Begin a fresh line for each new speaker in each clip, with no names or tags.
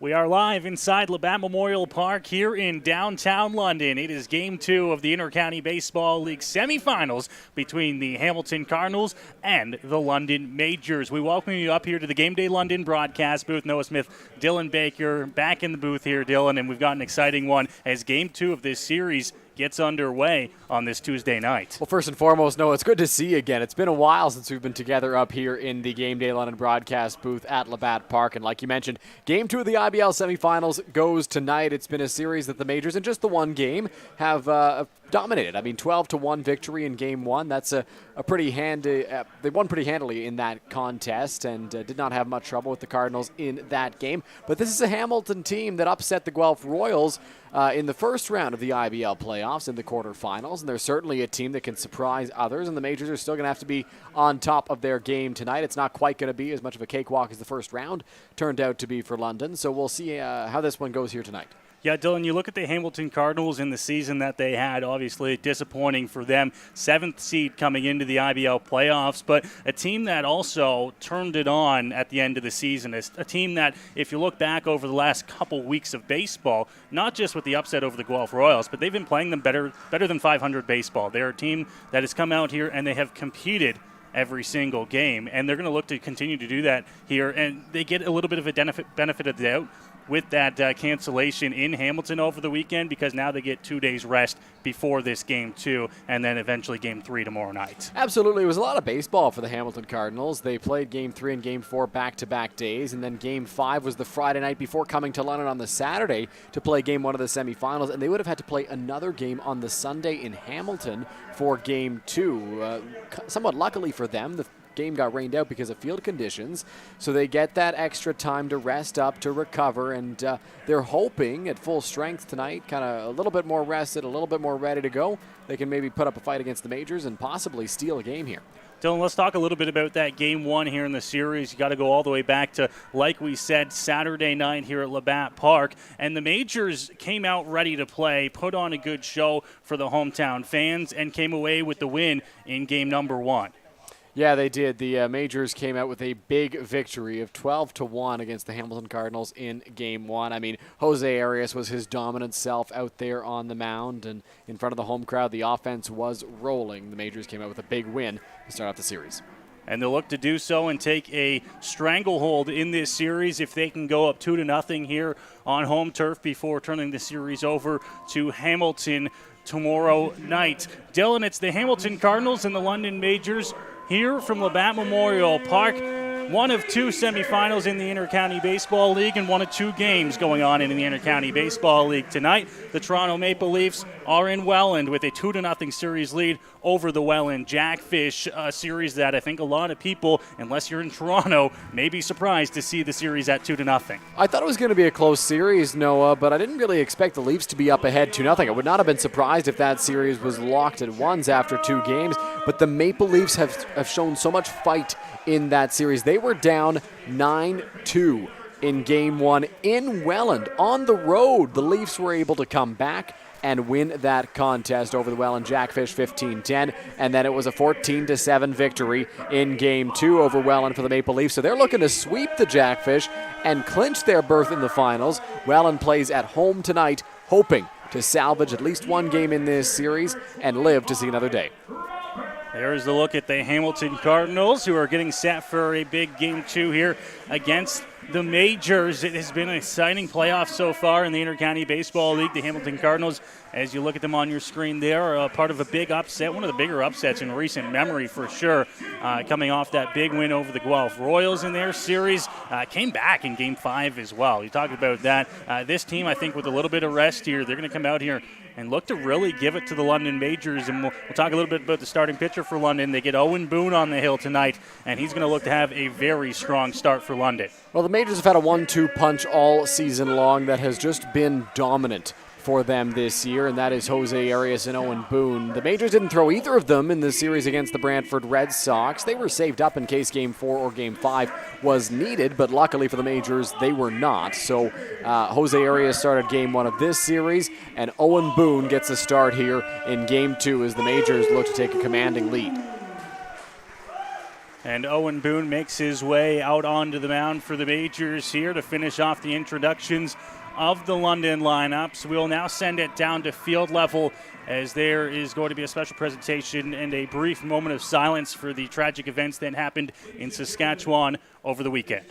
We are live inside Labatt Memorial Park here in downtown London. It is Game 2 of the Intercounty Baseball League Semi Finals between the Hamilton Cardinals and the London Majors. We welcome you up here to the Game Day London broadcast booth. Noah Smith, Dylan Baker back in the booth here, Dylan, and we've got an exciting one as Game 2 of this series gets underway on this Tuesday night.
Well, first and foremost, Noah, it's good to see you again. It's been a while since we've been together up here in the Game Day London broadcast booth at Labatt Park. And like you mentioned, Game 2 of the IBL Semi Finals goes tonight. It's been a series that the Majors, in just the one game, have dominated. I mean, 12-1 victory in Game 1. That's a pretty handy. They won pretty handily in that contest and did not have much trouble with the Cardinals in that game. But this is a Hamilton team that upset the Guelph Royals in the first round of the IBL playoffs in the quarterfinals, and they're certainly a team that can surprise others, and the Majors are still going to have to be on top of their game tonight. It's not quite going to be as much of a cakewalk as the first round turned out to be for London, so we'll see how this one goes here tonight.
Yeah, Dylan, you look at the Hamilton Cardinals in the season that they had, obviously disappointing for them. 7th seed coming into the IBL playoffs, but a team that also turned it on at the end of the season. It's a team that, if you look back over the last couple weeks of baseball, not just with the upset over the Guelph Royals, but they've been playing them better than 500 baseball. They're a team that has come out here and they have competed every single game, and they're going to look to continue to do that here, and they get a little bit of a benefit of the doubt with that cancellation in Hamilton over the weekend, because now they get 2 days rest before this Game 2 and then eventually Game 3 tomorrow night.
Absolutely. It was a lot of baseball for the Hamilton Cardinals. They played Game 3 and Game 4 back-to-back days, and then Game 5 was the Friday night before coming to London on the Saturday to play Game 1 of the semifinals, and they would have had to play another game on the Sunday in Hamilton for Game 2. Somewhat luckily for them, the game got rained out because of field conditions, so they get that extra time to rest up, to recover, and they're hoping at full strength tonight, kind of a little bit more rested, a little bit more ready to go, they can maybe put up a fight against the Majors and possibly steal a game here.
Dylan, let's talk a little bit about that Game 1 here in the series. You got to go all the way back to, like we said, Saturday night here at Labatt Park. And the Majors came out ready to play, put on a good show for the hometown fans, and came away with the win in Game number 1.
Yeah, they did. The Majors came out with a big victory of 12-1 against the Hamilton Cardinals in Game 1. I mean, Jose Arias was his dominant self out there on the mound, and in front of the home crowd, the offense was rolling. The Majors came out with a big win to start off the series.
And they'll look to do so and take a stranglehold in this series if they can go up 2-0 here on home turf before turning the series over to Hamilton tomorrow night. Dylan, it's the Hamilton Cardinals and the London Majors here from Labatt Memorial Park. One of 2 semifinals in the Intercounty Baseball League and one of 2 games going on in the Intercounty Baseball League tonight. The Toronto Maple Leafs are in Welland with a 2-0 series lead over the Welland Jackfish, a series that I think a lot of people, unless you're in Toronto, may be surprised to see the series at 2-0.
I thought it was going to be a close series, Noah, but I didn't really expect the Leafs to be up ahead 2-0. I would not have been surprised if that series was locked at ones after 2 games, but the Maple Leafs have shown so much fight in that series. They were down 9-2 in Game 1 in Welland. On the road, the Leafs were able to come back and win that contest over the Welland Jackfish 15-10, and then it was a 14-7 victory in Game 2 over Welland for the Maple Leafs. So they're looking to sweep the Jackfish and clinch their berth in the finals. Welland plays at home tonight, hoping to salvage at least one game in this series and live to see another day.
There's the look at the Hamilton Cardinals, who are getting set for a big Game 2 here against the Majors. It has been an exciting playoff so far in the Intercounty Baseball League. The Hamilton Cardinals, as you look at them on your screen there, are part of a big upset, one of the bigger upsets in recent memory for sure, coming off that big win over the Guelph Royals in their series. Came back in Game 5 as well. You talked about that. This team, I think, with a little bit of rest here, they're going to come out here and look to really give it to the London Majors. And we'll talk a little bit about the starting pitcher for London. They get Owen Boone on the hill tonight, and he's going to look to have a very strong start for London.
Well, the Majors have had a 1-2 punch all season long that has just been dominant for them this year, and that is Jose Arias and Owen Boone. The Majors didn't throw either of them in the series against the Brantford Red Sox. They were saved up in case Game 4 or Game 5 was needed, but luckily for the Majors, they were not. So Jose Arias started Game 1 of this series, and Owen Boone gets a start here in Game 2 as the Majors look to take a commanding lead.
And Owen Boone makes his way out onto the mound for the Majors here to finish off the introductions of the London lineups. We'll now send it down to field level as there is going to be a special presentation and a brief moment of silence for the tragic events that happened in Saskatchewan over the weekend.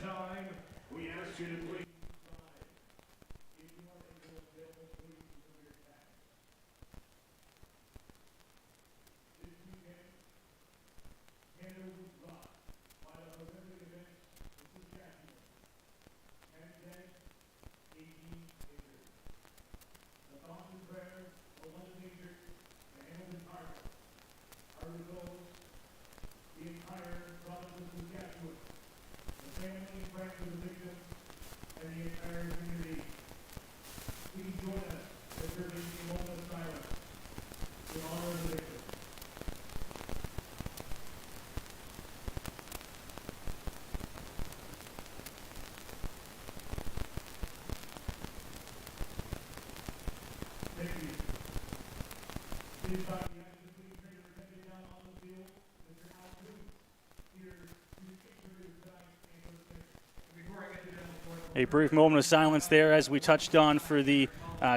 A brief moment of silence there as we touched on for the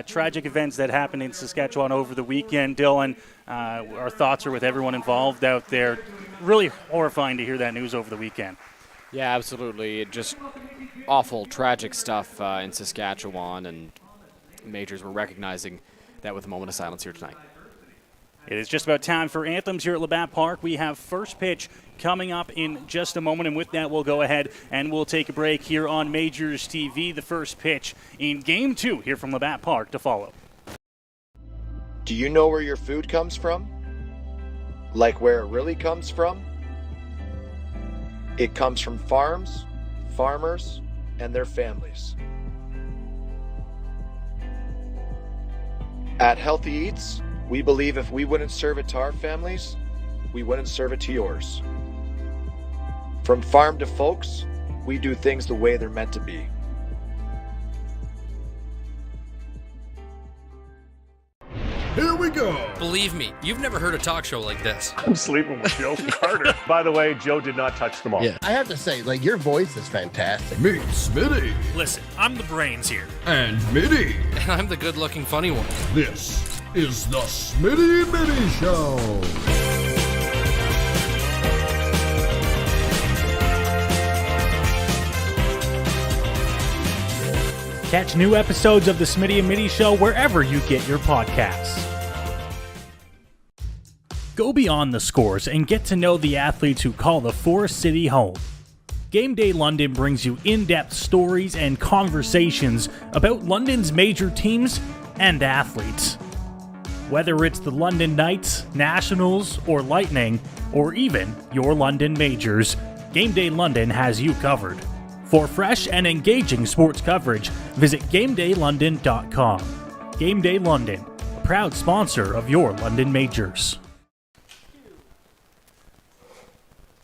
tragic events that happened in Saskatchewan over the weekend. Dylan, our thoughts are with everyone involved out there. Really horrifying to hear that news over the weekend.
Yeah, absolutely. Just awful, tragic stuff in Saskatchewan, and Majors were recognizing that with a moment of silence here tonight.
It is just about time for anthems here at Labatt Park. We have first pitch coming up in just a moment, and with that we'll go ahead and we'll take a break here on Majors TV. The first pitch in Game 2 here from Labatt Park to follow.
Do you know where your food comes from? Like where it really comes from? It comes from farms, farmers, and their families. At Healthy Eats, we believe if we wouldn't serve it to our families, we wouldn't serve it to yours. From farm to folks, we do things the way they're meant to be.
Here we go.
Believe me, you've never heard a talk show like this.
I'm sleeping with Joe Carter. By the way, Joe did not touch them all.
Yeah, I have to say, your voice is fantastic. Meet Smitty.
Listen, I'm the brains here.
And Mitty.
And I'm the good-looking funny one.
This is the Smitty Mitty Show.
Catch new episodes of the Smitty and Mitty Show wherever you get your podcasts. Go beyond the scores and get to know the athletes who call the Forest City home. Game Day London brings you in-depth stories and conversations about London's major teams and athletes. Whether it's the London Knights, Nationals, or Lightning, or even your London Majors, Game Day London has you covered. For fresh and engaging sports coverage, visit GameDayLondon.com. Game Day London, a proud sponsor of your London Majors.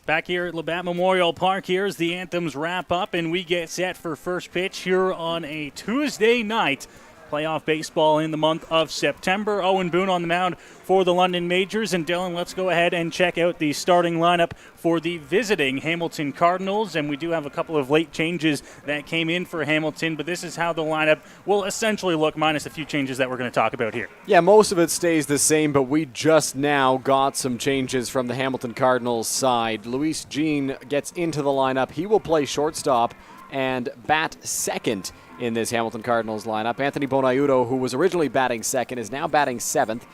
Back here at Labatt Memorial Park, here's the anthems wrap up, and we get set for first pitch here on a Tuesday night. Playoff baseball in the month of September. Owen Boone on the mound for the London Majors. And Dylan, let's go ahead and check out the starting lineup for the visiting Hamilton Cardinals. And we do have a couple of late changes that came in for Hamilton, but this is how the lineup will essentially look, minus a few changes that we're going to talk about here.
Yeah, most of it stays the same, but we just now got some changes from the Hamilton Cardinals side. Luis Jean gets into the lineup. He will play shortstop and bat second in this Hamilton Cardinals lineup. Anthony Bonaiuto, who was originally batting second, is now batting seventh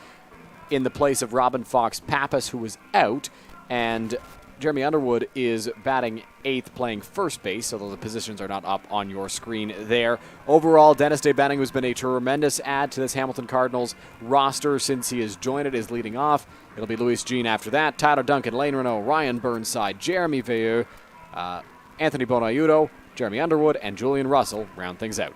in the place of Robin Fox Pappas, who was out, and Jeremy Underwood is batting eighth, playing first base, although the positions are not up on your screen there. Overall, Dennis DeBenning, who's been a tremendous add to this Hamilton Cardinals roster since he has joined it, is leading off. It'll be Luis Jean after that. Tyler Duncan, Lane Renault, Ryan Burnside, Jeremy Veilleux, Anthony Bonaiuto, Jeremy Underwood, and Julian Russell round things out.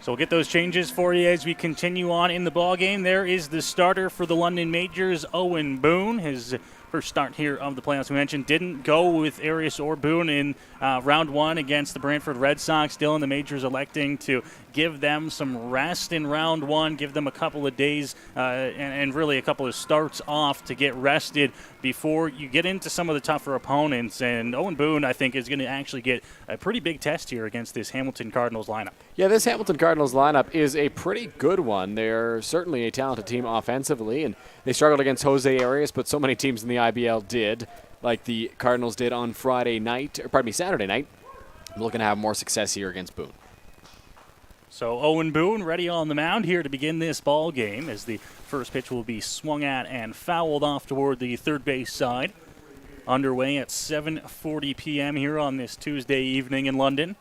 So we'll get those changes for you as we continue on in the ballgame. There is the starter for the London Majors, Owen Boone. His first start here of the playoffs. We mentioned didn't go with Arias or Boone in round one against the Brantford Red Sox. Still in the majors electing to give them some rest in round one, give them a couple of days and really a couple of starts off to get rested before you get into some of the tougher opponents. And Owen Boone, I think, is going to actually get a pretty big test here against this Hamilton Cardinals lineup.
Yeah, this Hamilton Cardinals lineup is a pretty good one. They're certainly a talented team offensively, and they struggled against Jose Arias, but so many teams in the IBL did, like the Cardinals did on Saturday night. I'm looking to have more success here against Boone.
So Owen Boone ready on the mound here to begin this ball game as the first pitch will be swung at and fouled off toward the third base side. Underway at 7:40 p.m. here on this Tuesday evening in London.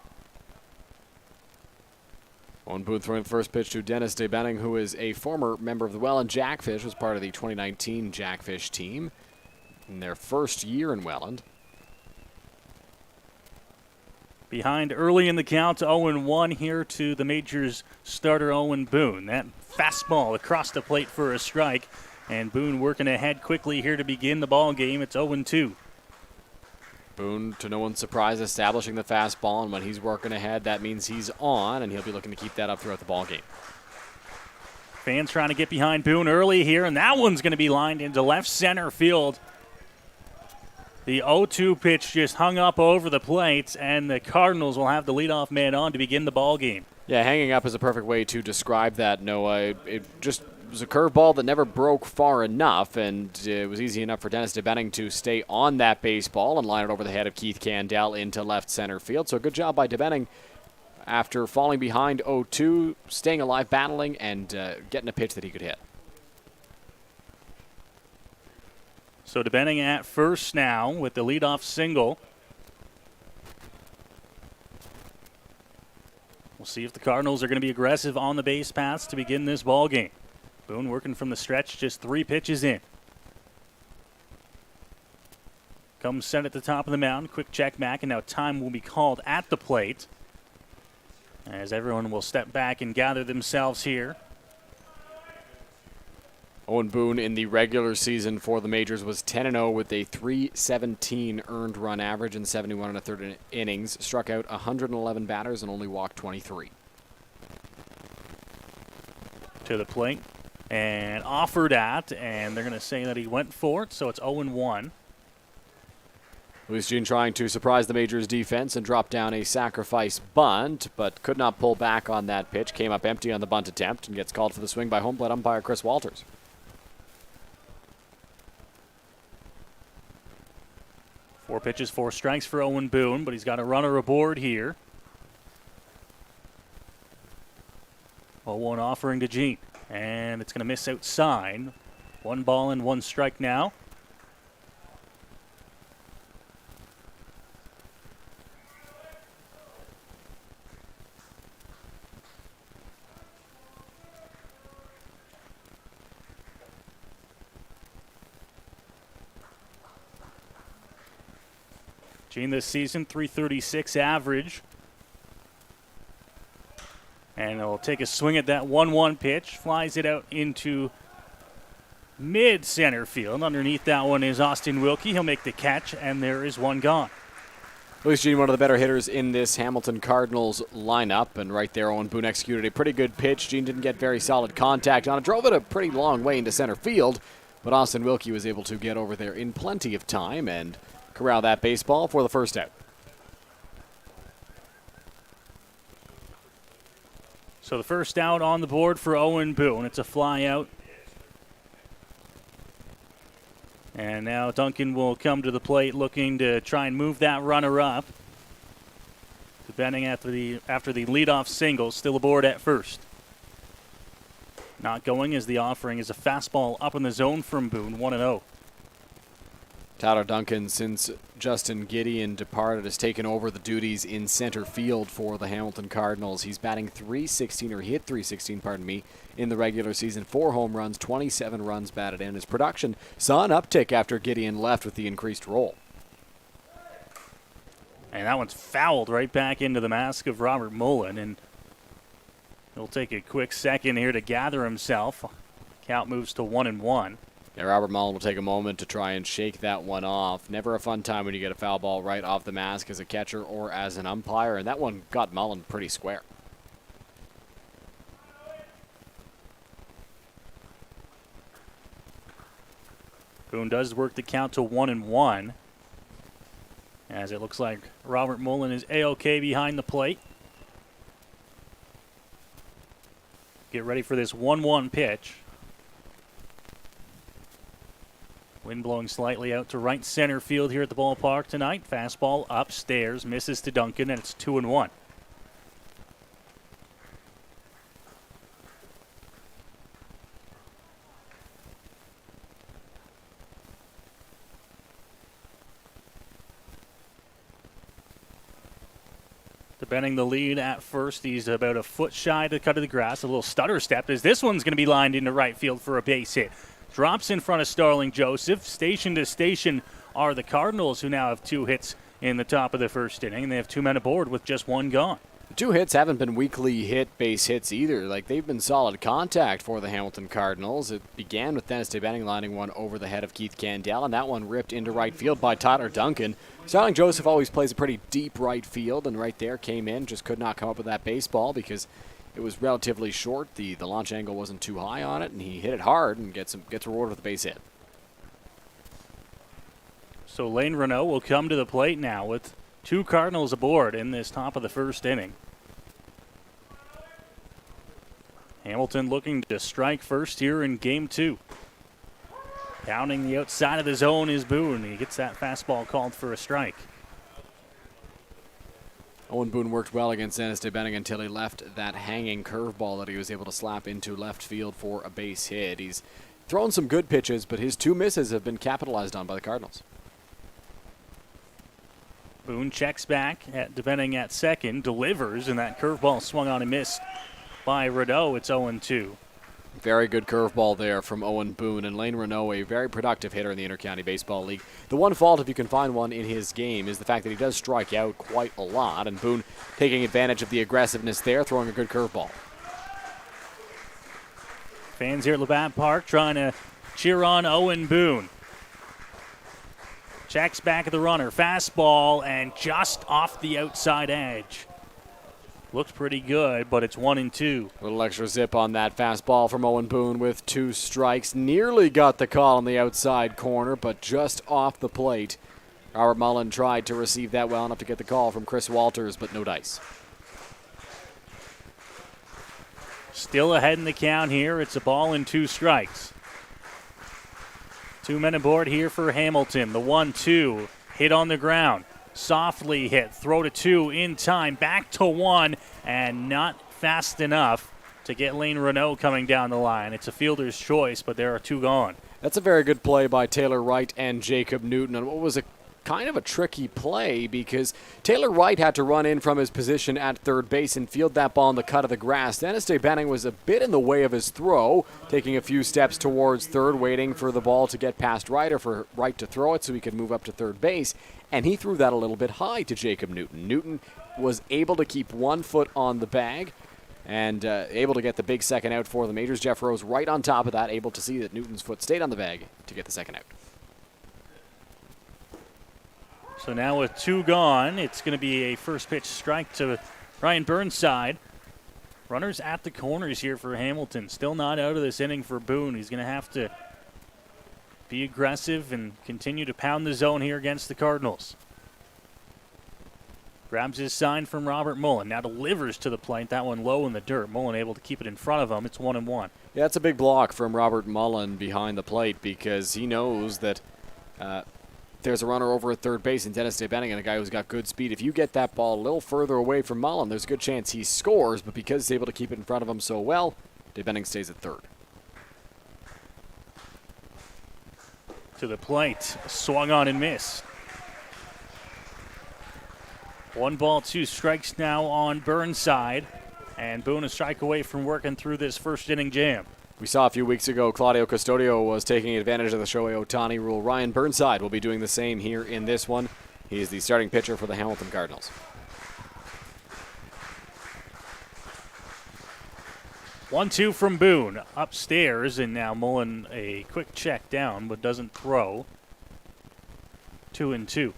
Owen Boone throwing the first pitch to Dennis DeBenning, who is a former member of the Welland Jackfish, was part of the 2019 Jackfish team in their first year in Welland.
Behind early in the count, 0-1 here to the Majors starter Owen Boone. That fastball across the plate for a strike, and Boone working ahead quickly here to begin the ball game. It's 0-2.
Boone, to no one's surprise, establishing the fastball, and when he's working ahead, that means he's on, and he'll be looking to keep that up throughout the ball game.
Fans trying to get behind Boone early here, and that one's going to be lined into left center field. The 0-2 pitch just hung up over the plate, and the Cardinals will have the leadoff man on to begin the ball game.
Yeah, hanging up is a perfect way to describe that, Noah. It just was a curveball that never broke far enough, and it was easy enough for Dennis DeBenning to stay on that baseball and line it over the head of Keith Candell into left center field. So good job by DeBenning after falling behind 0-2, staying alive, battling, and getting a pitch that he could hit.
So DeBenning at first now with the leadoff single. We'll see if the Cardinals are going to be aggressive on the base paths to begin this ball game. Boone working from the stretch, just 3 pitches in. Comes set at the top of the mound, quick check back, and now time will be called at the plate as everyone will step back and gather themselves here.
Owen Boone in the regular season for the Majors was 10-0 with a .317 earned run average in 71 1/3 innings, struck out 111 batters and only walked 23.
To the plate and offered at, and they're going to say that he went for it, so it's 0-1.
Luis Jean trying to surprise the Majors defense and drop down a sacrifice bunt, but could not pull back on that pitch. Came up empty on the bunt attempt and gets called for the swing by home plate umpire Chris Walters.
Four pitches, 4 strikes for Owen Boone, but he's got a runner aboard here. 0-1 offering to Jean, and it's going to miss outside. 1 ball and 1 strike now. Jean this season, .336 average. And he'll take a swing at that 1-1 pitch. Flies it out into mid-center field. Underneath that one is Austin Wilkie. He'll make the catch, and there is 1 gone.
Luis Jean, one of the better hitters in this Hamilton Cardinals lineup. And right there, Owen Boone executed a pretty good pitch. Jean didn't get very solid contact on it. Drove it a pretty long way into center field. But Austin Wilkie was able to get over there in plenty of time and corral that baseball for the first out.
So the first out on the board for Owen Boone. It's a fly out. And now Duncan will come to the plate looking to try and move that runner up. DeBenning after the leadoff single, still aboard at first. Not going as the offering is a fastball up in the zone from Boone, 1-0.
Tyler Duncan, since Justin Gideon departed, has taken over the duties in center field for the Hamilton Cardinals. He's batting .316, or he hit .316, in the regular season. 4 home runs, 27 runs batted in. His production saw an uptick after Gideon left with the increased role.
And that one's fouled right back into the mask of Robert Mullen, and he'll take a quick second here to gather himself. Count moves to 1-1.
Yeah, Robert Mullen will take a moment to try and shake that one off. Never a fun time when you get a foul ball right off the mask as a catcher or as an umpire, and that one got Mullen pretty square.
Boone does work the count to 1-1, as it looks like Robert Mullen is A-OK behind the plate. Get ready for this 1-1 pitch. Wind blowing slightly out to right center field here at the ballpark tonight. Fastball upstairs, misses to Duncan, and it's 2-1. Defending the lead at first. He's about a foot shy to the cut of the grass. A little stutter step as this one's going to be lined into right field for a base hit. Drops in front of Starling Joseph. Station to station are the Cardinals, who now have 2 hits in the top of the first inning. And they have 2 men aboard with just 1 gone.
The 2 hits haven't been weakly hit base hits either. Like, they've been solid contact for the Hamilton Cardinals. It began with Dennis DeBenning lining one over the head of Keith Candell, and that one ripped into right field by Tyler Duncan. Starling Joseph always plays a pretty deep right field, and right there came in, just could not come up with that baseball because it was relatively short. The launch angle wasn't too high on it, and he hit it hard and gets rewarded with a base hit.
So Lane Renault will come to the plate now with 2 Cardinals aboard in this top of the first inning. Hamilton looking to strike first here in game 2. Pounding the outside of the zone is Boone. He gets that fastball called for a strike.
Owen Boone worked well against Dennis DeBenning until he left that hanging curveball that he was able to slap into left field for a base hit. He's thrown some good pitches, but his 2 misses have been capitalized on by the Cardinals.
Boone checks back at DeBenning at second, delivers, and that curveball swung on and missed by Renault. It's 0-2.
Very good curveball there from Owen Boone, and Lane Renault, a very productive hitter in the Intercounty Baseball League. The one fault, if you can find one in his game, is the fact that he does strike out quite a lot, and Boone taking advantage of the aggressiveness there, throwing a good curveball.
Fans here at Labatt Park trying to cheer on Owen Boone. Checks back at the runner. Fastball and just off the outside edge. Looks pretty good, but it's 1-2.
A little extra zip on that fastball from Owen Boone with 2 strikes. Nearly got the call on the outside corner, but just off the plate. Robert Mullen tried to receive that well enough to get the call from Chris Walters, but no dice.
Still ahead in the count here. It's a ball and 2 strikes. 2 men aboard here for Hamilton. The 1-2 hit on the ground. Softly hit. Throw to 2 in time. Back to 1 and not fast enough to get Lane Renault coming down the line. It's a fielder's choice, but there are 2 gone.
That's a very good play by Taylor Wright and Jacob Newton on what was a kind of a tricky play because Taylor Wright had to run in from his position at third base and field that ball on the cut of the grass. Dennis DeBenning was a bit in the way of his throw, taking a few steps towards third, waiting for the ball to get past Wright or for Wright to throw it so he could move up to third base, and he threw that a little bit high to Jacob Newton. Newton was able to keep 1 foot on the bag and able to get the big second out for the Majors. Jeff Rose right on top of that, able to see that Newton's foot stayed on the bag to get the second out.
So now with 2 gone, it's going to be a first pitch strike to Ryan Burnside. Runners at the corners here for Hamilton. Still not out of this inning for Boone. He's going to have to be aggressive and continue to pound the zone here against the Cardinals. Grabs his sign from Robert Mullen. Now delivers to the plate. That one low in the dirt. Mullen able to keep it in front of him. It's 1-1.
Yeah, it's a big block from Robert Mullen behind the plate because he knows that there's a runner over at third base and Dennis DeBenning and a guy who's got good speed. If you get that ball a little further away from Mullen, there's a good chance he scores, but because he's able to keep it in front of him so well, DeBenning stays at third.
To the plate. Swung on and missed. 1 ball, 2 strikes now on Burnside. And Boone a strike away from working through this first inning jam.
We saw a few weeks ago Claudio Custodio was taking advantage of the Shohei Ohtani rule. Ryan Burnside will be doing the same here in this one. He is the starting pitcher for the Hamilton Cardinals.
1-2 from Boone upstairs, and now Mullen a quick check down, but doesn't throw. 2-2.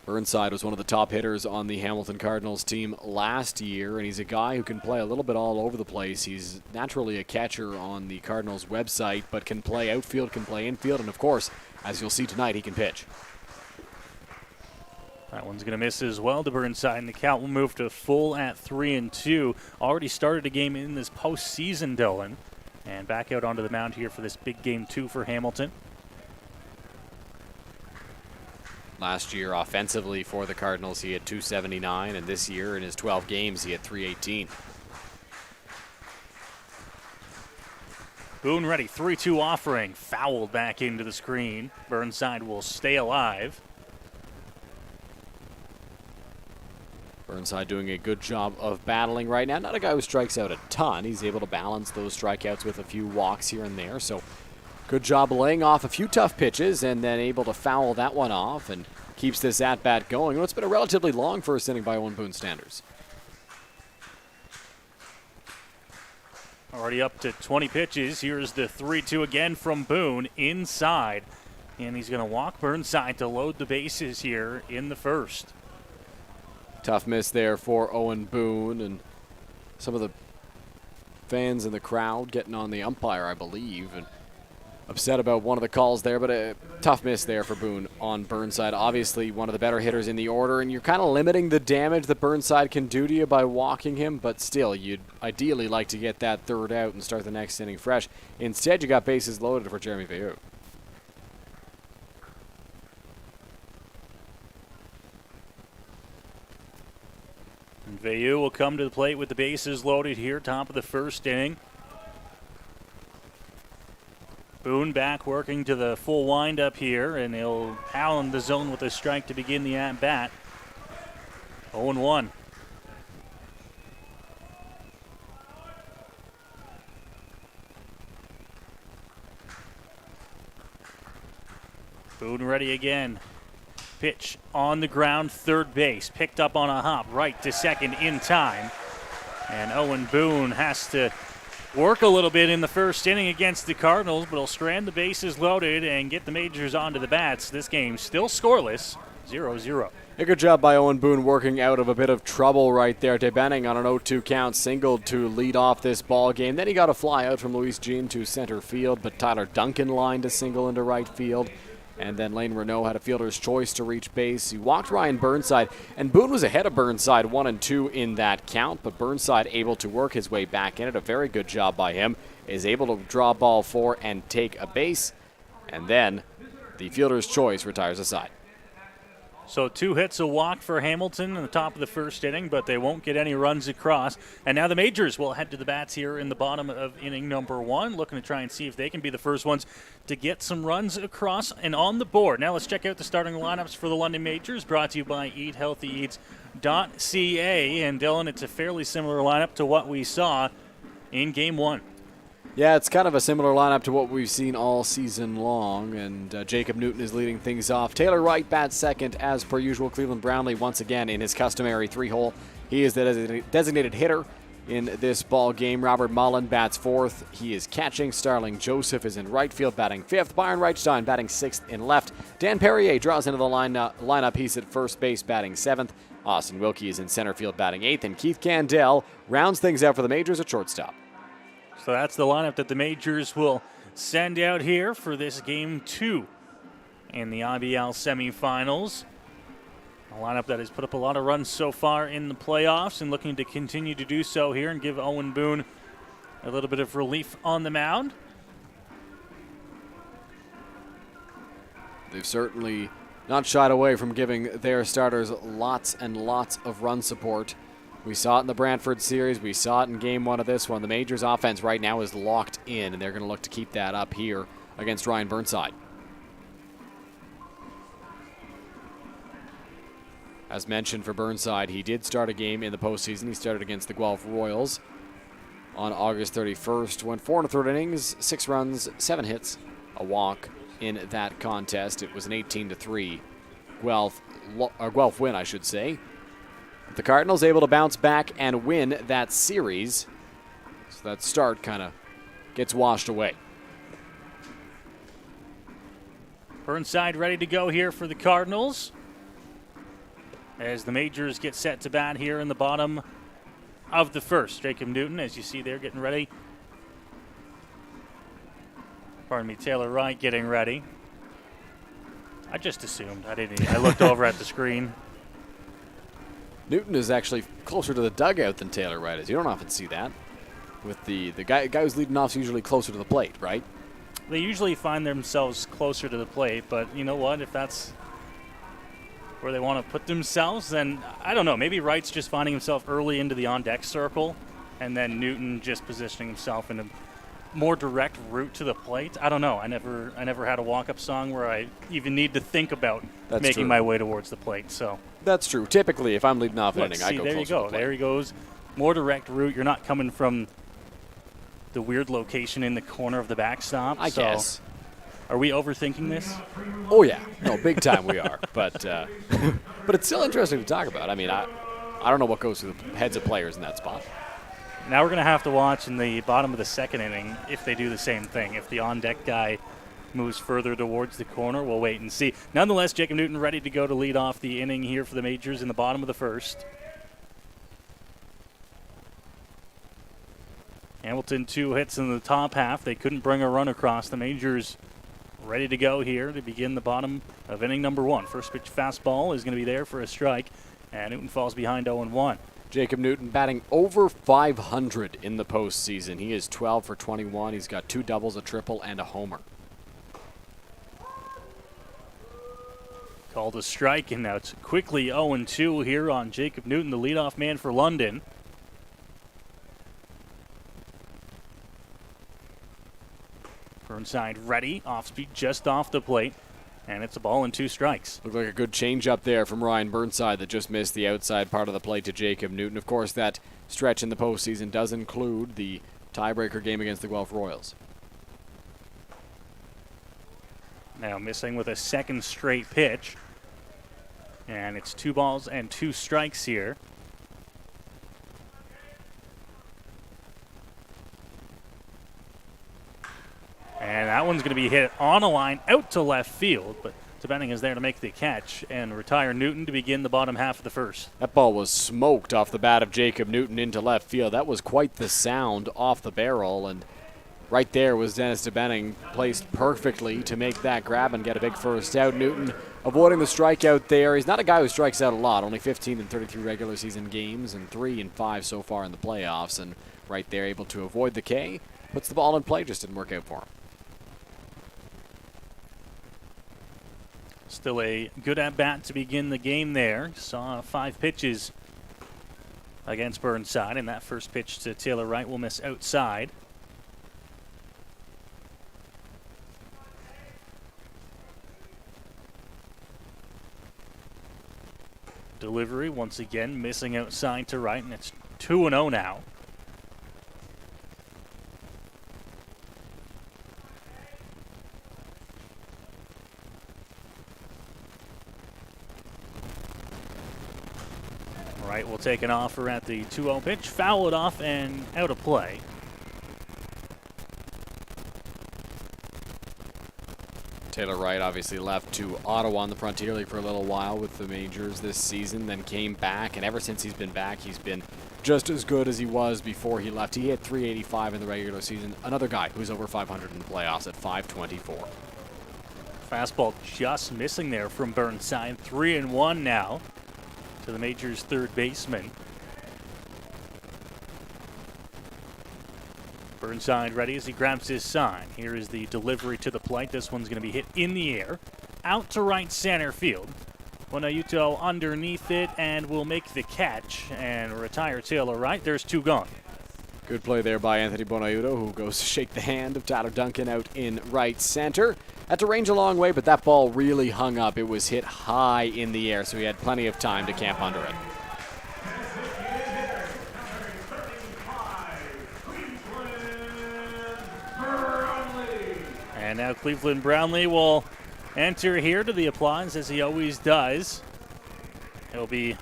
Burnside was one of the top hitters on the Hamilton Cardinals team last year, and he's a guy who can play a little bit all over the place. He's naturally a catcher on the Cardinals website, but can play outfield, can play infield, and of course, as you'll see tonight, he can pitch.
That one's going to miss as well to Burnside, and the count will move to full at 3-2. Already started a game in this postseason, Dylan, and back out onto the mound here for this big game 2 for Hamilton.
Last year, offensively for the Cardinals, he had 279, and this year in his 12 games, he had 318.
Boone ready, 3-2 offering, fouled back into the screen. Burnside will stay alive.
Burnside doing a good job of battling right now. Not a guy who strikes out a ton. He's able to balance those strikeouts with a few walks here and there. So good job laying off a few tough pitches and then able to foul that one off and keeps this at-bat going. It's been a relatively long first inning by Owen Boone standards.
Already up to 20 pitches. Here's the 3-2 again from Boone inside. And he's going to walk Burnside to load the bases here in the first.
Tough miss there for Owen Boone, and some of the fans in the crowd getting on the umpire, I believe, and upset about one of the calls there, but a tough miss there for Boone on Burnside. Obviously one of the better hitters in the order, and you're kind of limiting the damage that Burnside can do to you by walking him, but still, you'd ideally like to get that third out and start the next inning fresh. Instead, you got bases loaded for Jeremy Veilleux.
Veilleux will come to the plate with the bases loaded here, top of the first inning. Boone back working to the full windup here, and he'll pound the zone with a strike to begin the at-bat. 0-1. Boone ready again. Pitch on the ground, third base. Picked up on a hop, right to second in time. And Owen Boone has to work a little bit in the first inning against the Cardinals, but he'll strand the bases loaded and get the Majors onto the bats. This game still scoreless, 0-0.
A good job by Owen Boone working out of a bit of trouble right there. Benning on an 0-2 count singled to lead off this ball game. Then he got a fly out from Luis Jean to center field, but Tyler Duncan lined a single into right field. And then Lane Renault had a fielder's choice to reach base. He walked Ryan Burnside, and Boone was ahead of Burnside 1-2 in that count, but Burnside able to work his way back in it. A very good job by him. Is able to draw ball 4 and take a base, and then the fielder's choice retires aside.
So 2 hits, a walk for Hamilton in the top of the first inning, but they won't get any runs across. And now the Majors will head to the bats here in the bottom of inning number 1, looking to try and see if they can be the first ones to get some runs across and on the board. Now let's check out the starting lineups for the London Majors, brought to you by EatHealthyEats.ca. And Dylan, it's a fairly similar lineup to what we saw in Game 1.
Yeah, it's kind of a similar lineup to what we've seen all season long, and Jacob Newton is leading things off. Taylor Wright bats second, as per usual. Cleveland Brownlee once again in his customary 3-hole. He is the designated hitter in this ball game. Robert Mullen bats fourth. He is catching. Starling Joseph is in right field batting fifth. Byron Reichstein batting sixth in left. Dan Perrier draws into the lineup. He's at first base batting seventh. Austin Wilkie is in center field batting eighth, and Keith Candell rounds things out for the Majors at shortstop.
So that's the lineup that the Majors will send out here for this Game 2 in the IBL Semi Finals. A lineup that has put up a lot of runs so far in the playoffs and looking to continue to do so here and give Owen Boone a little bit of relief on the mound.
They've certainly not shied away from giving their starters lots and lots of run support. We saw it in the Brantford series. We saw it in Game 1 of this one. The Majors offense right now is locked in, and they're going to look to keep that up here against Ryan Burnside. As mentioned for Burnside, he did start a game in the postseason. He started against the Guelph Royals on August 31st. Went 4 1/3 innings, 6 runs, 7 hits, a walk in that contest. It was an 18-3 Guelph win, I should say. The Cardinals able to bounce back and win that series. So that start kind of gets washed away.
Burnside ready to go here for the Cardinals as the Majors get set to bat here in the bottom of the first. Jacob Newton, as you see there, getting ready. Pardon me, Taylor Wright getting ready. I just assumed. I didn't. I looked over at the screen.
Newton is actually closer to the dugout than Taylor Wright is. You don't often see that. With the guy who's leading off is usually closer to the plate, right?
They usually find themselves closer to the plate, but you know what? If that's where they want to put themselves, then I don't know. Maybe Wright's just finding himself early into the on-deck circle, and then Newton just positioning himself in a more direct route to the plate. I don't know. I never had a walk-up song where I even need to think about making my way towards the plate. So
that's true. Typically, if I'm leading off an inning, I go
there you go. There he goes. More direct route. You're not coming from the weird location in the corner of the backstop.
I guess.
Are we overthinking this?
Oh yeah, no, big time we are. But but it's still interesting to talk about. I mean, I don't know what goes through the heads of players in that spot.
Now we're going to have to watch in the bottom of the second inning if they do the same thing. If the on-deck guy moves further towards the corner, we'll wait and see. Nonetheless, Jacob Newton ready to go to lead off the inning here for the Majors in the bottom of the first. Hamilton 2 hits in the top half. They couldn't bring a run across. The Majors ready to go here to begin the bottom of inning number 1. First pitch fastball is going to be there for a strike, and Newton falls behind 0-1.
Jacob Newton batting over 500 in the postseason. He is 12 for 21. He's got 2 doubles, a triple, and a homer.
Called a strike, and now it's quickly 0-2 here on Jacob Newton, the leadoff man for London. Burnside ready, off speed just off the plate, and it's a ball and 2 strikes.
Looked like a good change up there from Ryan Burnside that just missed the outside part of the plate to Jacob Newton. Of course, that stretch in the postseason does include the tiebreaker game against the Guelph Royals.
Now missing with a second straight pitch, and it's 2 balls and 2 strikes here. And that one's going to be hit on a line out to left field, but Benning is there to make the catch and retire Newton to begin the bottom half of the first.
That ball was smoked off the bat of Jacob Newton into left field. That was quite the sound off the barrel, and right there was Dennis Benning placed perfectly to make that grab and get a big first out. Newton avoiding the strikeout there. He's not a guy who strikes out a lot, only 15 in 33 regular season games and 3 in 5 so far in the playoffs, and right there able to avoid the K. Puts the ball in play, just didn't work out for him.
Still a good at-bat to begin the game there. Saw 5 pitches against Burnside, and that first pitch to Taylor Wright will miss outside. Delivery once again missing outside to Wright, and it's 2-0 now. Wright will take an offer at the 2-0 pitch, foul it off, and out of play.
Taylor Wright obviously left to Ottawa in the Frontier League for a little while with the Majors this season, then came back, and ever since he's been back, he's been just as good as he was before he left. He hit .385 in the regular season. Another guy who's over 500 in the playoffs at .524.
Fastball just missing there from Burnside. 3-1 now to the Majors' third baseman. Burnside ready as he grabs his sign. Here is the delivery to the plate. This one's going to be hit in the air, out to right center field. Bonaiuto underneath it and will make the catch and retire Taylor Wright. There's 2 gone.
Good play there by Anthony Bonaiuto, who goes to shake the hand of Tyler Duncan out in right center. Had to range a long way, but that ball really hung up. It was hit high in the air, so he had plenty of time to camp under it.
And now Cleveland Brownlee will enter here to the applause, as he always does. He'll be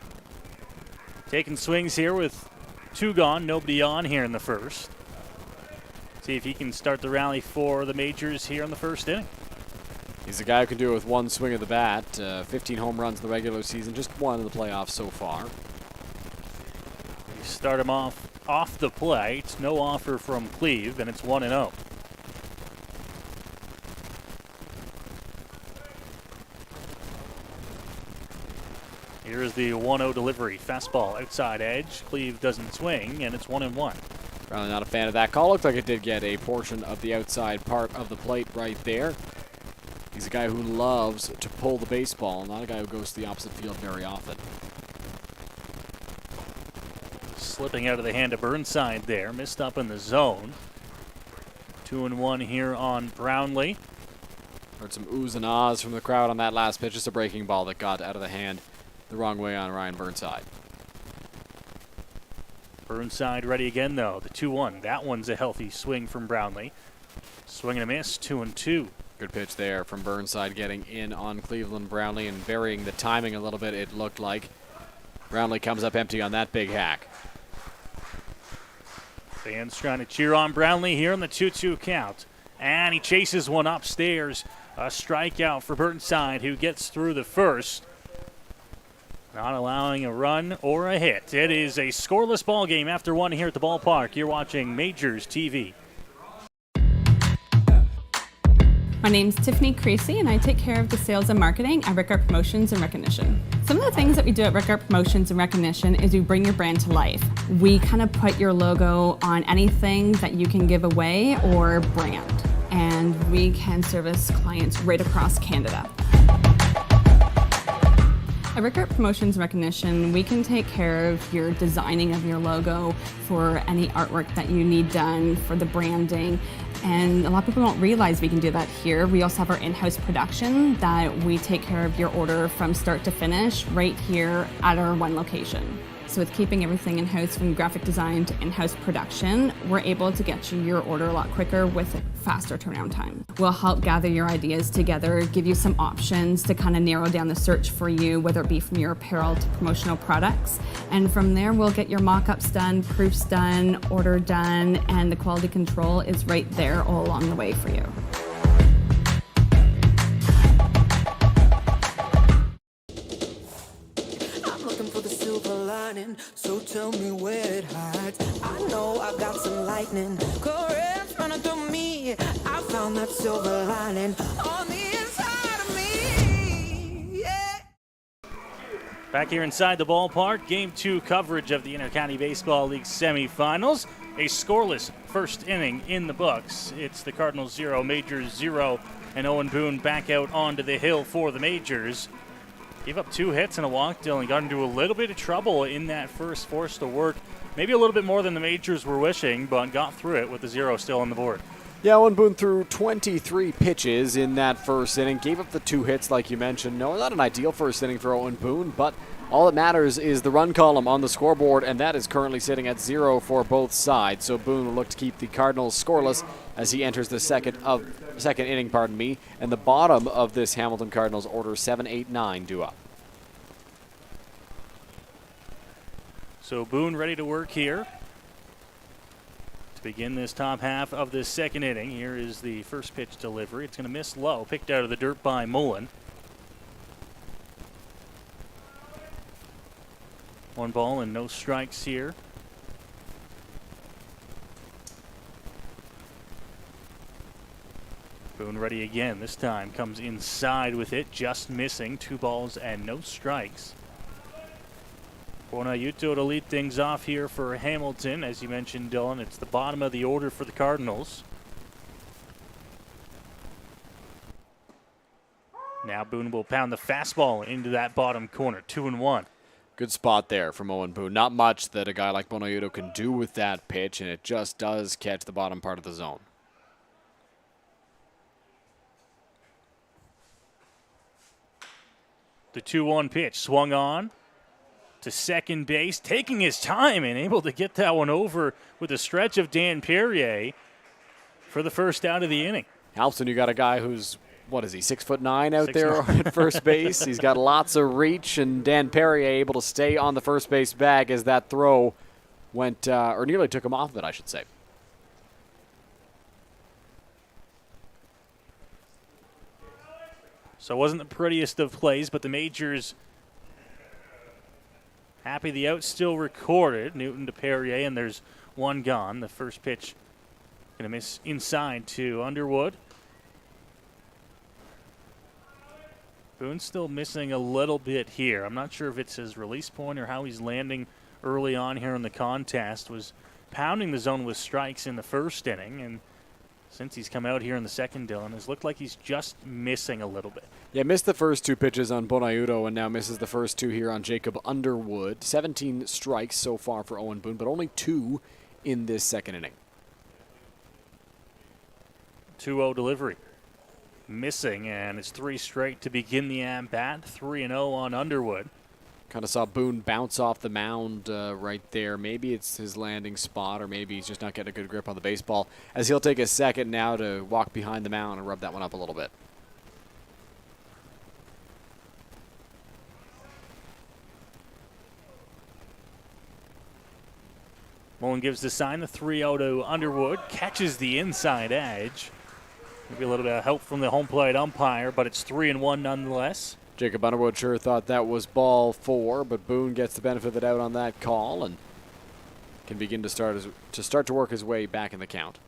taking swings here with 2 gone, nobody on here in the first. See if he can start the rally for the Majors here in the first inning.
He's a guy who can do it with one swing of the bat. 15 home runs in the regular season, just one in the playoffs so far.
You start him off the plate. No offer from Cleve, and it's 1-0. Here's the 1-0 delivery. Fastball outside edge. Cleve doesn't swing, and it's 1-1.
Probably not a fan of that call. Looked like it did get a portion of the outside part of the plate right there. He's a guy who loves to pull the baseball, not a guy who goes to the opposite field very often.
Slipping out of the hand of Burnside there. Missed up in the zone. 2-1 here on Brownlee.
Heard some oohs and ahs from the crowd on that last pitch. Just a breaking ball that got out of the hand the wrong way on Ryan Burnside.
Burnside ready again, though. The 2-1. That one's a healthy swing from Brownlee. Swing and a miss, 2-2.
Good pitch there from Burnside, getting in on Cleveland Brownlee and varying the timing a little bit, it looked like. Brownlee comes up empty on that big hack.
Fans trying to cheer on Brownlee here on the 2-2 count. And he chases one upstairs. A strikeout for Burnside, who gets through the first. Not allowing a run or a hit. It is a scoreless ball game after one here at the ballpark. You're watching Majors TV.
My name's Tiffany Creasy, and I take care of the sales and marketing at Rickard Promotions and Recognition. Some of the things that we do at Rickard Promotions and Recognition is we bring your brand to life. We kind of put your logo on anything that you can give away or brand, and we can service clients right across Canada. At Rickard Promotions and Recognition, we can take care of your designing of your logo for any artwork that you need done for the branding. And a lot of people don't realize we can do that here. We also have our in-house production that we take care of your order from start to finish right here at our one location. So with keeping everything in-house from graphic design to in-house production, we're able to get you your order a lot quicker with a faster turnaround time. We'll help gather your ideas together, give you some options to kind of narrow down the search for you, whether it be from your apparel to promotional products. And from there, we'll get your mock-ups done, proofs done, order done, and the quality control is right there all along the way for you.
So tell me where it hides. I know I got some lightning currents running through me. I found that silver lining on the inside of me. Yeah.
Back here inside the ballpark, Game 2 coverage of the Intercounty Baseball League Semi Finals. A scoreless first inning in the books. It's the Cardinals 0, Majors 0, and Owen Boone back out onto the hill for the Majors. Gave up 2 hits and a walk, Dylan. Got into a little bit of trouble in that first, forced to work. Maybe a little bit more than the Majors were wishing, but got through it with the 0 still on the board.
Yeah, Owen Boone threw 23 pitches in that first inning. Gave up the 2 hits like you mentioned. No, not an ideal first inning for Owen Boone, but all that matters is the run column on the scoreboard, and that is currently sitting at 0 for both sides. So Boone will look to keep the Cardinals scoreless as he enters the second inning, and the bottom of this Hamilton Cardinals order 7, 8, 9 due up.
So Boone ready to work here to begin this top half of the second inning. Here is the first pitch delivery. It's going to miss low, picked out of the dirt by Mullen. 1 ball and no strikes here. Boone ready again. This time comes inside with it, just missing. 2 balls and no strikes. Bonayuto to lead things off here for Hamilton. As you mentioned, Dylan, it's the bottom of the order for the Cardinals. Now Boone will pound the fastball into that bottom corner. 2-1.
Good spot there from Owen Boone. Not much that a guy like Bonayuto can do with that pitch, and it just does catch the bottom part of the zone.
The 2-1 pitch swung on to second base, taking his time and able to get that one over with a stretch of Dan Perrier for the first out of the inning.
Helps when you got a guy who's, 6'9" out there at first base. He's got lots of reach, and Dan Perrier able to stay on the first base bag as that throw went, or nearly took him off of it, I should say.
So it wasn't the prettiest of plays, but the Majors happy the out still recorded. Newton to Perrier, and there's one gone. The first pitch going to miss inside to Underwood. Boone's still missing a little bit here. I'm not sure if it's his release point or how he's landing early on here in the contest. Was pounding the zone with strikes in the first inning, and since he's come out here in the second, Dylan, has looked like he's just missing a little bit.
Yeah, missed the first 2 pitches on Bonaiuto and now misses the first 2 here on Jacob Underwood. 17 strikes so far for Owen Boone, but only 2 in this second inning.
2-0 delivery. Missing, and it's 3 straight to begin the at-bat. 3-0 on Underwood.
Kind of saw Boone bounce off the mound right there. Maybe it's his landing spot, or maybe he's just not getting a good grip on the baseball, as he'll take a second now to walk behind the mound and rub that one up a little bit.
Mullen gives the sign, the 3-0 to Underwood. Catches the inside edge. Maybe a little bit of help from the home plate umpire, but it's 3-1 nonetheless.
Jacob Underwood sure thought that was ball 4, but Boone gets the benefit of the doubt on that call and can begin to start to work his way back in the count.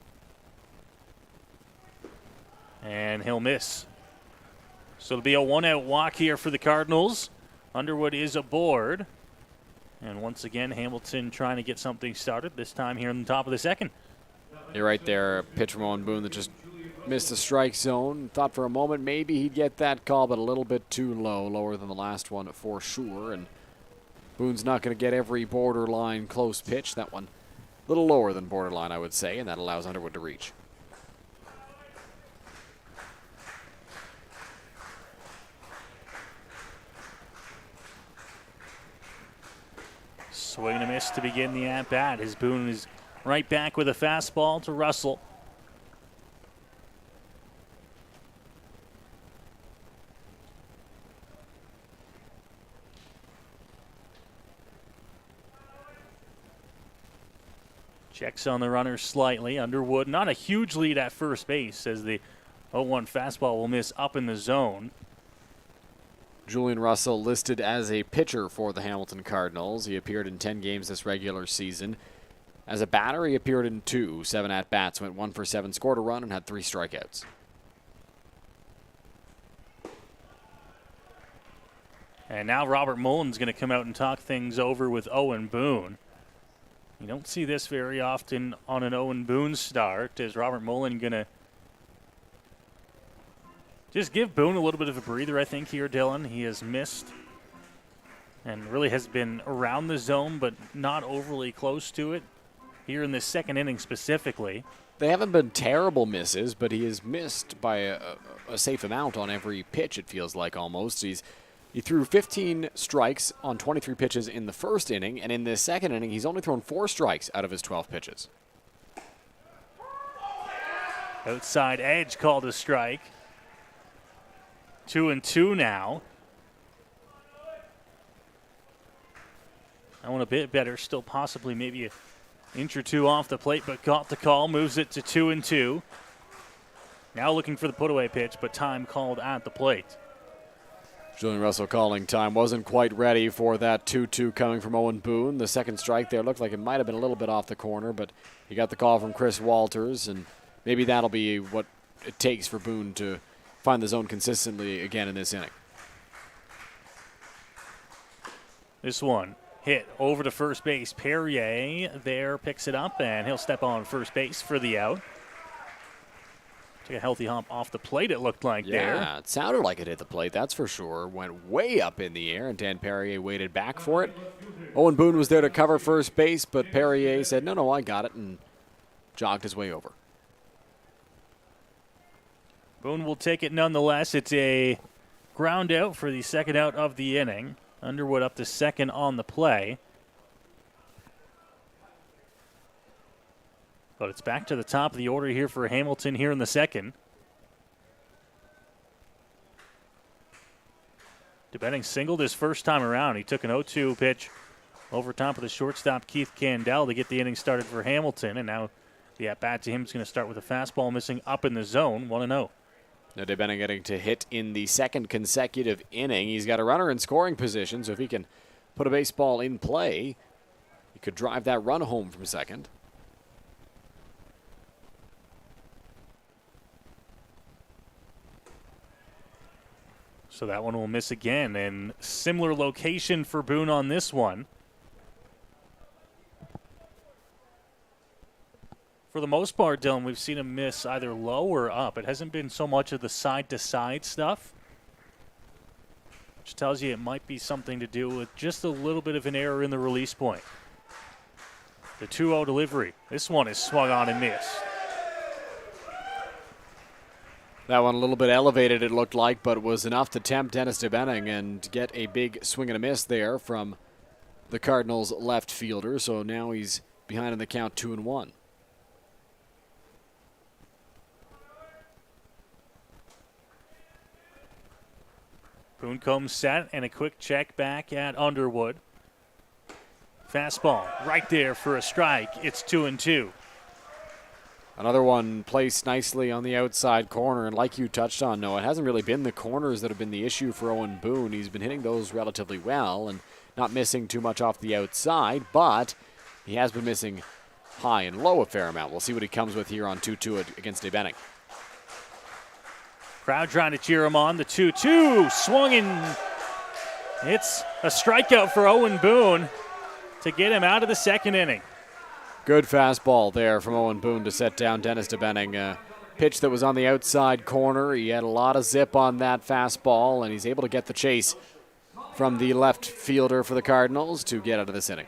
And he'll miss. So it'll be a 1-out walk here for the Cardinals. Underwood is aboard. And once again, Hamilton trying to get something started, this time here in the top of the second.
You're right there, pitch from Owen Boone that just missed the strike zone. Thought for a moment maybe he'd get that call, but a little bit too low, lower than the last one for sure. And Boone's not going to get every borderline close pitch. That one a little lower than borderline, I would say, and that allows Underwood to reach.
Swing and a miss to begin the at-bat as Boone is right back with a fastball to Russell. Checks on the runner slightly. Underwood, not a huge lead at first base as the 0-1 fastball will miss up in the zone.
Julian Russell listed as a pitcher for the Hamilton Cardinals. He appeared in 10 games this regular season. As a batter, he appeared in 2, 7 at-bats, went 1 for 7, scored a run, and had 3 strikeouts.
And now Robert Mullen's going to come out and talk things over with Owen Boone. You don't see this very often on an Owen Boone start. Is Robert Mullen going to just give Boone a little bit of a breather, I think, here, Dylan? He has missed and really has been around the zone, but not overly close to it here in this second inning specifically.
They haven't been terrible misses, but he has missed by a safe amount on every pitch, it feels like almost. He threw 15 strikes on 23 pitches in the first inning, and in this second inning, he's only thrown 4 strikes out of his 12 pitches.
Outside edge called a strike. 2-2 now. That one a bit better, still possibly maybe an inch or 2 off the plate, but got the call, moves it to 2-2. Now looking for the put-away pitch, but time called at the plate.
Julian Russell calling time. Wasn't quite ready for that 2-2 coming from Owen Boone. The second strike there looked like it might have been a little bit off the corner, but he got the call from Chris Walters, and maybe that'll be what it takes for Boone to find the zone consistently again in this inning.
This one hit over to first base. Perrier there picks it up, and he'll step on first base for the out. Took a healthy hop off the plate, it looked like there.
Yeah, it sounded like it hit the plate, that's for sure. Went way up in the air, and Dan Perrier waited back for it. Owen Boone was there to cover first base, but Perrier said, no, I got it, and jogged his way over.
Boone will take it nonetheless. It's a ground out for the second out of the inning. Underwood up to second on the play. But it's back to the top of the order here for Hamilton here in the second. DeBetting singled his first time around. He took an 0-2 pitch over top of the shortstop Keith Candell to get the inning started for Hamilton. And now the at-bat to him is going to start with a fastball missing up in the zone, 1-0.
Now DeBenning getting to hit in the second consecutive inning. He's got a runner in scoring position, so if he can put a baseball in play, he could drive that run home from second.
So that one will miss again, and similar location for Boone on this one. For the most part, Dylan, we've seen him miss either low or up. It hasn't been so much of the side-to-side stuff, which tells you it might be something to do with just a little bit of an error in the release point. The 2-0 delivery. This one is swung on and missed.
That one a little bit elevated, it looked like, but was enough to tempt Dennis DeBenning and get a big swing and a miss there from the Cardinals left fielder. So now he's behind in the count 2-1.
Boone comes set and a quick check back at Underwood. Fastball right there for a strike. It's 2-2.
Another one placed nicely on the outside corner, and like you touched on, Noah, it hasn't really been the corners that have been the issue for Owen Boone. He's been hitting those relatively well and not missing too much off the outside, but he has been missing high and low a fair amount. We'll see what he comes with here on 2-2 against DeBenning.
Crowd trying to cheer him on. The 2-2 swung in. It's a strikeout for Owen Boone to get him out of the second inning.
Good fastball there from Owen Boone to set down Dennis DeBenning. Pitch that was on the outside corner. He had a lot of zip on that fastball, and he's able to get the chase from the left fielder for the Cardinals to get out of this inning.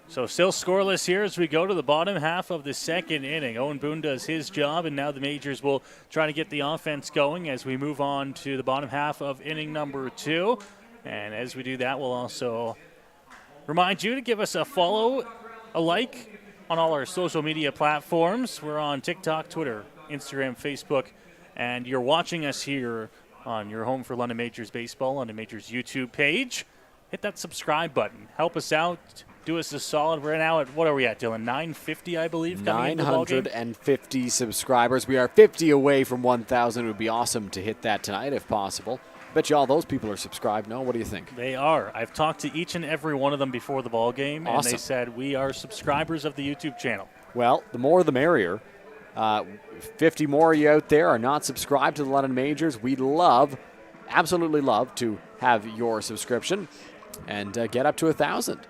So still scoreless here as we go to the bottom half of the second inning. Owen Boone does his job, and now the Majors will try to get the offense going as we move on to the bottom half of inning number 2. And as we do that, we'll also remind you to give us a follow, a like on all our social media platforms. We're on TikTok, Twitter, Instagram, Facebook, and you're watching us here on your home for London Majors Baseball on the Majors YouTube page. Hit that subscribe button. Help us out. Do us a solid. We're now at, what are we at, Dylan? 950, I believe, coming into the ballgame?
950 subscribers. We are 50 away from 1,000. It would be awesome to hit that tonight if possible. Bet you all those people are subscribed. No, what do you think?
They are. I've talked to each and every one of them before the ball game,
awesome.
And they said we are subscribers of the YouTube channel.
Well, the more the merrier. 50 more of you out there are not subscribed to the London Majors. We'd love, absolutely love, to have your subscription and get up to 1,000.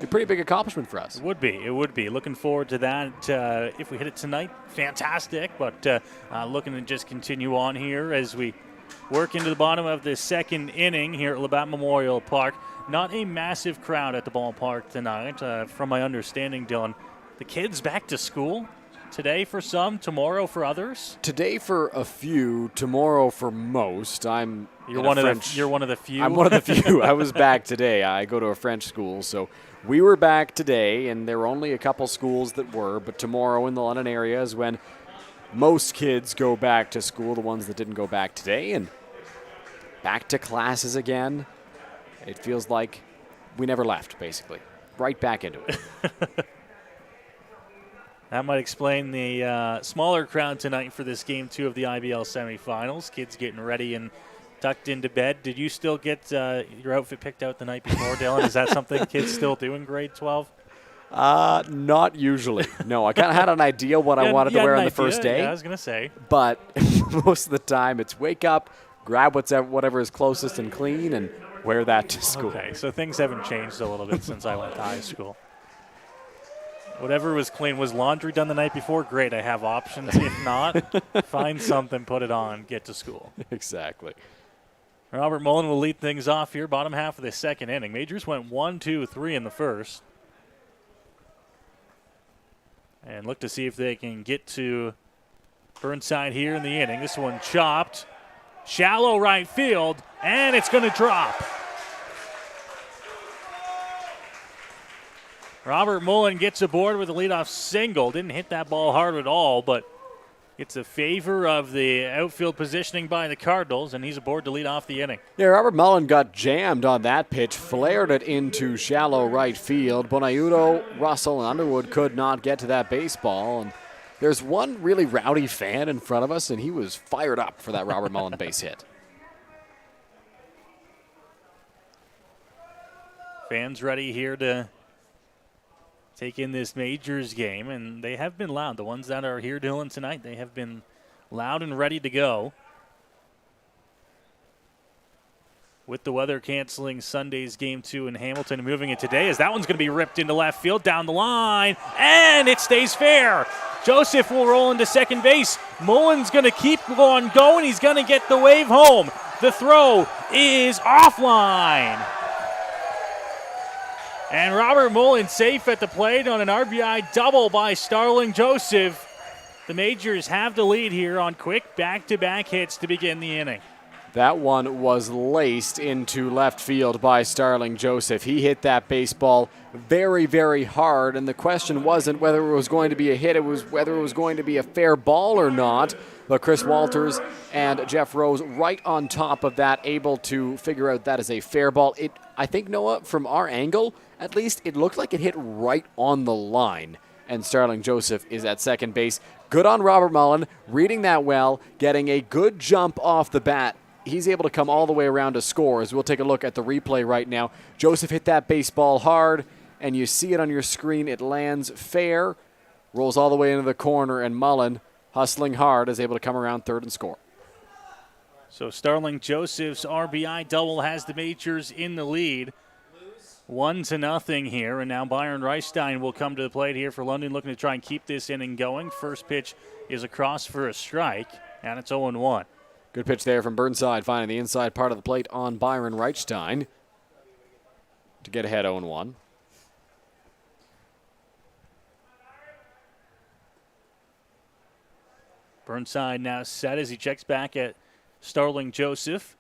A pretty big accomplishment for us.
It would be. It would be. Looking forward to that. If we hit it tonight, fantastic. But looking to just continue on here as we work into the bottom of the second inning here at Labatt Memorial Park. Not a massive crowd at the ballpark tonight. From my understanding, Dylan, the kids back to school today for some, tomorrow for others.
Today for a few, tomorrow for most.
You're one of the few.
I'm one of the few. I was back today. I go to a French school, so we were back today, and there were only a couple schools that were, but tomorrow in the London area is when most kids go back to school, the ones that didn't go back today, and back to classes again. It feels like we never left, basically. Right back into it.
That might explain the smaller crowd tonight for this Game 2 of the IBL Semi Finals. Kids getting ready and tucked into bed. Did you still get your outfit picked out the night before, Dylan? Is that something kids still do in grade 12?
Not usually. No, I kind of had an idea what I wanted to wear on the first day.
Yeah, I was going to say.
But most of the time it's wake up, grab whatever is closest and clean, and wear that to school.
Okay, so things haven't changed a little bit since I went to high school. Whatever was clean. Was laundry done the night before? Great, I have options. If not, find something, put it on, get to school.
Exactly.
Robert Mullen will lead things off here, bottom half of the second inning. Majors went 1-2-3 in the first. And look to see if they can get to Burnside here in the inning. This one chopped. Shallow right field, and it's going to drop. Robert Mullen gets aboard with a leadoff single. Didn't hit that ball hard at all, but it's a favor of the outfield positioning by the Cardinals, and he's aboard to lead off the inning.
Yeah, Robert Mullen got jammed on that pitch, flared it into shallow right field. Bonaiuto, Russell, and Underwood could not get to that baseball, and There's one really rowdy fan in front of us, and he was fired up for that Robert Mullen base hit.
Fans ready here to take in this Majors game, and they have been loud. The ones that are here, Dylan, tonight, they have been loud and ready to go. With the weather canceling Sunday's Game 2 in Hamilton and moving it today, as that one's going to be ripped into left field down the line, and it stays fair. Joseph will roll into second base. Mullen's going to keep on going. He's going to get the wave home. The throw is offline. And Robert Mullen safe at the plate on an RBI double by Starling Joseph. The Majors have the lead here on quick back-to-back hits to begin the inning.
That one was laced into left field by Starling Joseph. He hit that baseball very, very hard, and the question wasn't whether it was going to be a hit, it was whether it was going to be a fair ball or not. But Chris Walters and Jeff Rose right on top of that, able to figure out that is a fair ball. I think, Noah, from our angle, at least, it looked like it hit right on the line. And Starling Joseph is at second base. Good on Robert Mullen, reading that well, getting a good jump off the bat. He's able to come all the way around to score. As we'll take a look at the replay right now. Joseph hit that baseball hard, and you see it on your screen. It lands fair, rolls all the way into the corner, and Mullen, hustling hard, is able to come around third and score.
So Starling Joseph's RBI double has the Majors in the lead. 1-0 here, and now Byron Reichstein will come to the plate here for London, looking to try and keep this inning going. First pitch is across for a strike, and it's 0-1.
Good pitch there from Burnside, finding the inside part of the plate on Byron Reichstein to get ahead 0-1.
Burnside now set as he checks back at Starling Joseph.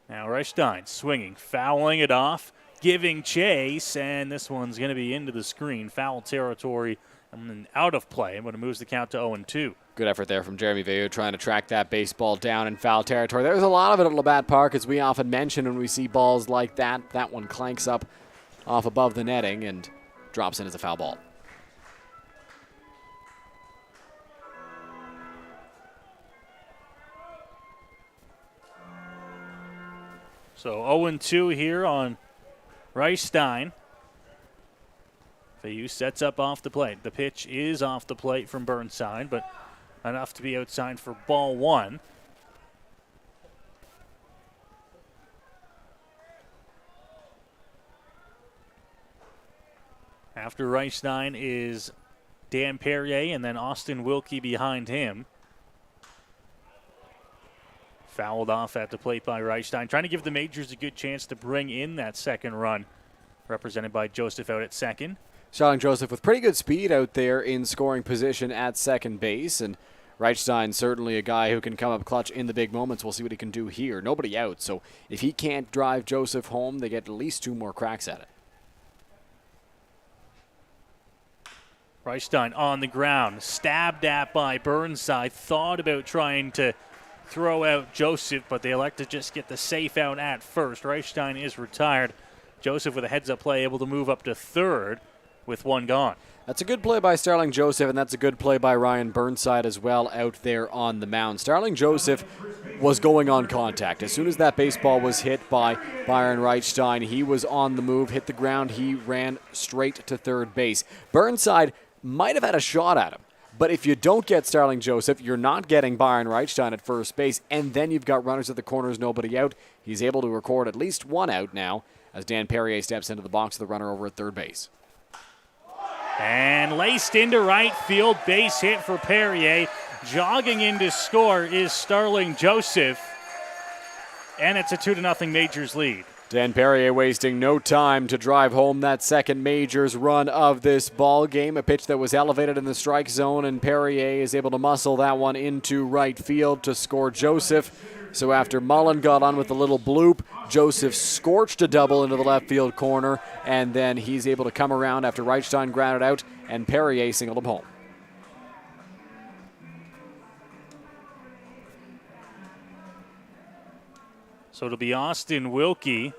Now Reichstein swinging, fouling it off, giving chase, and this one's going to be into the screen. Foul territory and out of play, but it moves the count to 0-2.
Good effort there from Jeremy Veilleux trying to track that baseball down in foul territory. There's a lot of it at Labatt Park, as we often mention when we see balls like that. That one clanks up off above the netting and drops in as a foul ball.
So 0-2 here on Reichstein. Veilleux sets up off the plate. The pitch is off the plate from Burnside, but enough to be outside for ball one. After Reichstein is Dan Perrier and then Austin Wilkie behind him. Fouled off at the plate by Reichstein, trying to give the Majors a good chance to bring in that second run, represented by Joseph out at second.
Starling Joseph with pretty good speed out there in scoring position at second base, and Reichstein certainly a guy who can come up clutch in the big moments. We'll see what he can do here. Nobody out, so if he can't drive Joseph home, they get at least two more cracks at it.
Reichstein on the ground, stabbed at by Burnside, thought about trying to throw out Joseph, but they elect to just get the safe out at first. Reichstein is retired. Joseph with a heads-up play, able to move up to third with one gone.
That's a good play by Starling Joseph, and that's a good play by Ryan Burnside as well out there on the mound. Starling Joseph was going on contact. As soon as that baseball was hit by Byron Reichstein, he was on the move, hit the ground, he ran straight to third base. Burnside might have had a shot at him, but if you don't get Starling Joseph, you're not getting Byron Reichstein at first base, and then you've got runners at the corners, nobody out. He's able to record at least one out now as Dan Perrier steps into the box with the runner over at third base.
And laced into right field, base hit for Perrier. Jogging in to score is Starling Joseph. And it's a 2-0 Majors lead.
Dan Perrier wasting no time to drive home that second Majors run of this ball game. A pitch that was elevated in the strike zone, and Perrier is able to muscle that one into right field to score Joseph. So after Mullen got on with a little bloop, Joseph scorched a double into the left field corner, and then he's able to come around after Reichstein grounded out, and Perrier singled him home.
So it'll be Austin Wilkie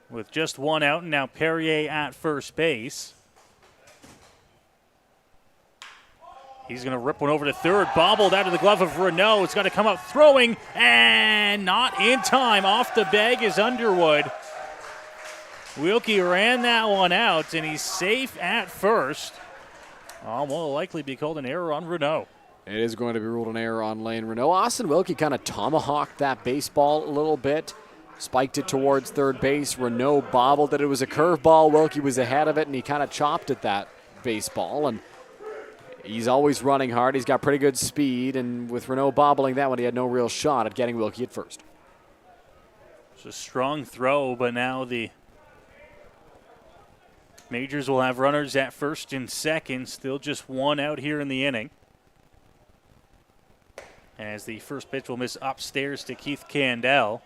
with just one out, and now Perrier at first base.
He's going to rip one over to third, bobbled out of the glove of Renault. It's got to come up throwing, and not in time. Off the bag is Underwood. Wilkie ran that one out, and he's safe at first. Will likely be called an error on Renault.
It is going to be ruled an error on Lane Renault. Austin Wilkie kind of tomahawked that baseball a little bit, spiked it towards third base. Renault bobbled it. It was a curveball. Wilkie was ahead of it, and he kind of chopped at that baseball. And he's always running hard. He's got pretty good speed, and with Renault bobbling that one, he had no real shot at getting Wilkie at first.
It's a strong throw, but now the Majors will have runners at first and second. Still just one out here in the inning. As the first pitch will miss upstairs to Keith Candell.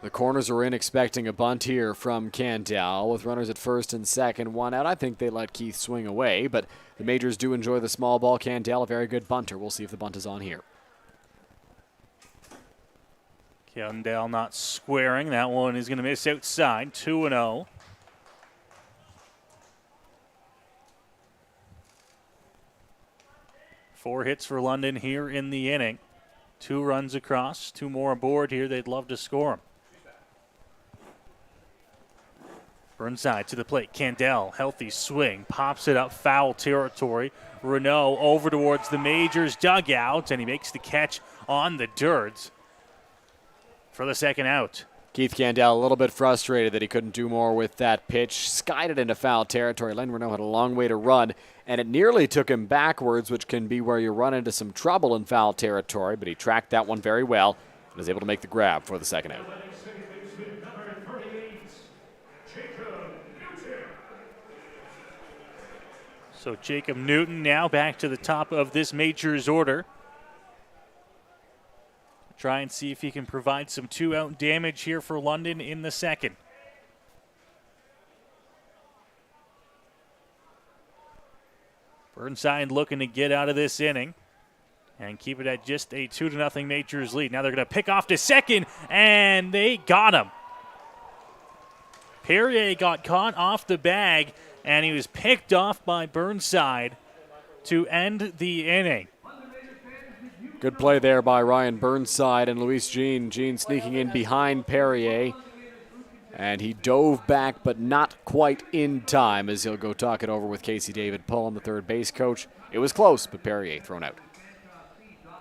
The corners are in, expecting a bunt here from Candell. With runners at first and second, one out. I think they let Keith swing away, but the Majors do enjoy the small ball. Candell, a very good bunter. We'll see if the bunt is on here.
Candell not squaring. That one is going to miss outside. 2-0. Four hits for London here in the inning. 2 runs across, 2 more aboard here. They'd love to score them. Burnside to the plate. Candell, healthy swing, pops it up, foul territory. Renault over towards the Majors dugout, and he makes the catch on the dirt for the second out.
Keith Candell a little bit frustrated that he couldn't do more with that pitch. Skied it into foul territory. Len Renault had a long way to run, and it nearly took him backwards, which can be where you run into some trouble in foul territory, but he tracked that one very well and was able to make the grab for the second out.
So Jacob Newton now back to the top of this Majors order. Try and see if he can provide some 2-out damage here for London in the second. Burnside looking to get out of this inning and keep it at just a 2-0 Majors lead. Now they're going to pick off to second, and they got him. Perrier got caught off the bag, and he was picked off by Burnside to end the inning.
Good play there by Ryan Burnside and Luis Jean. Jean sneaking in behind Perrier. And he dove back, but not quite in time, as he'll go talk it over with Casey David Pullen, the third base coach. It was close, but Perrier thrown out.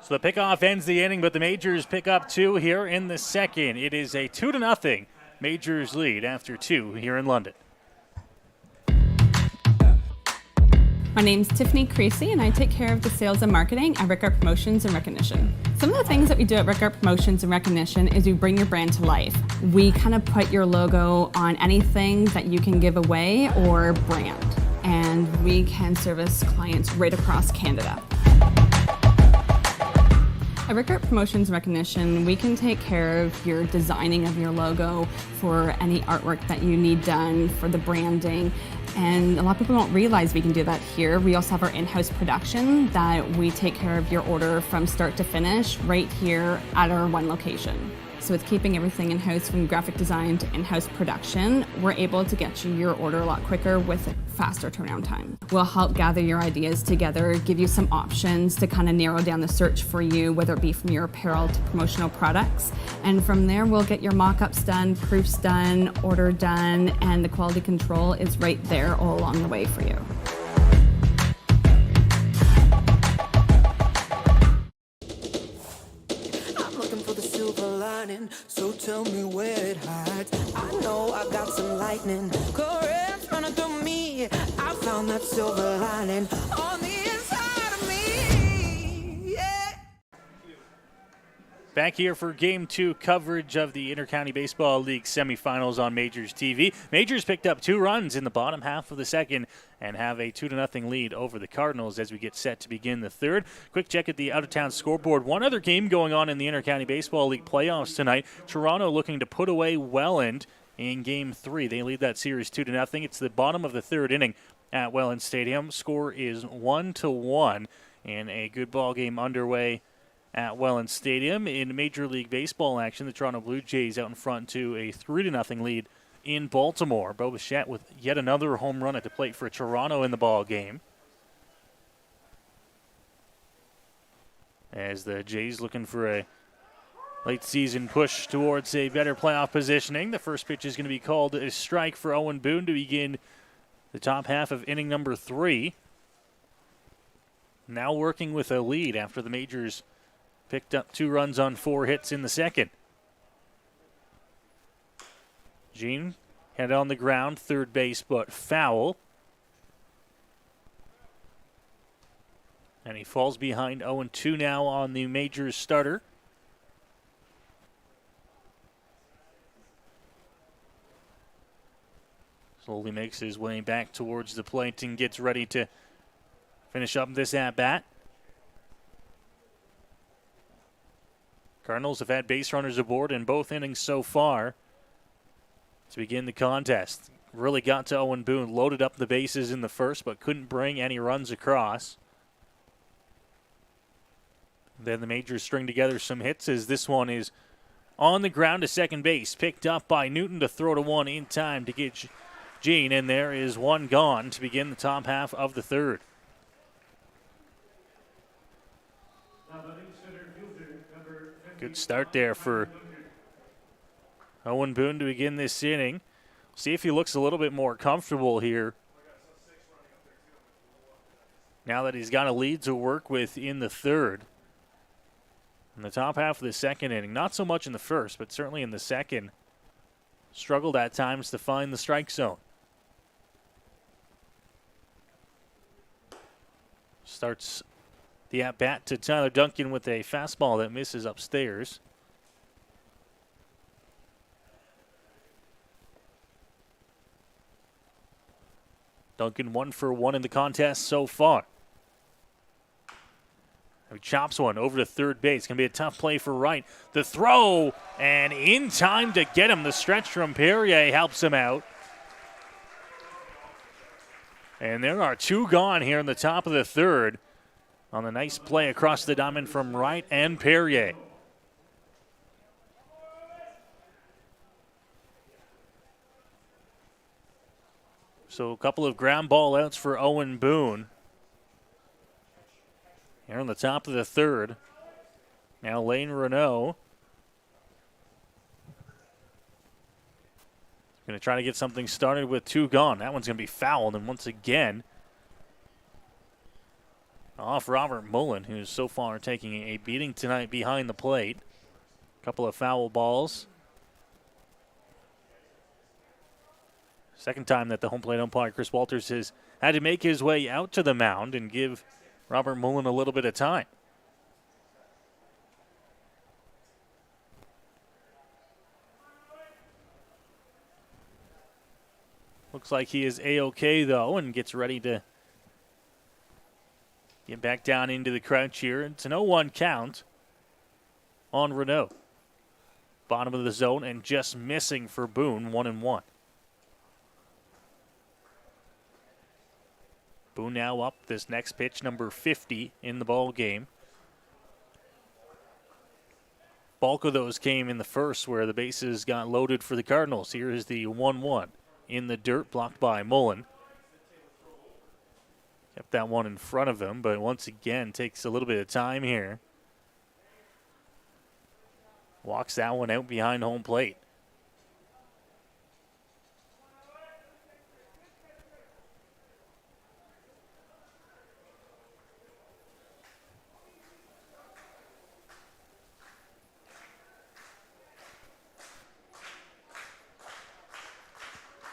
So the pickoff ends the inning, but the Majors pick up 2 here in the second. It is a 2-0 Majors lead after 2 here in London.
My name's Tiffany Creasy, and I take care of the sales and marketing at Rickard Promotions and Recognition. Some of the things that we do at Rickard Promotions and Recognition is we bring your brand to life. We kind of put your logo on anything that you can give away or brand, and we can service clients right across Canada. At Rickard Promotions and Recognition, we can take care of your designing of your logo for any artwork that you need done for the branding. And a lot of people don't realize we can do that here. We also have our in-house production that we take care of your order from start to finish right here at our one location. So with keeping everything in-house from graphic design to in-house production, we're able to get you your order a lot quicker with a faster turnaround time. We'll help gather your ideas together, give you some options to kind of narrow down the search for you, whether it be from your apparel to promotional products. And from there, we'll get your mock-ups done, proofs done, order done, and the quality control is right there all along the way for you.
So tell me where it hides. I know I got some lightning. Currents running through me. I found that silver lining on the inside of me. Yeah.
Back here for Game 2 coverage of the Intercounty Baseball League Semi Finals on MajorsTV. Majors picked up 2 runs in the bottom half of the second and have a 2-0 lead over the Cardinals as we get set to begin the third. Quick check at the out-of-town scoreboard. One other game going on in the Intercounty Baseball League playoffs tonight. Toronto looking to put away Welland in Game 3. They lead that series 2-0. It's the bottom of the third inning at Welland Stadium. Score is 1-1, and a good ball game underway at Welland Stadium. In Major League Baseball action, the Toronto Blue Jays out in front to a 3-0 lead in Baltimore. Bo Bichette with yet another home run at the plate for Toronto in the ball game.
as the Jays looking for a late season push towards a better playoff positioning. The first pitch is going to be called a strike for Owen Boone to begin the top half of inning number 3. Now working with a lead after the Majors picked up 2 runs on 4 hits in the second. Jean had on the ground, third base, but foul. And he falls behind 0-2 now on the Majors starter. Slowly makes his way back towards the plate and gets ready to finish up this at-bat. Cardinals have had base runners aboard in both innings so far to begin the contest. Really got to Owen Boone, loaded up the bases in the first, but couldn't bring any runs across. Then the Majors string together some hits as this one is on the ground to second base. Picked up by Newton to throw to one in time to get Jean, and there is one gone to begin the top half of the third. Good start there for Owen Boone to begin this inning. See if he looks a little bit more comfortable here now that he's got a lead to work with in the third. In the top half of the second inning, not so much in the first, but certainly in the second, struggled at times to find the strike zone. Starts the at-bat to Tyler Duncan with a fastball that misses upstairs. Duncan 1 for 1 in the contest so far. He chops one over to third base. Going to be a tough play for Wright. The throw, and in time to get him. The stretch from Perrier helps him out. And there are 2 gone here in the top of the third on the nice play across the diamond from Wright and Perrier. So a couple of ground ball outs for Owen Boone. Here on the top of the third. Now Lane Renault going to try to get something started with 2 gone. That one's going to be fouled, and once again, off Robert Mullen, who's so far taking a beating tonight behind the plate. A couple of foul balls. Second time that the home plate umpire, Chris Walters, has had to make his way out to the mound and give Robert Mullen a little bit of time. Looks like he is A-OK, though, and gets ready to get back down into the crouch here. It's an 0-1 count on Renault. Bottom of the zone and just missing for Boone, 1-1. Boone now up this next pitch, number 50 in the ball game. Bulk of those came in the first where the bases got loaded for the Cardinals. Here is the 1-1 in the dirt, blocked by Mullen. Kept that one in front of him, but once again takes a little bit of time here. Walks that one out behind home plate.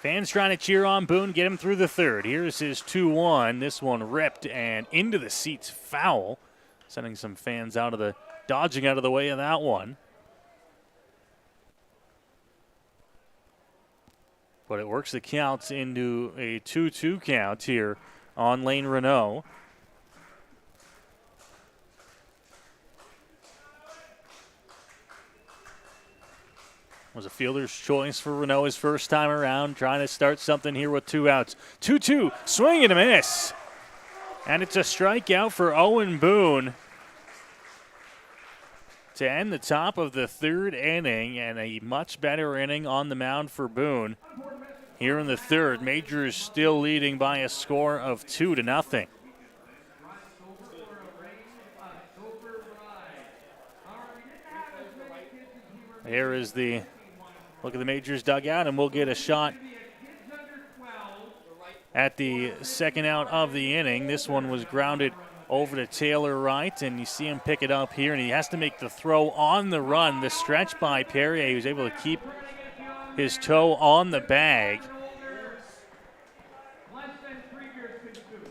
Fans trying to cheer on Boone, get him through the third. Here's his 2-1. This one ripped and into the seats, foul. Sending some fans dodging out of the way of that one. But it works the counts into a 2-2 count here on Lane Renault. Was a fielder's choice for Renault his first time around, trying to start something here with 2 outs. 2-2, swing and a miss. And it's a strikeout for Owen Boone to end the top of the third inning, and a much better inning on the mound for Boone. Here in the third, Majors still leading by a score of 2-0. Here is the look at the Majors dugout, and we'll get a shot at the second out of the inning. This one was grounded over to Taylor Wright, and you see him pick it up here, and he has to make the throw on the run. The stretch by Perrier, he was able to keep his toe on the bag.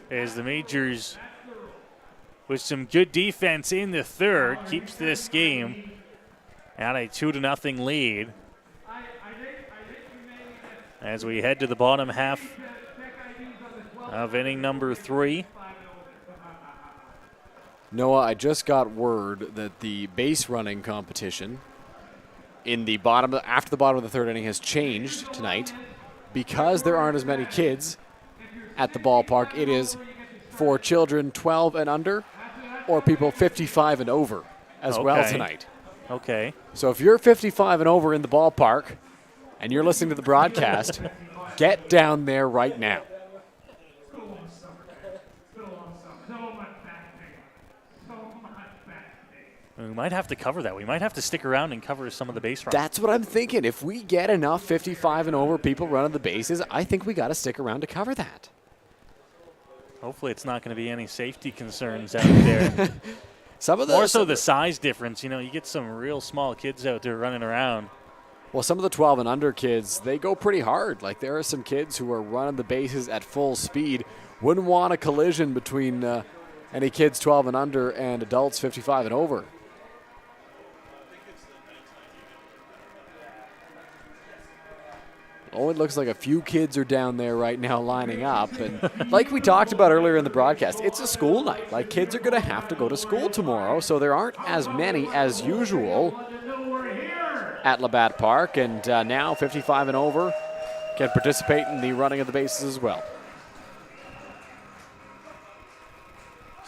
As the Majors, with some good defense in the third, keeps this game at a 2-0 lead. As we head to the bottom half of inning number 3.
Noah, I just got word that the base running competition in the after the bottom of the third inning has changed tonight because there aren't as many kids at the ballpark. It is for children 12 and under or people 55 and over as well tonight.
Okay.
So if you're 55 and over in the ballpark and you're listening to the broadcast, get down there right now.
We might have to cover that. We might have to stick around and cover some of the base runs.
That's what I'm thinking. If we get enough 55 and over people running the bases, I think we got to stick around to cover that.
Hopefully it's not going to be any safety concerns out there. More so the size difference. You know, you get some real small kids out there running around.
Well, some of the 12 and under kids, they go pretty hard. Like, there are some kids who are running the bases at full speed. Wouldn't want a collision between any kids 12 and under and adults 55 and over. Oh, it looks like a few kids are down there right now lining up. And like we talked about earlier in the broadcast, it's a school night. Like, kids are going to have to go to school tomorrow, so there aren't as many as usual at Labatt Park. And now 55 and over can participate in the running of the bases as well.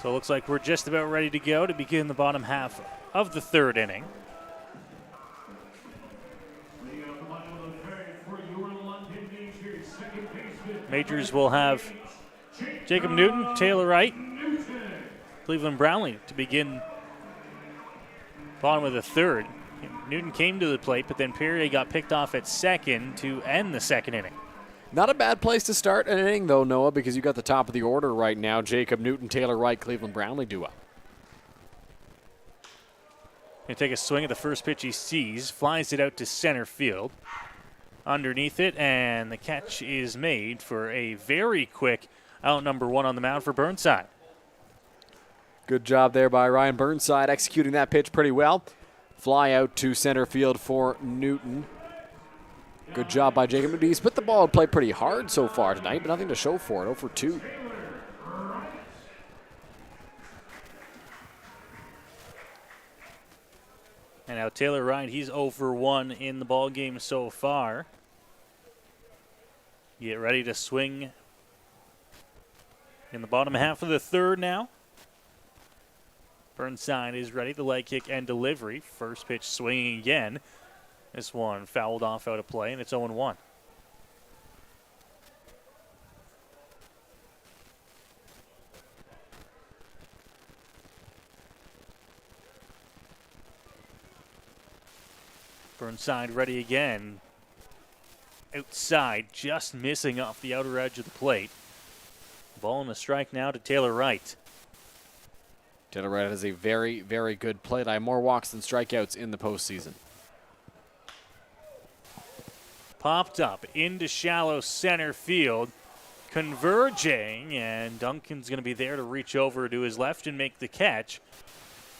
So it looks like we're just about ready to go to begin the bottom half of the third inning. Majors will have Jacob Newton, Taylor Wright, Cleveland Brownlee to begin bottom of the third. Newton came to the plate, but then Perrier got picked off at second to end the second inning.
Not a bad place to start an inning, though, Noah, because you got the top of the order right now. Jacob Newton, Taylor Wright, Cleveland Brownlee duo.
Going to take a swing at the first pitch he sees, flies it out to center field. Underneath it, and the catch is made for a very quick out number 1 on the mound for Burnside.
Good job there by Ryan Burnside, executing that pitch pretty well. Fly out to center field for Newton. Good job by Jacob Newton. He's put the ball in play pretty hard so far tonight, but nothing to show for it. 0 for 2.
And now Taylor Wright, he's 0 for 1 in the ball game so far. Get ready to swing in the bottom half of the third now. Burnside is ready. The leg kick and delivery. First pitch swinging again. This one fouled off out of play, and it's 0-1. Burnside ready again. Outside, just missing off the outer edge of the plate. Ball and a strike now to Taylor Wright.
Taylor Wright has a very, very good plate. I have more walks than strikeouts in the postseason.
Popped up into shallow center field. Converging, and Duncan's going to be there to reach over to his left and make the catch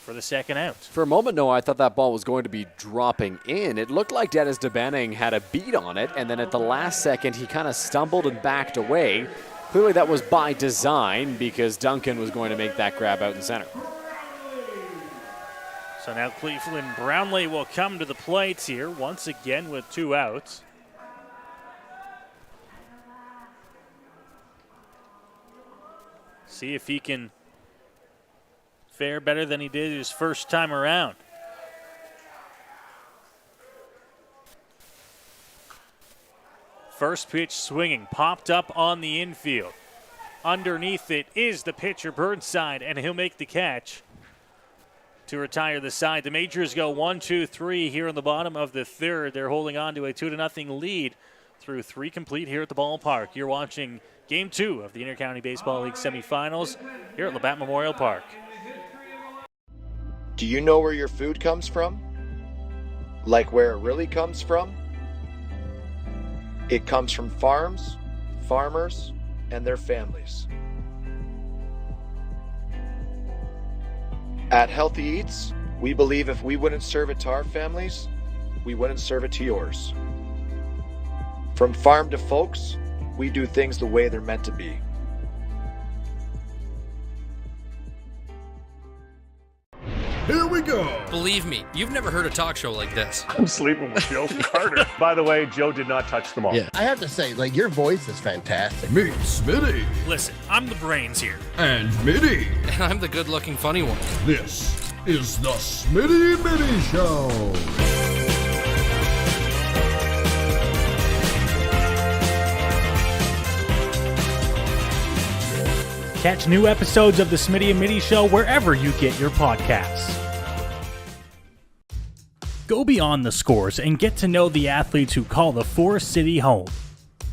for the second out.
For a moment, Noah, I thought that ball was going to be dropping in. It looked like Dennis DeBenning had a beat on it, and then at the last second, he kind of stumbled and backed away. Clearly that was by design because Duncan was going to make that grab out in center.
So now Cleveland Brownlee will come to the plate here once again with 2 outs. See if he can fare better than he did his first time around. First pitch swinging, popped up on the infield. Underneath it is the pitcher Burnside, and he'll make the catch
to retire the side. The Majors go 1-2-3 here in the bottom of the third. They're holding on to a 2-0 lead through 3 complete here at the ballpark. You're watching Game 2 of the Intercounty Baseball League semifinals here at Labatt Memorial Park.
Do you know where your food comes from? Like where it really comes from? It comes from farms, farmers, and their families. At Healthy Eats, we believe if we wouldn't serve it to our families, we wouldn't serve it to yours. From farm to folks, we do things the way they're meant to be.
Here we go.
Believe me, you've never heard a talk show like this.
I'm sleeping with Joe Carter. By the way, Joe did not touch them all.
Yeah, I have to say, like, your voice is fantastic.
Meet Smitty.
Listen, I'm the brains here.
And Mitty.
And I'm the good-looking funny one.
This is the Smitty Mitty Show.
Catch new episodes of the Smitty and Mitty Show wherever you get your podcasts. Go beyond the scores and get to know the athletes who call the Forest City home.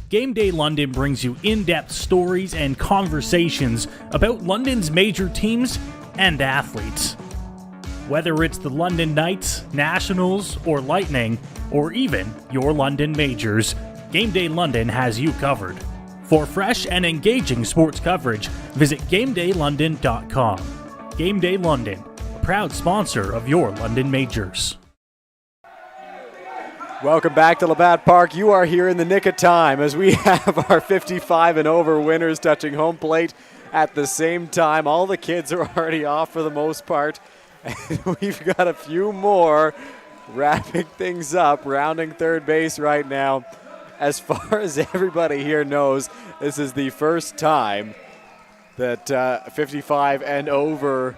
Game Day London brings you in-depth stories and conversations about London's major teams and athletes. Whether it's the London Knights, Nationals, or Lightning, or even your London Majors, Game Day London has you covered. For fresh and engaging sports coverage, visit GameDayLondon.com. Game Day London, a proud sponsor of your London Majors.
Welcome back to Labatt Park. You are here in the nick of time as we have our 55 and over winners touching home plate at the same time. All the kids are already off for the most part. And we've got a few more wrapping things up, rounding third base right now. As far as everybody here knows, this is the first time that 55 and over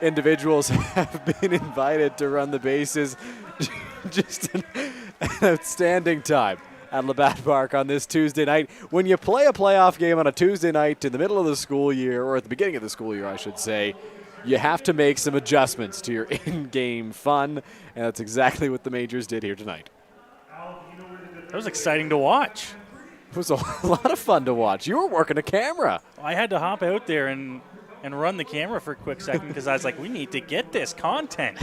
individuals have been invited to run the bases. Just an outstanding time at Labatt Park on this Tuesday night. When you play a playoff game on a Tuesday night in the middle of the school year, or at the beginning of the school year, I should say, you have to make some adjustments to your in-game fun, and that's exactly what the Majors did here tonight.
That was exciting to watch.
It was a lot of fun to watch. You were working a camera.
I had to hop out there and run the camera for a quick second because I was like, we need to get this content.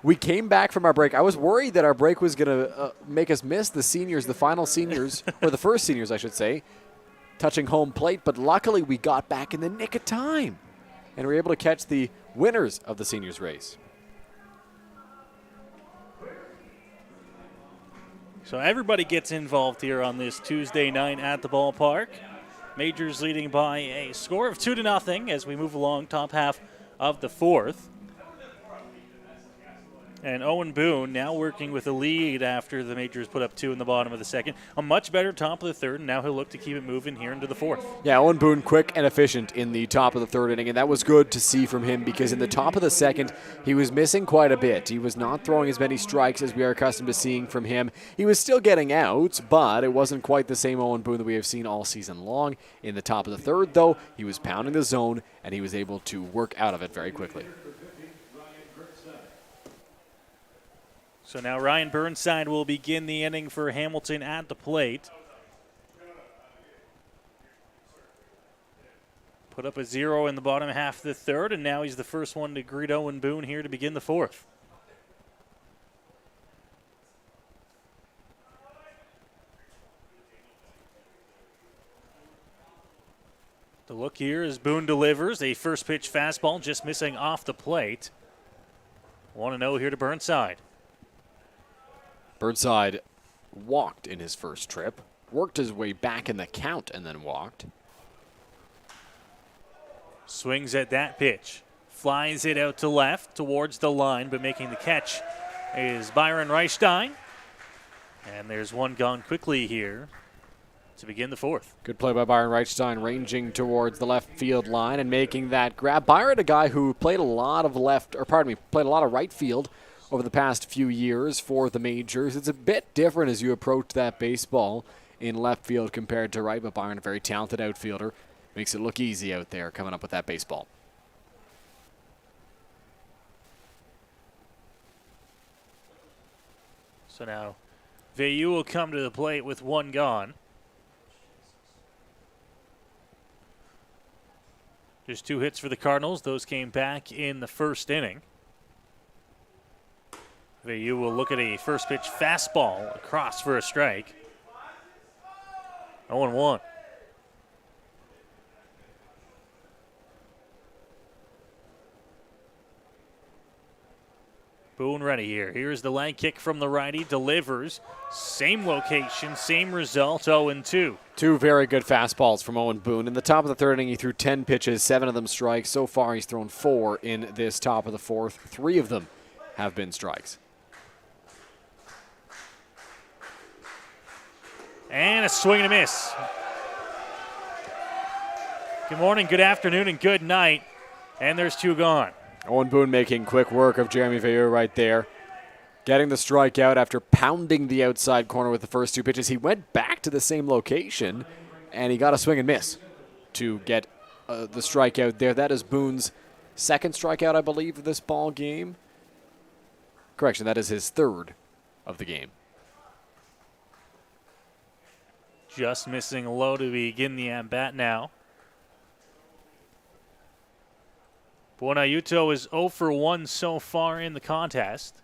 We came back from our break. I was worried that our break was going to make us miss the seniors, the final seniors, or the first seniors, I should say, touching home plate. But luckily, we got back in the nick of time, and we were able to catch the winners of the seniors race.
So everybody gets involved here on this Tuesday night at the ballpark. Majors leading by a score of 2-0 as we move along top half of the fourth. And Owen Boone now working with a lead after the Majors put up 2 in the bottom of the second. A much better top of the third, and now he'll look to keep it moving here into the fourth.
Yeah, Owen Boone quick and efficient in the top of the third inning, and that was good to see from him because in the top of the second, he was missing quite a bit. He was not throwing as many strikes as we are accustomed to seeing from him. He was still getting outs, but it wasn't quite the same Owen Boone that we have seen all season long. In the top of the third, though, he was pounding the zone, and he was able to work out of it very quickly.
So now Ryan Burnside will begin the inning for Hamilton at the plate. Put up a 0 in the bottom half of the third, and now he's the first one to greet Owen Boone here to begin the fourth. The look here as Boone delivers a first pitch fastball just missing off the plate. 1-0 here to Burnside.
Burnside walked in his first trip, worked his way back in the count, and then walked.
Swings at that pitch. Flies it out to left towards the line, but making the catch is Byron Reichstein. And there's one gone quickly here to begin the fourth.
Good play by Byron Reichstein, ranging towards the left field line and making that grab. Byron, a guy who played a lot of right field over the past few years for the Majors. It's a bit different as you approach that baseball in left field compared to right, but Byron, a very talented outfielder, makes it look easy out there coming up with that baseball.
So now Vayu will come to the plate with one gone. Just 2 hits for the Cardinals. Those came back in the first inning. Vayu will look at a first pitch fastball across for a strike. 0-1. Boone ready here. Here's the leg kick from the righty. Delivers. Same location, same result, 0-2.
2 very good fastballs from Owen Boone. In the top of the third inning, he threw 10 pitches, 7 of them strikes. So far, he's thrown 4 in this top of the fourth. 3 of them have been strikes.
And a swing and a miss. Good morning, good afternoon, and good night. And there's 2 gone.
Owen Boone making quick work of Jeremy Vayu right there. Getting the strikeout after pounding the outside corner with the first 2 pitches. He went back to the same location, and he got a swing and miss to get the strikeout there. That is Boone's second strikeout, I believe, of this ball game. Correction, that is his third of the game.
Just missing low to begin the at-bat now. Buonaiuto is 0 for 1 so far in the contest.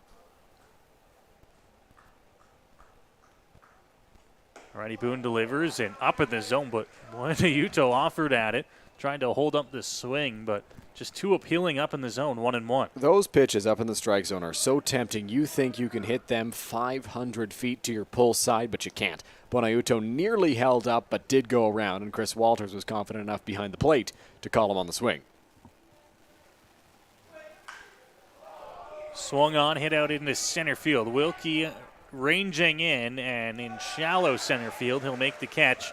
Alrighty, Boone delivers and up in the zone, but Buonaiuto offered at it, trying to hold up the swing, but just too appealing up in the zone, 1-1.
Those pitches up in the strike zone are so tempting. You think you can hit them 500 feet to your pull side, but you can't. Buonaiuto nearly held up, but did go around, and Chris Walters was confident enough behind the plate to call him on the swing.
Swung on, hit out into center field. Wilkie ranging in, and in shallow center field, he'll make the catch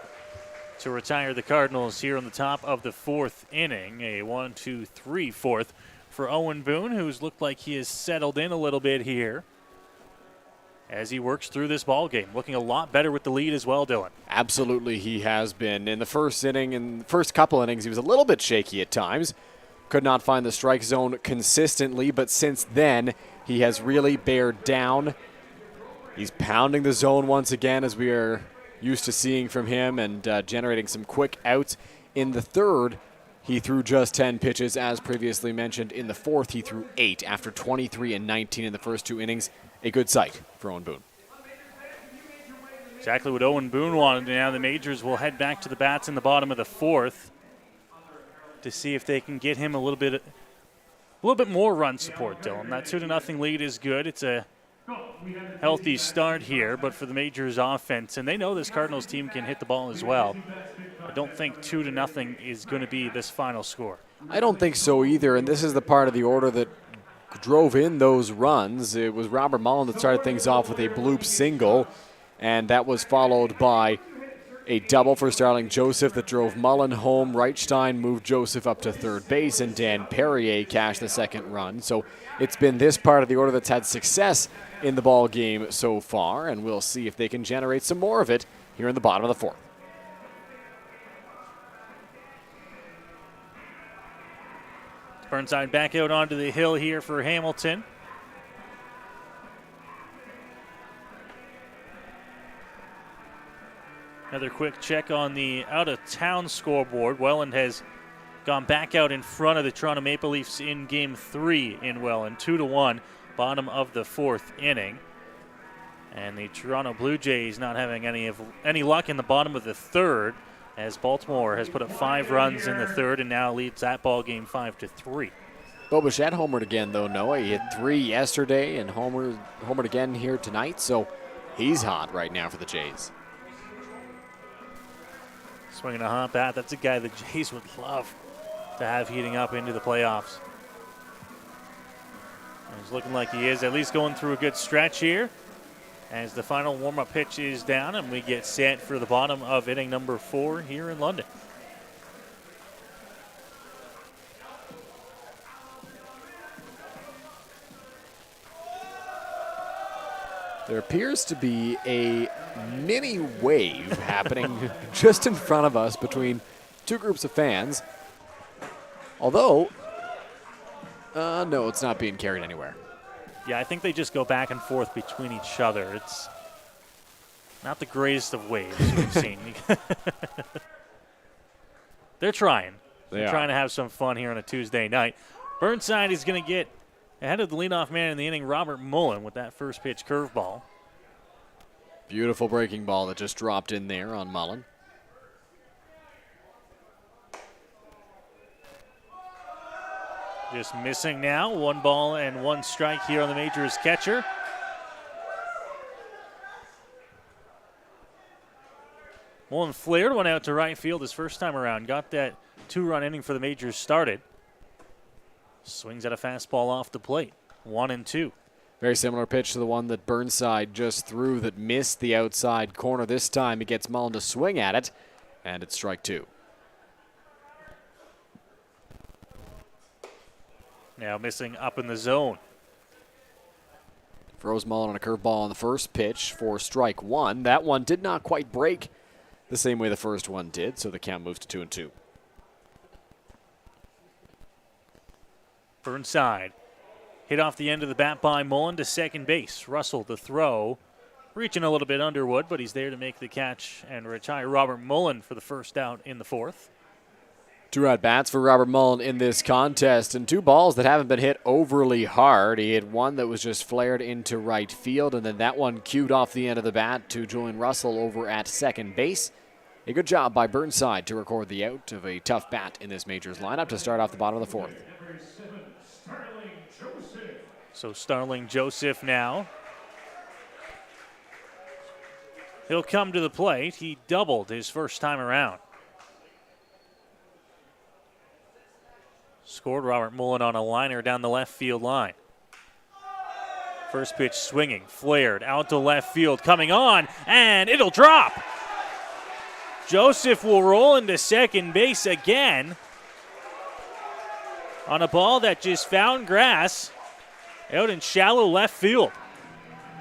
to retire the Cardinals here on the top of the fourth inning. A 1-2-3 fourth for Owen Boone, who's looked like he has settled in a little bit here as he works through this ball game. Looking a lot better with the lead as well, Dylan.
Absolutely, he has been. In the first inning, in the first couple innings, he was a little bit shaky at times. Could not find the strike zone consistently, but since then, he has really bared down. He's pounding the zone once again, as we are used to seeing from him, and generating some quick outs. In the third, he threw just 10 pitches, as previously mentioned. In the fourth, he threw 8 after 23 and 19 in the first 2 innings. A good sight for Owen Boone.
Exactly what Owen Boone wanted. Now the Majors will head back to the bats in the bottom of the fourth to see if they can get him a little bit more run support, Dylan. That 2-0 lead is good. It's a healthy start here, but for the Majors offense, and they know this Cardinals team can hit the ball as well. I don't think 2-0 is going to be this final score.
I don't think so either, and this is the part of the order that drove in those runs. It was Robert Mullen that started things off with a bloop single, and that was followed by a double for Starling Joseph that drove Mullen home. Reichstein moved Joseph up to third base, and Dan Perrier cashed the second run. So it's been this part of the order that's had success in the ball game so far, and we'll see if they can generate some more of it here in the bottom of the fourth.
Burnside back out onto the hill here for Hamilton. Another quick check on the out-of-town scoreboard. Welland has gone back out in front of the Toronto Maple Leafs in Game 3 in Welland, 2-1, bottom of the fourth inning. And the Toronto Blue Jays not having any luck in the bottom of the third, as Baltimore has put up 5 runs in the third and now leads that ball game 5-3.
Bo Bichette homered again, though, Noah. He hit 3 yesterday and homered again here tonight, so he's hot right now for the Jays.
Swinging a hot bat. That's a guy the Jays would love to have heating up into the playoffs. He's looking like he is at least going through a good stretch here as the final warm-up pitch is down and we get set for the bottom of inning number 4 here in London.
There appears to be a mini wave happening just in front of us between 2 groups of fans. Although, no, it's not being carried anywhere.
Yeah, I think they just go back and forth between each other. It's not the greatest of waves we've seen. They're trying. They're trying to have some fun here on a Tuesday night. Burnside is going to get ahead of the leadoff man in the inning, Robert Mullen, with that first pitch curveball.
Beautiful breaking ball that just dropped in there on Mullen.
Just missing now. 1 ball and 1 strike here on the Majors catcher. Mullen flared one out to right field his first time around. Got that 2-run inning for the Majors started. Swings at a fastball off the plate. 1-2.
Very similar pitch to the one that Burnside just threw that missed the outside corner. This time he gets Mullen to swing at it, and it's strike 2.
Now missing up in the zone.
Throws Mullen on a curveball on the first pitch for strike 1. That one did not quite break the same way the first one did, so the count moves to 2-2.
Burnside hit off the end of the bat by Mullen to second base. Russell the throw, reaching a little bit Underwood, but he's there to make the catch and retire Robert Mullen for the first out in the 4th.
2 at-bats for Robert Mullen in this contest, and 2 balls that haven't been hit overly hard. He hit one that was just flared into right field, and then that one cued off the end of the bat to Julian Russell over at second base. A good job by Burnside to record the out of a tough bat in this Majors lineup to start off the bottom of the 4th.
So Starling Joseph now. He'll come to the plate. He doubled his first time around. Scored Robert Mullen on a liner down the left field line. First pitch swinging, flared out to left field, coming on, and it'll drop. Joseph will roll into second base again on a ball that just found grass out in shallow left field.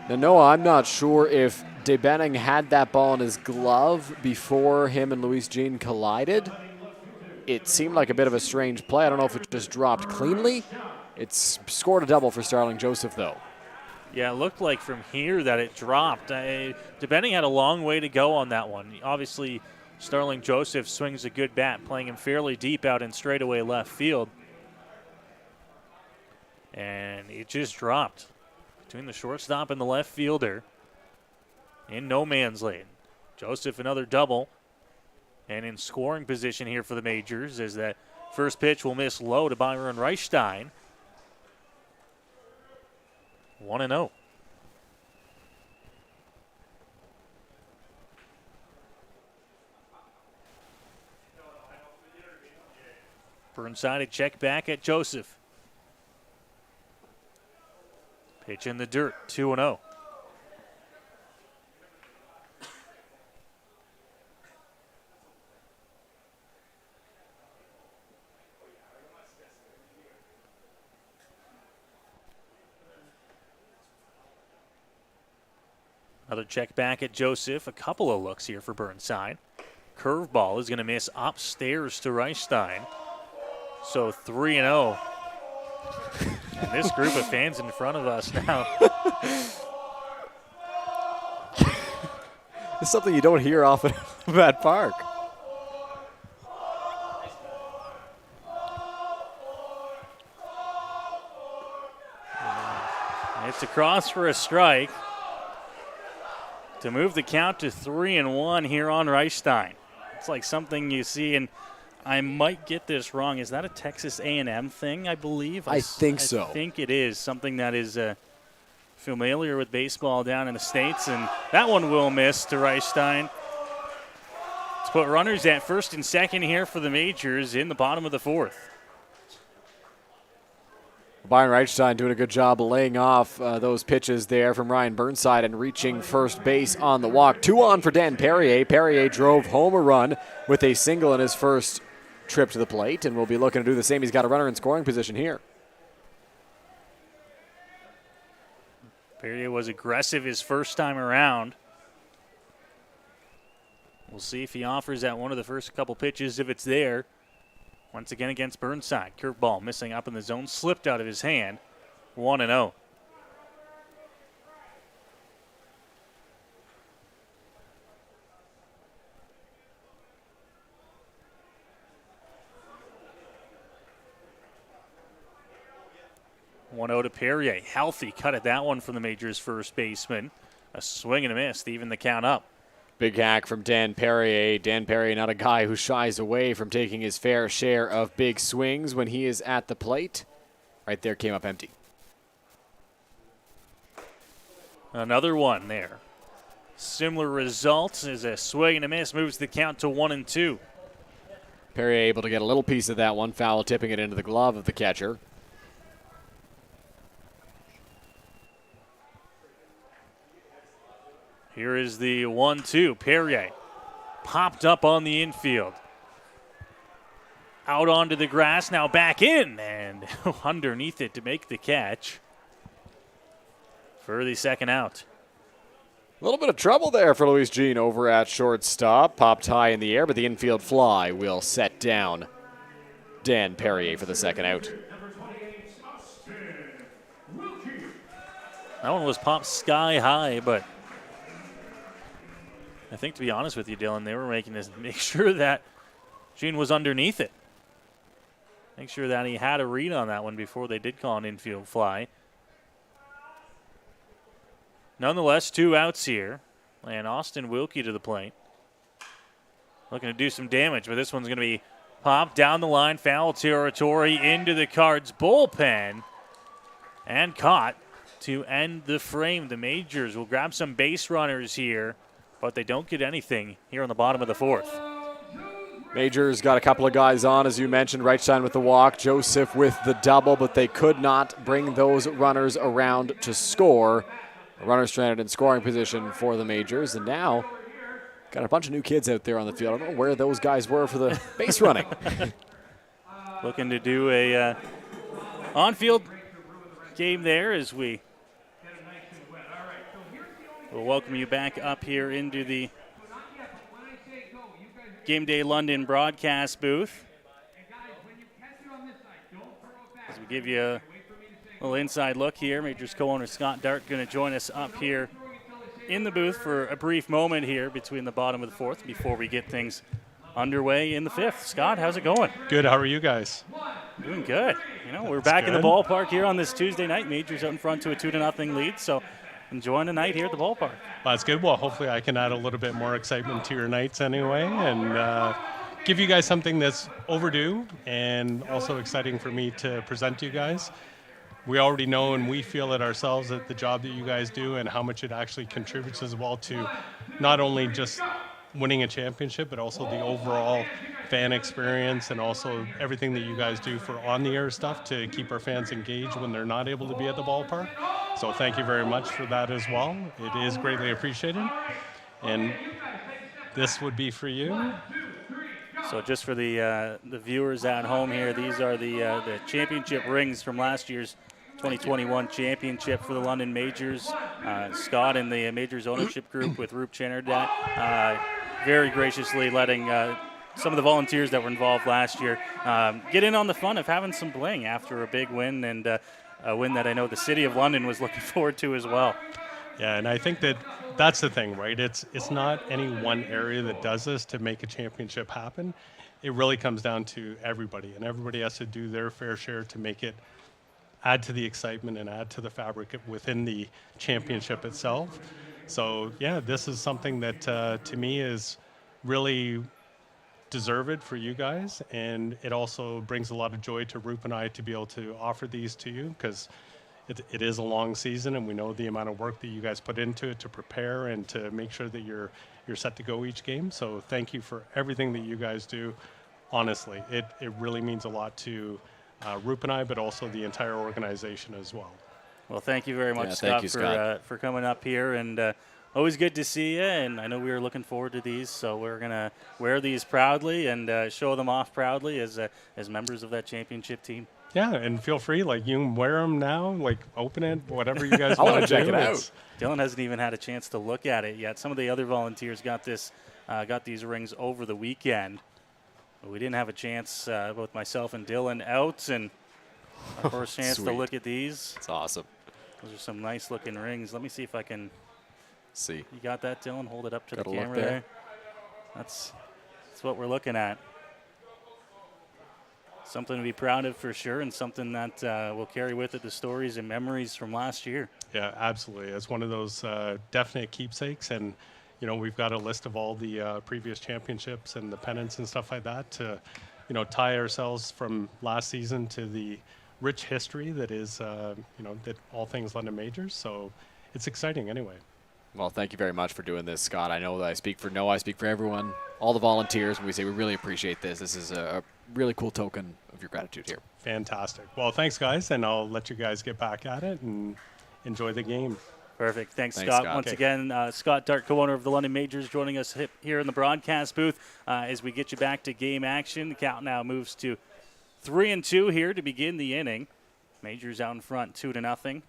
Now, Noah, I'm not sure if DeBenning had that ball in his glove before him and Luis Jean collided. It seemed like a bit of a strange play. I don't know if it just dropped cleanly. It's scored a double for Starling Joseph, though.
Yeah, it looked like from here that it dropped. DeBenning had a long way to go on that one. Obviously, Starling Joseph swings a good bat, playing him fairly deep out in straightaway left field. And it just dropped between the shortstop and the left fielder in no man's land. Joseph another double. And in scoring position here for the Majors as that first pitch will miss low to Byron Reichstein. 1-0. Burnside a check back at Joseph. Pitch in the dirt, 2-0. Another check back at Joseph. A couple of looks here for Burnside. Curveball is going to miss upstairs to Reichstein. So 3-0. And this group of fans in front of us now.
It's something you don't hear often at Park.
It's across for a strike to move the count to 3-1 here on Reichstein. It's like something you see, and I might get this wrong. Is that a Texas A&M thing, I believe?
I think so.
I think it is something that is familiar with baseball down in the States, and that one will miss to Reichstein. Let's put runners at first and second here for the Majors in the bottom of the 4th.
Byron Reichstein doing a good job of laying off those pitches there from Ryan Burnside and reaching first base on the walk. 2 on for Dan Perrier. Perrier drove home a run with a single in his first trip to the plate, and will be looking to do the same. He's got a runner in scoring position here.
Perrier was aggressive his first time around. We'll see if he offers that one of the first couple pitches if it's there. Once again against Burnside. Curveball missing up in the zone. Slipped out of his hand. 1-0. 1-0 to Perrier. Healthy cut at that one from the Majors first baseman. A swing and a miss to even the count up.
Big hack from Dan Perrier. Dan Perrier, not a guy who shies away from taking his fair share of big swings when he is at the plate. Right there, came up empty.
Another one there. Similar results as a swing and a miss moves the count to 1-2.
Perrier able to get a little piece of that one, foul tipping it into the glove of the catcher.
Here is the 1-2. Perrier popped up on the infield. Out onto the grass, now back in, and underneath it to make the catch for the second out.
A little bit of trouble there for Luis Jean over at shortstop. Popped high in the air, but the infield fly will set down Dan Perrier for the second out.
That one was popped sky high, but I think, to be honest with you, Dylan, they were making this make sure that Jean was underneath it. Make sure that he had a read on that one before they did call an infield fly. Nonetheless, 2 outs here, and Austin Wilkie to the plate. Looking to do some damage, but this one's going to be popped down the line, foul territory, into the Cards bullpen, and caught to end the frame. The Majors will grab some base runners here, but they don't get anything here on the bottom of the fourth.
Majors got a couple of guys on, as you mentioned. Reichstein with the walk, Joseph with the double, but they could not bring those runners around to score. A runner stranded in scoring position for the Majors, and now got a bunch of new kids out there on the field. I don't know where those guys were for the base running.
Looking to do a on-field game there as we will welcome you back up here into the Game Day London broadcast booth as we give you a little inside look here. Majors co-owner Scott Dart going to join us up here in the booth for a brief moment here between the bottom of the fourth before we get things underway in the fifth. Scott, how's it going?
Good. How are you guys?
Doing good. You know, we're back in the ballpark here on this Tuesday night. Majors out in front to a 2-0 lead, so enjoying the night here at the ballpark.
Well, that's good. Well, hopefully I can add a little bit more excitement to your nights anyway, and give you guys something that's overdue and also exciting for me to present to you guys. We already know and we feel it ourselves that the job that you guys do and how much it actually contributes as well to not only just winning a championship, but also the overall fan experience and also everything that you guys do for on-the-air stuff to keep our fans engaged when they're not able to be at the ballpark. So thank you very much for that as well. It is greatly appreciated. And this would be for you.
So just for the viewers at home here, these are the championship rings from last year's 2021 championship for the London Majors. Scott and the Majors ownership group with Roop Chenardat very graciously letting some of the volunteers that were involved last year get in on the fun of having some bling after a big win, and a win that I know the city of London was looking forward to as well.
Yeah, and I think that's the thing, right? It's not any one area that does this to make a championship happen. It really comes down to everybody, and everybody has to do their fair share to make it add to the excitement and add to the fabric within the championship itself. So, yeah, this is something that, to me, is really deserved for you guys, and it also brings a lot of joy to Roop and I to be able to offer these to you, because it is a long season, and we know the amount of work that you guys put into it to prepare and to make sure that you're set to go each game. So thank you for everything that you guys do. Honestly, it really means a lot to Roop and I, but also the entire organization as well.
Well, thank you very much, Scott, for coming up here, and always good to see you. And I know we were looking forward to these, so we're gonna wear these proudly and show them off proudly as members of that championship team.
Yeah, and feel free, like, you can wear them now, like, open it, whatever you guys want to
check it out.
Dylan hasn't even had a chance to look at it yet. Some of the other volunteers got these rings over the weekend. But we didn't have a chance, both myself and Dylan out, and our first chance to look at these.
It's awesome.
Those are some nice looking rings. Let me see if I can
see.
You got that, Dylan? Hold it up to
Got
the
a look
camera
there.
there. That's what we're looking at.
Something to be proud of for sure, and something that will carry with it the stories and memories from last year.
Yeah, absolutely. It's one of those definite keepsakes, and we've got a list of all the previous championships and the pennants and stuff like that to, tie ourselves from last season to the rich history that is, that all things London Majors. So it's exciting anyway.
Well, thank you very much for doing this, Scott. I know that I speak for Noah, I speak for everyone, all the volunteers, when we say we really appreciate this. This is a really cool token of your gratitude here.
Fantastic. Well, thanks, guys, and I'll let you guys get back at it and enjoy the game.
Perfect. Thanks, Scott. Once again, Scott Dart, co-owner of the London Majors, joining us here in the broadcast booth as we get you back to game action. The count now moves to 3-2 here to begin the inning. Majors out in front, 2-0.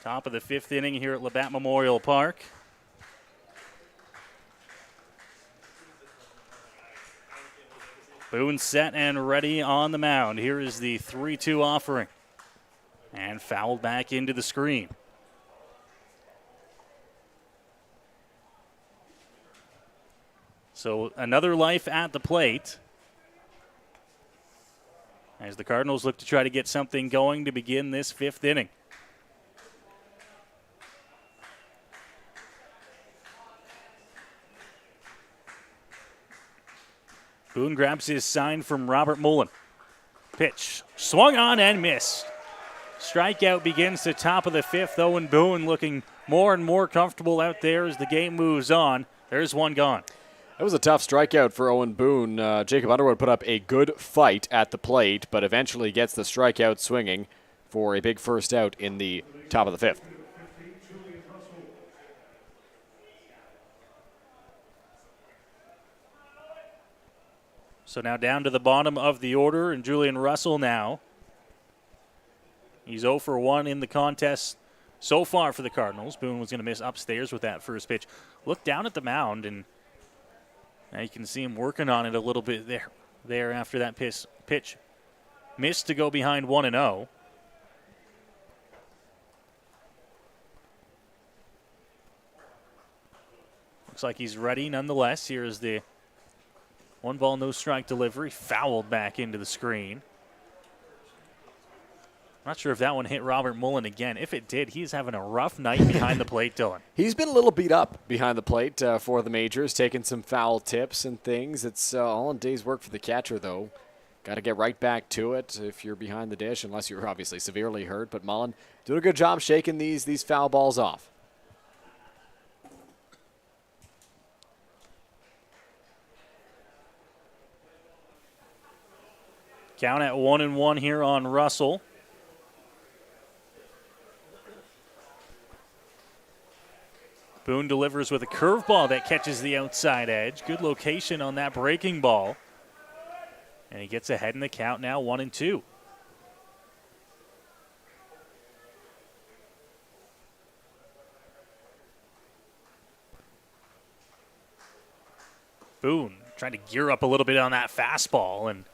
Top of the 5th inning here at Labatt Memorial Park. Boone set and ready on the mound. Here is the 3-2 offering. And fouled back into the screen. So another life at the plate as the Cardinals look to try to get something going to begin this 5th inning. Boone grabs his sign from Robert Mullen. Pitch swung on and missed. Strikeout begins the top of the 5th. Owen Boone looking more and more comfortable out there as the game moves on. There's one gone.
That was a tough strikeout for Owen Boone. Jacob Underwood put up a good fight at the plate, but eventually gets the strikeout swinging for a big first out in the top of the 5th.
So now down to the bottom of the order, and Julian Russell now. He's 0 for 1 in the contest so far for the Cardinals. Boone was going to miss upstairs with that first pitch. Look down at the mound, and now you can see him working on it a little bit there after that pitch. Missed to go behind 1-0. Looks like he's ready nonetheless. Here is the 1-ball, no strike delivery, fouled back into the screen. Not sure if that one hit Robert Mullen again. If it did, he's having a rough night behind the plate, Dylan.
He's been a little beat up behind the plate for the Majors, taking some foul tips and things. It's all in day's work for the catcher, though. Got to get right back to it if you're behind the dish, unless you're obviously severely hurt. But Mullen doing a good job shaking these foul balls off.
Count at 1-1 here on Russell. Boone delivers with a curveball that catches the outside edge. Good location on that breaking ball. And he gets ahead in the count now, 1-2. Boone trying to gear up a little bit on that fastball and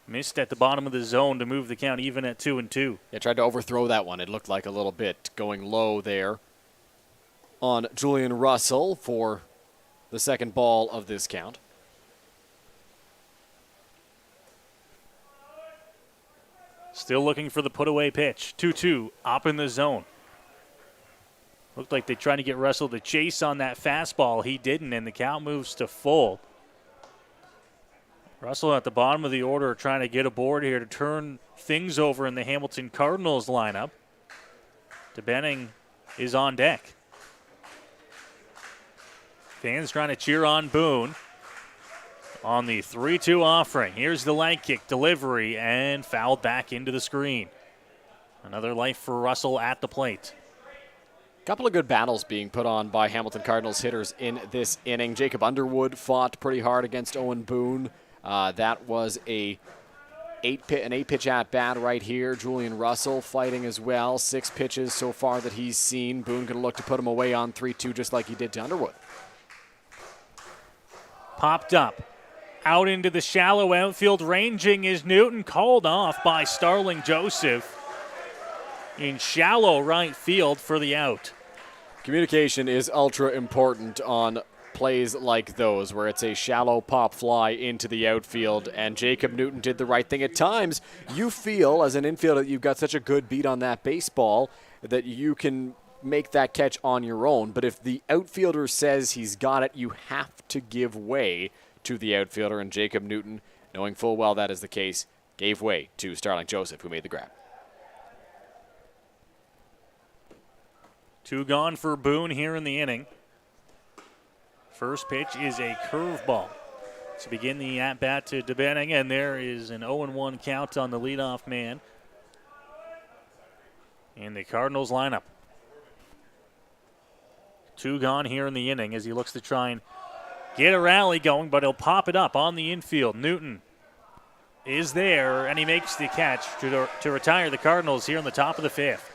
missed at the bottom of the zone to move the count even at 2-2.
Yeah, tried to overthrow that one. It looked like a little bit going low there on Julian Russell for the second ball of this count.
Still looking for the put-away pitch. 2-2, up in the zone. Looked like they tried to get Russell to chase on that fastball. He didn't, and the count moves to full. Russell at the bottom of the order trying to get aboard here to turn things over in the Hamilton Cardinals lineup. DeBenning is on deck. Fans trying to cheer on Boone on the 3-2 offering. Here's the leg kick delivery and fouled back into the screen. Another life for Russell at the plate.
Couple of good battles being put on by Hamilton Cardinals hitters in this inning. Jacob Underwood fought pretty hard against Owen Boone. That was an 8-pitch at-bat right here. Julian Russell fighting as well. 6 pitches so far that he's seen. Boone going to look to put him away on 3-2 just like he did to Underwood.
Popped up. Out into the shallow outfield. Ranging is Newton, called off by Starling Joseph in shallow right field for the out.
Communication is ultra important on plays like those where it's a shallow pop fly into the outfield, and Jacob Newton did the right thing. At times, you feel as an infielder that you've got such a good beat on that baseball that you can make that catch on your own. But if the outfielder says he's got it, you have to give way to the outfielder, and Jacob Newton, knowing full well that is the case, gave way to Starling Joseph, who made the grab.
2 gone for Boone here in the inning. First pitch is a curveball to begin the at-bat to DeBenning, and there is an 0-1 count on the leadoff man in the Cardinals lineup. 2 gone here in the inning as he looks to try and get a rally going, but he'll pop it up on the infield. Newton is there, and he makes the catch to retire the Cardinals here in the top of the 5th.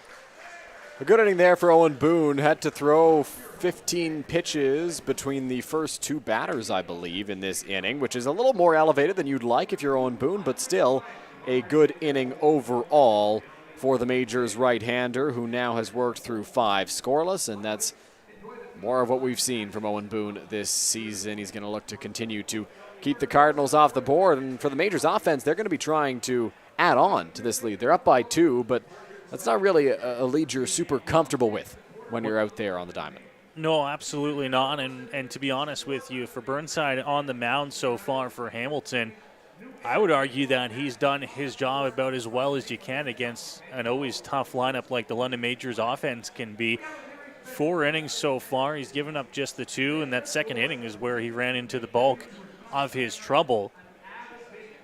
A good inning there for Owen Boone. Had to throw 15 pitches between the first 2 batters, I believe, in this inning, which is a little more elevated than you'd like if you're Owen Boone, but still a good inning overall for the Majors right-hander, who now has worked through 5 scoreless, and that's more of what we've seen from Owen Boone this season. He's going to look to continue to keep the Cardinals off the board, and for the Majors offense, they're going to be trying to add on to this lead. They're up by 2, but that's not really a lead you're super comfortable with when you're out there on the diamond.
No, absolutely not. And to be honest with you, for Burnside on the mound so far for Hamilton, I would argue that he's done his job about as well as you can against an always tough lineup like the London Majors offense can be. 4 innings so far. He's given up just the 2, and that second inning is where he ran into the bulk of his trouble.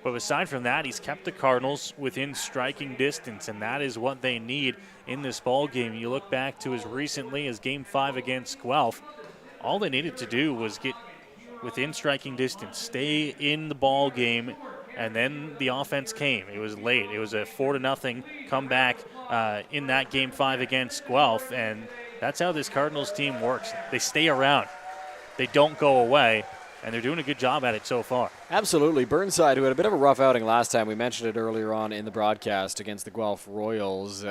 But aside from that, he's kept the Cardinals within striking distance, and that is what they need in this ball game. You look back to as recently as Game 5 against Guelph, all they needed to do was get within striking distance, stay in the ball game, and then the offense came. It was late. It was a 4-0 comeback in that Game 5 against Guelph, and that's how this Cardinals team works. They stay around. They don't go away. And they're doing a good job at it so far.
Absolutely. Burnside, who had a bit of a rough outing last time, we mentioned it earlier on in the broadcast against the Guelph Royals.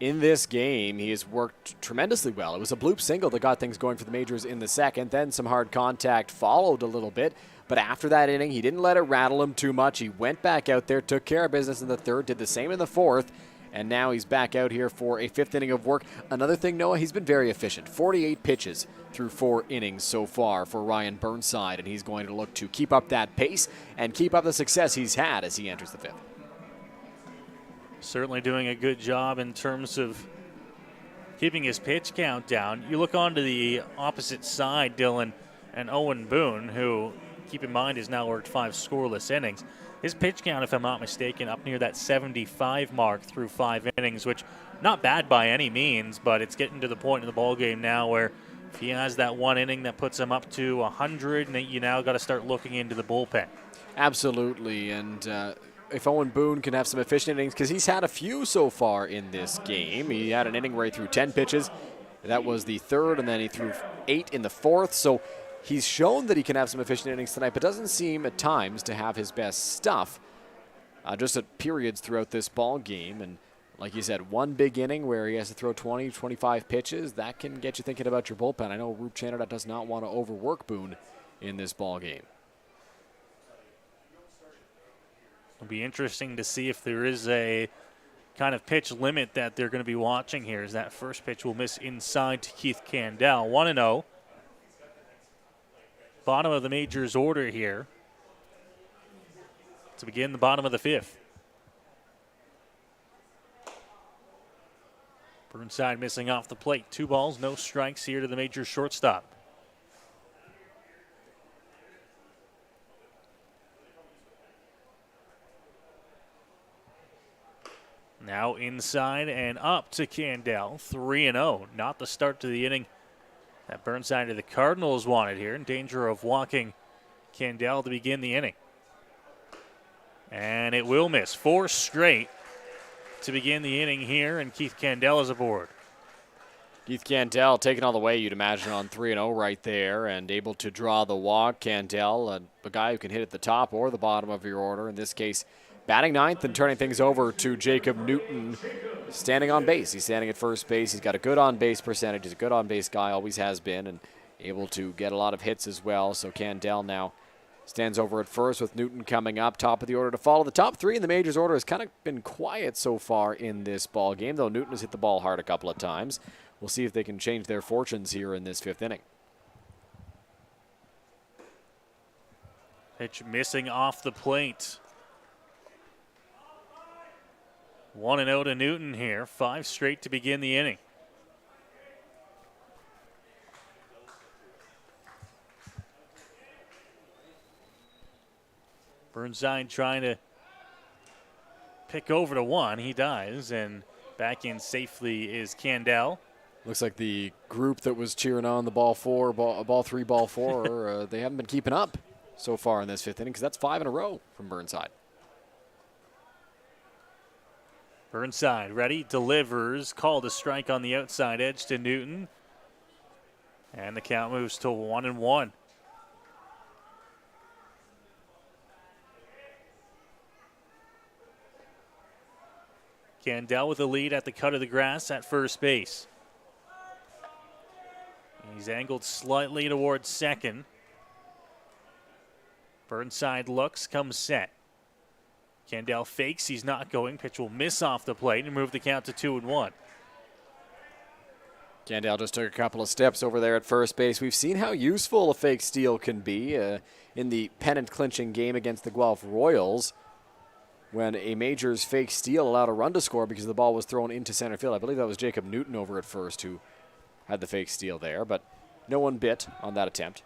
In this game, he has worked tremendously well. It was a bloop single that got things going for the Majors in the second. Then some hard contact followed a little bit. But after that inning, he didn't let it rattle him too much. He went back out there, took care of business in the 3rd, did the same in the 4th. And now he's back out here for a 5th inning of work. Another thing, Noah, he's been very efficient. 48 pitches through 4 innings so far for Ryan Burnside, and he's going to look to keep up that pace and keep up the success he's had as he enters the 5th.
Certainly doing a good job in terms of keeping his pitch count down. You look onto the opposite side, Dylan, and Owen Boone, who, keep in mind, has now worked 5 scoreless innings. His pitch count, if I'm not mistaken, up near that 75 mark through 5 innings, which not bad by any means, but it's getting to the point in the ballgame now where if he has that 1 inning that puts him up to 100, and you now got to start looking into the bullpen.
Absolutely, and if Owen Boone can have some efficient innings, because he's had a few so far in this game. He had an inning where he threw 10 pitches. That was the 3rd, and then he threw 8 in the 4th, so he's shown that he can have some efficient innings tonight, but doesn't seem at times to have his best stuff just at periods throughout this ball game. And like you said, 1 big inning where he has to throw 20, 25 pitches, that can get you thinking about your bullpen. I know Roop Chanada does not want to overwork Boone in this ball game.
It'll be interesting to see if there is a kind of pitch limit that they're going to be watching here, as that first pitch will miss inside to Keith Candell. 1-0. Bottom of the Majors order here to begin the bottom of the 5th. Burnside missing off the plate. 2 balls, no strikes here to the Majors shortstop. Now inside and up to Candell. 3-0. Not the start to the inning that Burnside of the Cardinals wanted here, in danger of walking Candell to begin the inning. And it will miss. 4 straight to begin the inning here, and Keith Candell is aboard.
Keith Candell taking all the way, you'd imagine, on 3-0 right there, and able to draw the walk. Candell, a guy who can hit at the top or the bottom of your order, in this case, batting 9th and turning things over to Jacob Newton, standing on base. He's standing at first base. He's got a good on-base percentage. He's a good on-base guy, always has been, and able to get a lot of hits as well. So Candell now stands over at first with Newton coming up, top of the order to follow. The top three in the Majors order has kind of been quiet so far in this ball game, though Newton has hit the ball hard a couple of times. We'll see if they can change their fortunes here in this fifth inning.
Pitch missing off the plate. 1-0 to Newton here. 5 straight to begin the inning. Burnside trying to pick over to 1. He does, and back in safely is Candell.
Looks like the group that was cheering on the ball 4, ball 3, ball 4, they haven't been keeping up so far in this fifth inning because that's 5 in a row from Burnside.
Burnside ready, delivers, called a strike on the outside edge to Newton. And the count moves to 1-1. Candell with the lead at the cut of the grass at first base. He's angled slightly towards second. Burnside looks, comes set. Candell fakes, he's not going. Pitch will miss off the plate and move the count to 2-1.
Candell just took a couple of steps over there at first base. We've seen how useful a fake steal can be in the pennant-clinching game against the Guelph Royals, when a Majors fake steal allowed a run to score because the ball was thrown into center field. I believe that was Jacob Newton over at first who had the fake steal there, but no one bit on that attempt.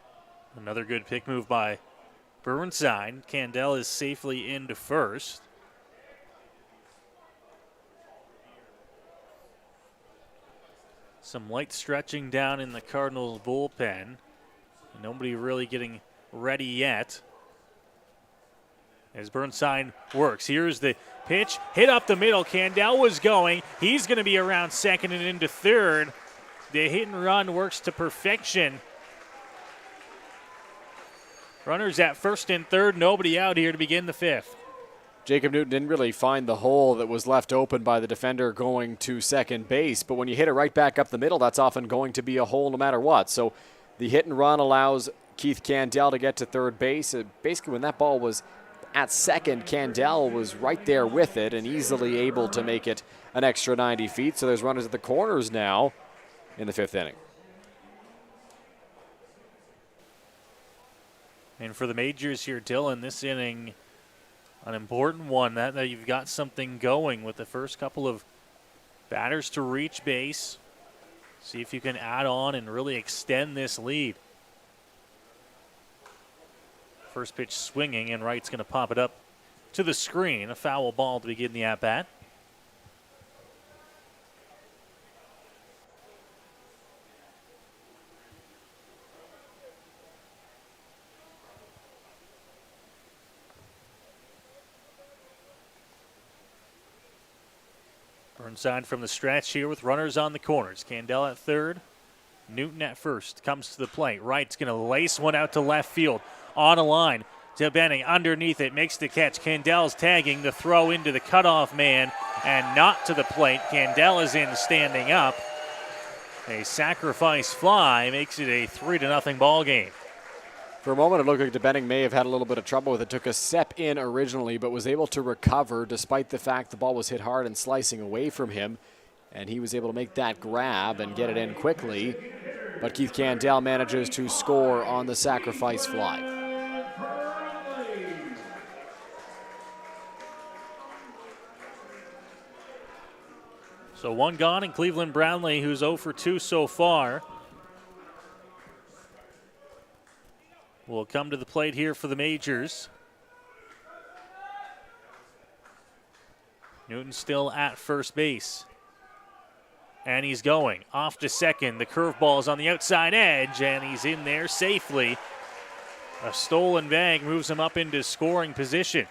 Another good pick move by Burnside. Candell is safely into first. Some light stretching down in the Cardinals bullpen. Nobody really getting ready yet. As Burnside works, here's the pitch, hit up the middle. Candell was going. He's going to be around second and into third. The hit and run works to perfection. Runners at first and third, nobody out here to begin the fifth.
Jacob Newton didn't really find the hole that was left open by the defender going to second base, but when you hit it right back up the middle, that's often going to be a hole no matter what. So the hit and run allows Keith Candell to get to third base. Basically, when that ball was at second, Candell was right there with it and easily able to make it an extra 90 feet. So there's runners at the corners now in the fifth inning.
And for the Majors here, Dylan, this inning, an important one. That you've got something going with the first couple of batters to reach base. See if you can add on and really extend this lead. First pitch swinging, and Wright's going to pop it up to the screen. A foul ball to begin the at-bat. Burnside from the stretch here with runners on the corners. Candell at third, Newton at first. Comes to the plate. Wright's going to lace one out to left field. On a line to Benning, underneath it, makes the catch. Candell's tagging the throw into the cutoff man and not to the plate. Candell is in standing up. A sacrifice fly makes it a 3-0 ball game.
For a moment, it looked like DeBenning may have had a little bit of trouble with it. Took a step in originally, but was able to recover despite the fact the ball was hit hard and slicing away from him. And he was able to make that grab and get it in quickly. But Keith Candell manages to score on the sacrifice fly.
So one gone, and Cleveland Brownlee, who's 0 for 2 so far, will come to the plate here for the Majors. Newton still at first base. And he's going off to second. The curveball is on the outside edge, and he's in there safely. A stolen bag moves him up into scoring position.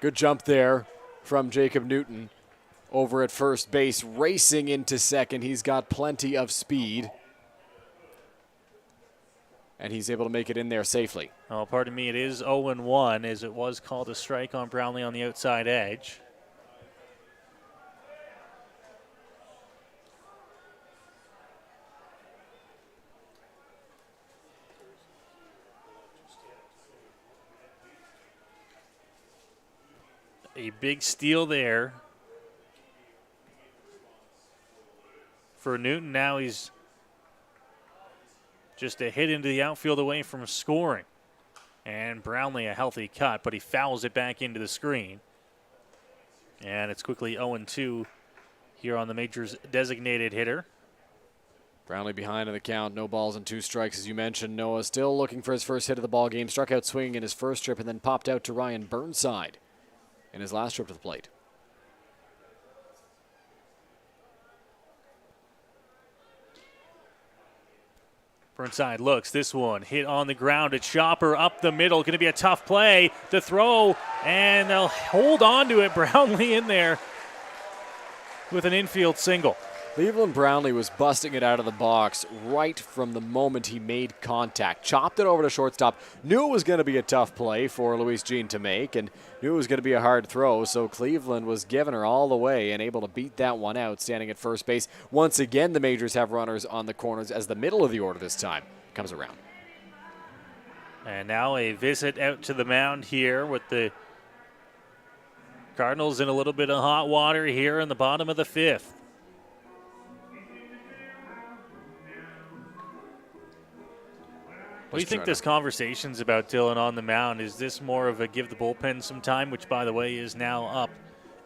Good jump there from Jacob Newton over at first base, racing into second. He's got plenty of speed. And he's able to make it in there safely.
Oh, pardon me, it is 0-1 as it was called a strike on Brownlee on the outside edge. A big steal there for Newton. Now he's just a hit into the outfield away from scoring. And Brownlee a healthy cut, but he fouls it back into the screen. And it's quickly 0-2 here on the Majors designated hitter.
Brownlee behind in the count, no balls and 2 strikes, as you mentioned. Noah still looking for his first hit of the ball game. Struck out swinging in his first trip and then popped out to Ryan Burnside in his last trip to the plate.
Burnside looks, this one hit on the ground. A chopper up the middle, going to be a tough play to throw, and they'll hold on to it. Brownlee in there with an infield single.
Cleveland Brownlee was busting it out of the box right from the moment he made contact. Chopped it over to shortstop. Knew it was going to be a tough play for Luis Jean to make, and knew it was going to be a hard throw, so Cleveland was giving her all the way and able to beat that one out, standing at first base. Once again, the Majors have runners on the corners as the middle of the order this time comes around.
And now a visit out to the mound here with the Cardinals in a little bit of hot water here in the bottom of the 5th. What do you think this conversation's about, Dylan, on the mound? Is this more of a give the bullpen some time, which, by the way, is now up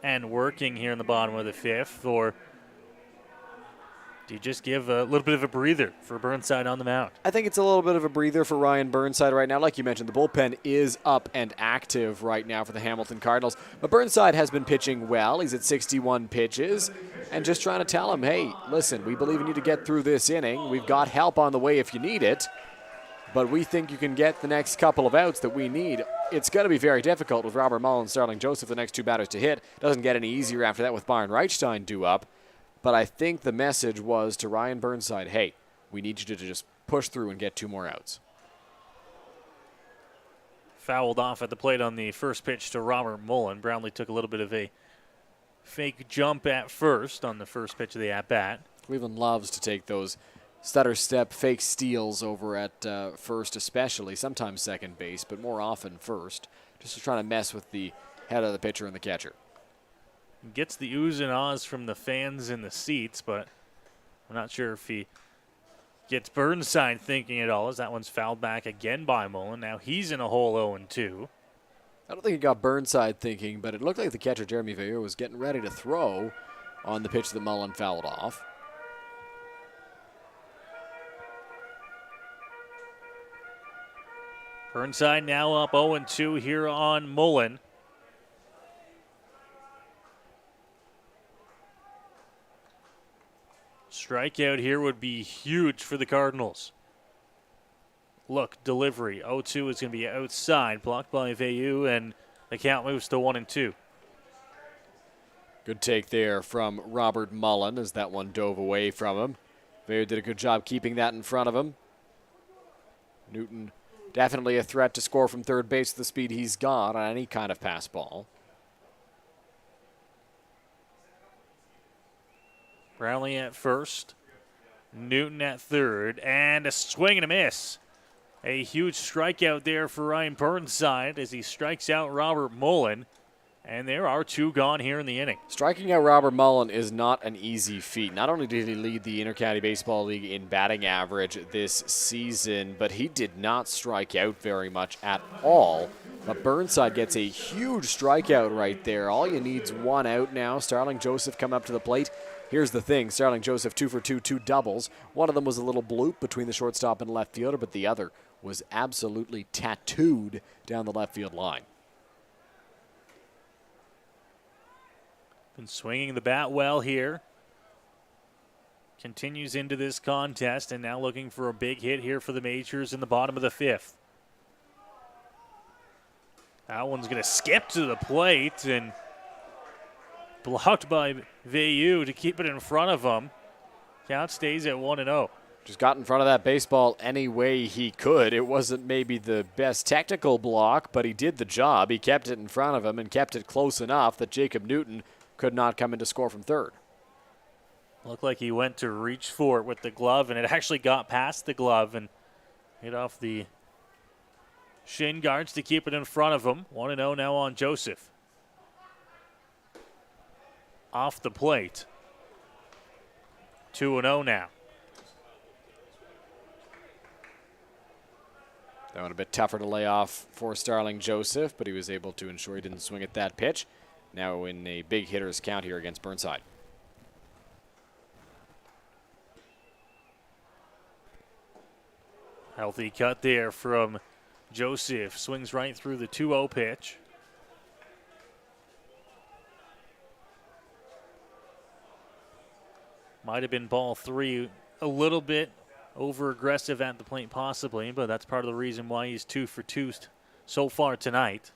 and working here in the bottom of the 5th, or do you just give a little bit of a breather for Burnside on the mound?
I think it's a little bit of a breather for Ryan Burnside right now. Like you mentioned, the bullpen is up and active right now for the Hamilton Cardinals. But Burnside has been pitching well. He's at 61 pitches. And just trying to tell him, hey, listen, we believe in you to get through this inning. We've got help on the way if you need it. But we think you can get the next couple of outs that we need. It's going to be very difficult with Robert Mullen and Starling Joseph, the next 2 batters to hit. Doesn't get any easier after that with Byron Reichstein due up. But I think the message was to Ryan Burnside, hey, we need you to just push through and get 2 more outs.
Fouled off at the plate on the first pitch to Robert Mullen. Brownlee took a little bit of a fake jump at first on the first pitch of the at-bat.
Cleveland loves to take those stutter step fake steals over at first especially, sometimes second base, but more often first, just trying to mess with the head of the pitcher and the catcher.
Gets the oohs and ahs from the fans in the seats, but I'm not sure if he gets Burnside thinking at all, as that one's fouled back again by Mullen. Now he's in a hole 0-2.
I don't think he got Burnside thinking, but it looked like the catcher, Jeremy Veilleux, was getting ready to throw on the pitch that Mullen fouled off.
Burnside now up 0-2 here on Mullen. Strikeout here would be huge for the Cardinals. Look, delivery. 0-2 is going to be outside, blocked by Veilleux, and the count moves to 1-2.
Good take there from Robert Mullen as that one dove away from him. Veilleux did a good job keeping that in front of him. Newton definitely a threat to score from third base with the speed he's got on any kind of pass ball.
Brownlee at first, Newton at third, and a swing and a miss. A huge strikeout there for Ryan Burnside as he strikes out Robert Mullen. And there are 2 gone here in the inning.
Striking out Robert Mullen is not an easy feat. Not only did he lead the Intercounty Baseball League in batting average this season, but he did not strike out very much at all. But Burnside gets a huge strikeout right there. All you need's 1 out now. Starling Joseph coming up to the plate. Here's the thing. Starling Joseph 2 for 2, 2 doubles. One of them was a little bloop between the shortstop and left fielder, but the other was absolutely tattooed down the left field line.
Been swinging the bat well here. Continues into this contest and now looking for a big hit here for the Majors in the bottom of the 5th. That one's going to skip to the plate and blocked by Veilleux to keep it in front of him. Count stays at 1-0.
Just got in front of that baseball any way he could. It wasn't maybe the best technical block, but he did the job. He kept it in front of him and kept it close enough that Jacob Newton could not come in to score from third.
Looked like he went to reach for it with the glove, and it actually got past the glove and hit off the shin guards to keep it in front of him. 1-0 now on Joseph. off the plate. 2-0 now.
That one a bit tougher to lay off for Starling Joseph, but he was able to ensure he didn't swing at that pitch. Now in a big hitter's count here against Burnside.
Healthy cut there from Joseph. Swings right through the 2-0 pitch. Might have been ball 3, a little bit over aggressive at the plate possibly, but that's part of the reason why he's 2 for 2 so far tonight.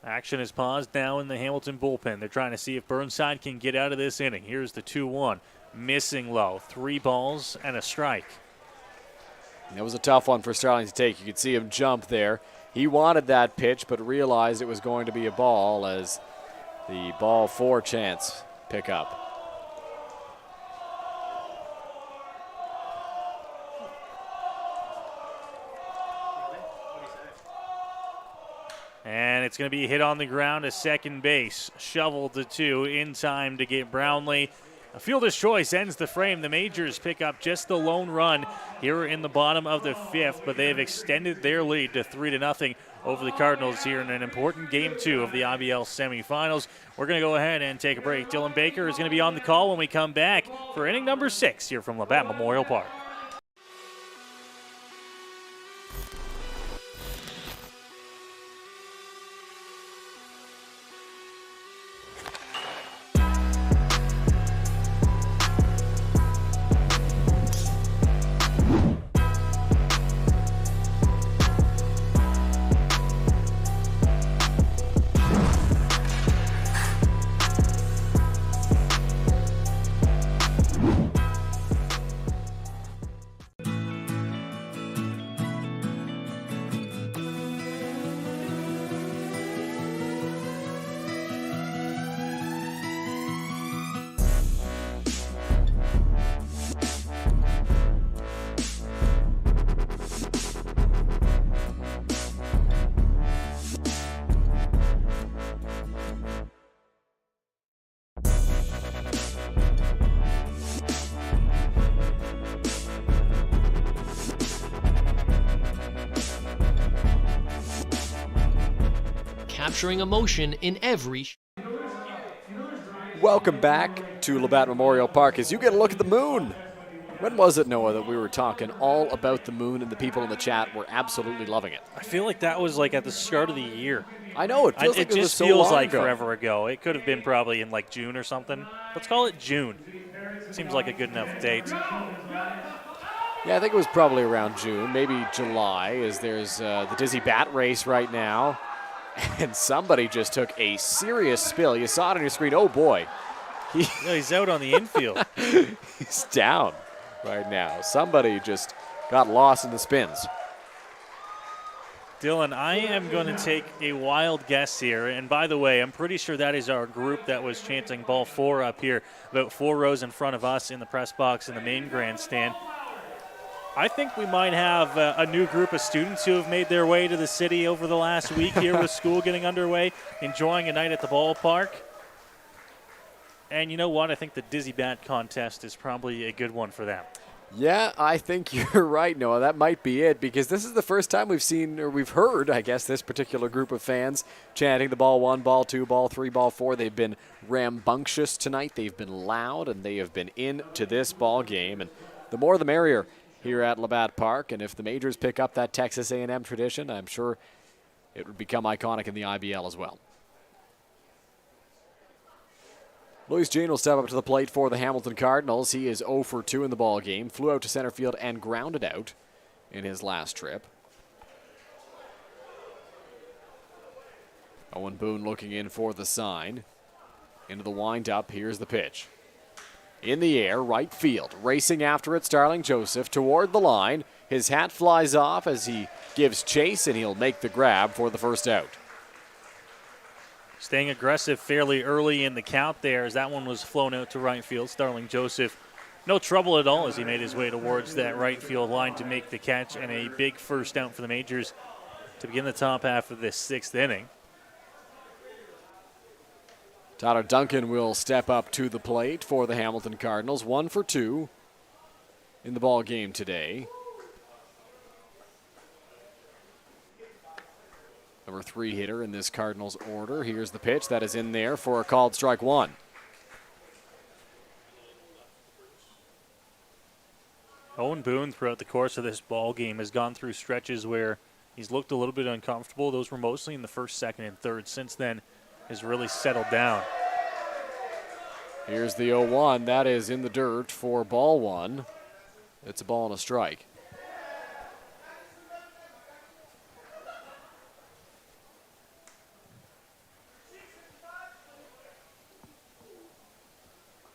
Action is paused now in the Hamilton bullpen. They're trying to see if Burnside can get out of this inning. Here's the 2-1. Missing low. 3 balls and a strike.
That was a tough one for Starling to take. You could see him jump there. He wanted that pitch, but realized it was going to be a ball as the ball 4 chance pick up.
And it's going to be hit on the ground to second base. Shoveled to 2 in time to get Brownlee. A fielder's choice ends the frame. The Majors pick up just the lone run here in the bottom of the 5th, but they have extended their lead to 3-0 over the Cardinals here in an important Game 2 of the IBL Semi Finals. We're going to go ahead and take a break. Dylan Baker is going to be on the call when we come back for inning number 6 here from Labatt Memorial Park.
Capturing emotion in every.
Welcome back to Labatt Memorial Park as you get a look at the moon. When was it, Noah, that we were talking all about the moon and the people in the chat were absolutely loving it?
I feel like that was like at the start of the year.
I know, it feels like it was so
feels
long
like
ago.
forever ago. It could have been probably in like June or something. Let's call it June. Seems like a good enough date.
Yeah, I think it was probably around June, maybe July, as there's the Dizzy Bat race right now. And somebody just took a serious spill. You saw it on your screen. Oh, boy.
He's out on the infield.
He's down right now. Somebody just got lost in the spins.
Dylan, I am going to take a wild guess here. And by the way, I'm pretty sure that is our group that was chanting ball 4 up here, about 4 rows in front of us in the press box in the main grandstand. I think we might have a new group of students who have made their way to the city over the last week here with school getting underway, enjoying a night at the ballpark. And you know what? I think the Dizzy Bat contest is probably a good one for them.
Yeah, I think you're right, Noah. That might be it, because this is the first time we've seen, or we've heard, I guess, this particular group of fans chanting the ball 1, ball 2, ball 3, ball 4. They've been rambunctious tonight. They've been loud, and they have been into this ball game. And the more the merrier here at Labatt Park, and if the Majors pick up that Texas A&M tradition, I'm sure it would become iconic in the IBL as well. Luis Jean will step up to the plate for the Hamilton Cardinals. He is 0 for 2 in the ball game. Flew out to center field and grounded out in his last trip. Owen Boone looking in for the sign. Into the windup. Here's the pitch. In the air, right field. Racing after it, Starling Joseph toward the line. His hat flies off as he gives chase, and he'll make the grab for the first out.
Staying aggressive fairly early in the count there as that one was flown out to right field. Starling Joseph, no trouble at all as he made his way towards that right field line to make the catch, and a big first out for the Majors to begin the top half of this 6th inning.
Tyler Duncan will step up to the plate for the Hamilton Cardinals. 1 for 2 in the ball game today. Number 3 hitter in this Cardinals order. Here's the pitch that is in there for a called strike 1.
Owen Boone, throughout the course of this ball game, has gone through stretches where he's looked a little bit uncomfortable. Those were mostly in the first, second, and third. Since then, has really settled down.
Here's the 0-1. That is in the dirt for ball 1. It's a ball and a strike.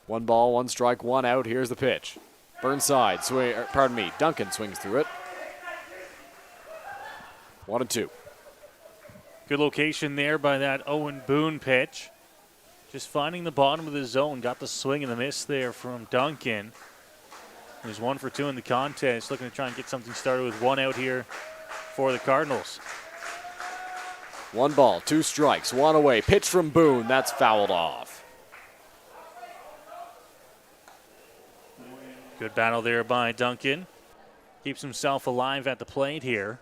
One ball, 1 strike, 1 out. Here's the pitch. Burnside, Duncan swings through it. 1-2.
Good location there by that Owen Boone pitch. Just finding the bottom of the zone. Got the swing and the miss there from Duncan. He's 1 for 2 in the contest. Looking to try and get something started with 1 out here for the Cardinals.
1 ball, 2 strikes, 1 away. Pitch from Boone. That's fouled off.
Good battle there by Duncan. Keeps himself alive at the plate here.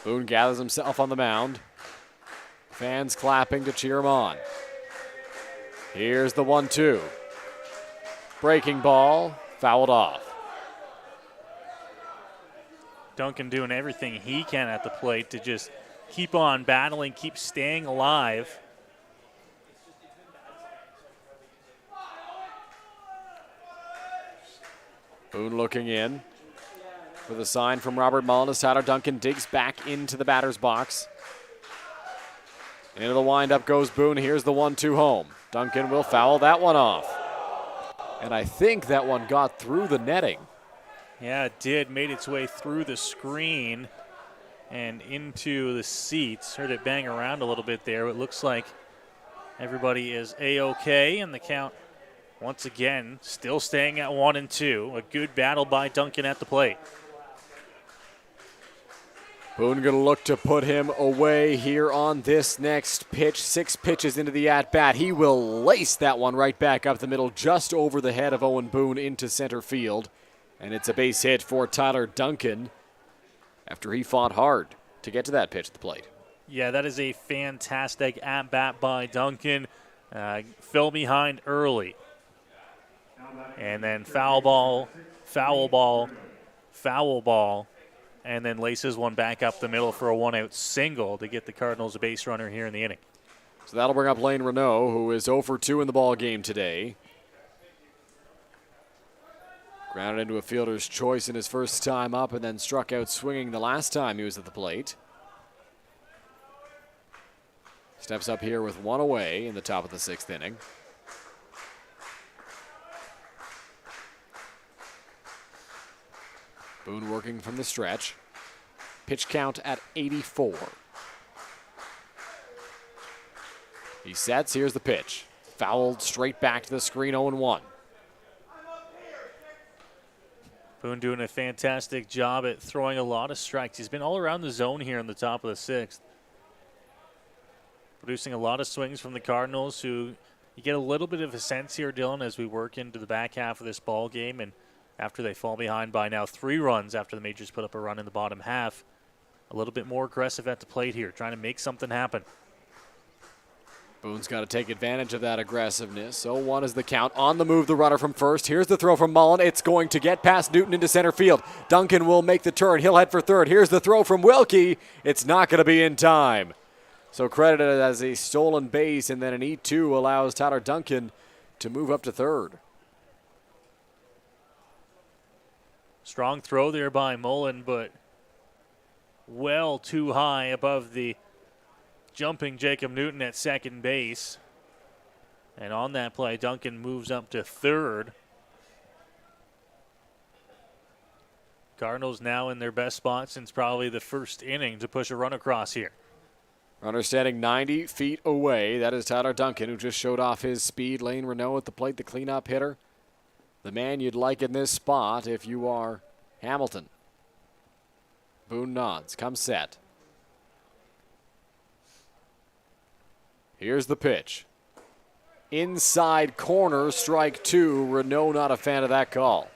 Boone gathers himself on the mound. Fans clapping to cheer him on. Here's the 1-2. Breaking ball, fouled off.
Duncan doing everything he can at the plate to just keep on battling, keep staying alive.
Boone looking in for the sign from Robert Mullen as Tyler Duncan digs back into the batter's box. Into the windup goes Boone. Here's the 1-2 home. Duncan will foul that one off. And I think that one got through the netting.
Yeah, it did. Made its way through the screen and into the seats. Heard it bang around a little bit there. It looks like everybody is A-OK, and the count, once again, still staying at 1-2. A good battle by Duncan at the plate.
Boone going to look to put him away here on this next pitch. 6 pitches into the at-bat. He will lace that one right back up the middle, just over the head of Owen Boone into center field. And it's a base hit for Tyler Duncan after he fought hard to get to that pitch at the plate.
Yeah, that is a fantastic at-bat by Duncan. Fell behind early. And then foul ball, foul ball, foul ball, and then laces one back up the middle for a 1-out single to get the Cardinals a base runner here in the inning.
So that'll bring up Lane Renault, who is 0 for 2 in the ball game today. Grounded into a fielder's choice in his first time up and then struck out swinging the last time he was at the plate. Steps up here with 1 away in the top of the 6th inning. Boone working from the stretch. Pitch count at 84. He sets, here's the pitch. Fouled straight back to the screen, 0-1.
Boone doing a fantastic job at throwing a lot of strikes. He's been all around the zone here in the top of the 6th. Producing a lot of swings from the Cardinals, who you get a little bit of a sense here, Dylan, as we work into the back half of this ball game. And after they fall behind by now 3 runs after the Majors put up a run in the bottom half, a little bit more aggressive at the plate here, trying to make something happen.
Boone's got to take advantage of that aggressiveness. 0-1 is the count. On the move, the runner from first. Here's the throw from Mullen. It's going to get past Newton into center field. Duncan will make the turn. He'll head for third. Here's the throw from Wilkie. It's not going to be in time. So credited as a stolen base, and then an E2 allows Tyler Duncan to move up to third.
Strong throw there by Mullen, but well too high above the jumping Jacob Newton at second base. And on that play, Duncan moves up to third. Cardinals now in their best spot since probably the first inning to push a run across here.
Runner standing 90 feet away. That is Tyler Duncan, who just showed off his speed. Lane Renault at the plate, the cleanup hitter. The man you'd like in this spot if you are Hamilton. Boone nods, comes set. Here's the pitch. Inside corner, strike two. Renault not a fan of that call.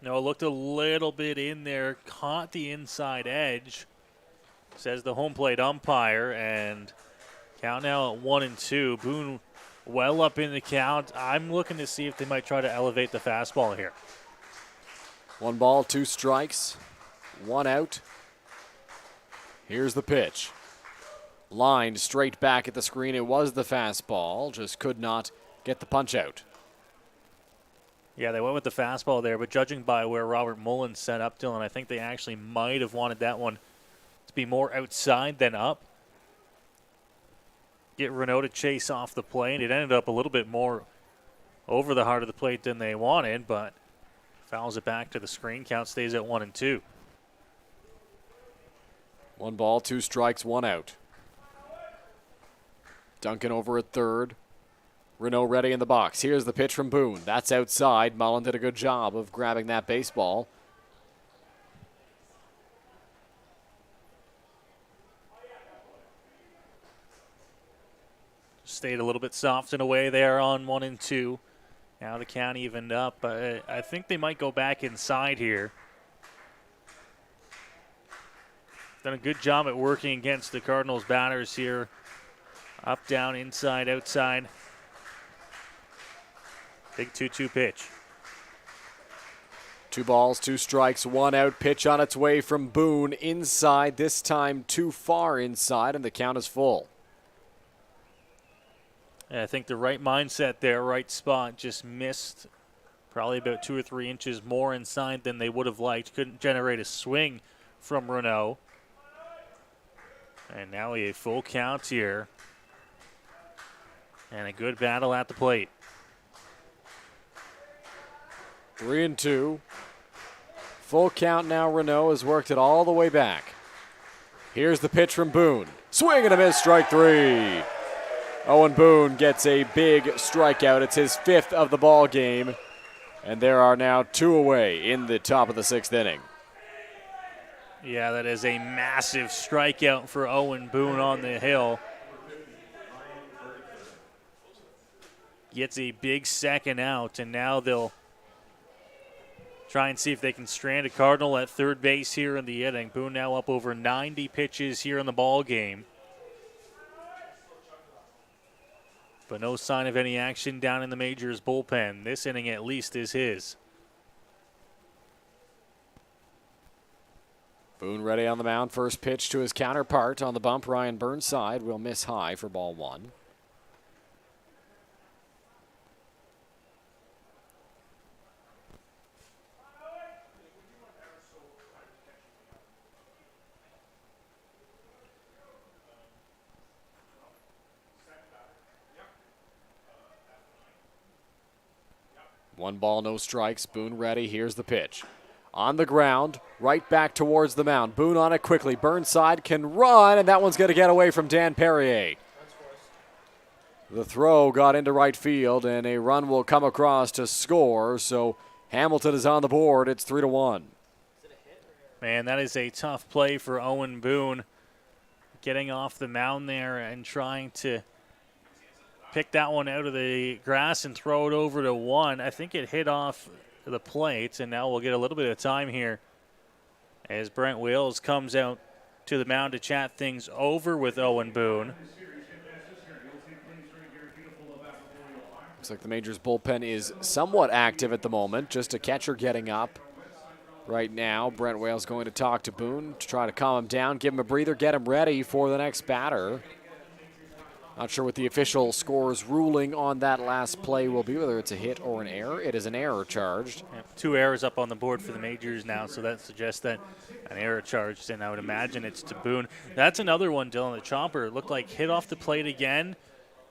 No, looked a little bit in there, caught the inside edge, says the home plate umpire, and count now at 1-2. Boone well up in the count. I'm looking to see if they might try to elevate the fastball here.
1 ball, 2 strikes, 1 out. Here's the pitch. Lined straight back at the screen. It was the fastball, just could not get the punch out.
Yeah, they went with the fastball there, but judging by where Robert Mullins set up, Dylan, I think they actually might have wanted that one to be more outside than up. Get Renault to chase off the plate. It ended up a little bit more over the heart of the plate than they wanted, but fouls it back to the screen. Count stays at 1-2.
1 ball, 2 strikes, 1 out. Duncan over at third. Renault ready in the box. Here's the pitch from Boone. That's outside. Mullen did a good job of grabbing that baseball.
Stayed a little bit soft and away there on 1-2. Now the count evened up, but I think they might go back inside here. Done a good job at working against the Cardinals batters here. Up, down, inside, outside. Big 2-2 pitch.
2 balls, 2 strikes, 1 out. Pitch on its way from Boone inside. This time too far inside, and the count is full.
And I think the right mindset there, right spot, just missed probably about 2 or 3 inches more inside than they would have liked. Couldn't generate a swing from Renault. And now a full count here. And a good battle at the plate.
3-2. Full count now. Renault has worked it all the way back. Here's the pitch from Boone. Swing and a miss, strike 3. Owen Boone gets a big strikeout. It's his 5th of the ball game. And there are now 2 away in the top of the 6th inning.
Yeah, that is a massive strikeout for Owen Boone on the hill. Gets a big second out, and now they'll try and see if they can strand a Cardinal at third base here in the inning. Boone now up over 90 pitches here in the ball game. But no sign of any action down in the Majors bullpen. This inning at least is his.
Boone ready on the mound. First pitch to his counterpart on the bump. Ryan Burnside will miss high for ball 1. One ball, no strikes. Boone ready. Here's the pitch. On the ground, right back towards the mound. Boone on it quickly. Burnside can run, and that one's going to get away from Dan Perrier. The throw got into right field, and a run will come across to score. So Hamilton is on the board. It's 3-1.
Man, that is a tough play for Owen Boone. Getting off the mound there and trying to pick that one out of the grass and throw it over to 1. I think it hit off the plate, and now we'll get a little bit of time here as Brent Wills comes out to the mound to chat things over with Owen Boone.
Looks like the Majors bullpen is somewhat active at the moment. Just a catcher getting up right now. Brent Wales going to talk to Boone to try to calm him down, give him a breather, get him ready for the next batter. Not sure what the official scores ruling on that last play will be, whether it's a hit or an error. It is an error charged.
Yeah, 2 errors up on the board for the Majors now, so that suggests that an error charged, and I would imagine it's to Boone. That's another one, Dylan. The chopper looked like hit off the plate again,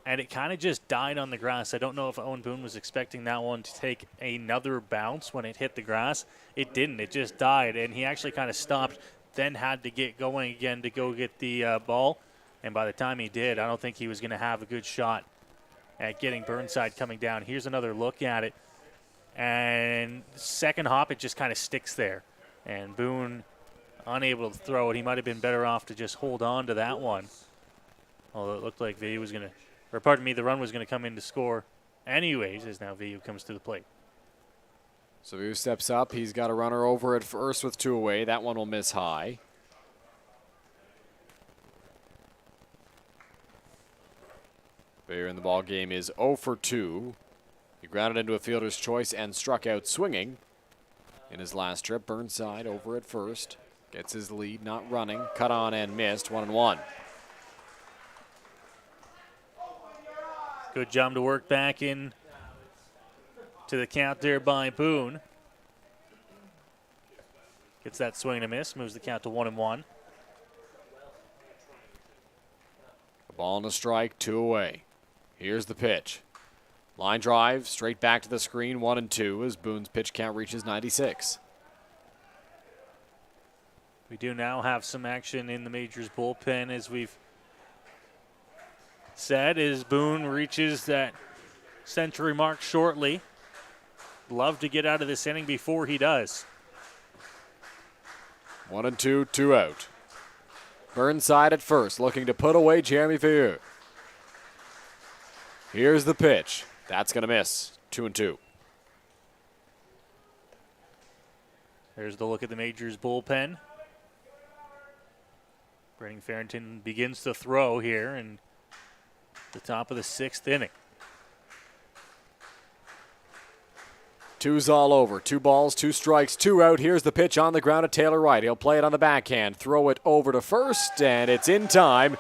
and it kind of just died on the grass. I don't know if Owen Boone was expecting that one to take another bounce when it hit the grass. It didn't. It just died, and he actually kind of stopped then had to get going again to go get the ball. And by the time he did, I don't think he was going to have a good shot at getting Burnside coming down. Here's another look at it. And second hop, it just kind of sticks there. And Boone unable to throw it. He might have been better off to just hold on to that one. Although it looked like VU was going to, or pardon me, the run was going to come in to score anyways, as now VU comes to the plate.
So VU steps up. He's got a runner over at first with 2 away. That one will miss high. VU in the ball game is 0 for 2. He grounded into a fielder's choice and struck out swinging in his last trip. Burnside over at first. Gets his lead, not running. Cut on and missed, 1-1.
Good job to work back in to the count there by Boone. Gets that swing and a miss, moves the count to 1-1.
A ball and a strike, 2 away. Here's the pitch. Line drive, straight back to the screen, 1-2 as Boone's pitch count reaches 96.
We do now have some action in the Majors bullpen, as we've said, as Boone reaches that century mark shortly. Love to get out of this inning before he does.
1-2, 2 out. Burnside at first, looking to put away Jeremy Vieux. Here's the pitch. That's going to miss. 2-2.
There's the look at the Majors bullpen. Brendan Farrington begins to throw here in the top of the 6th inning.
2's all over. 2 balls, 2 strikes, 2 out. Here's the pitch on the ground to Taylor Wright. He'll play it on the backhand, throw it over to first, and it's in time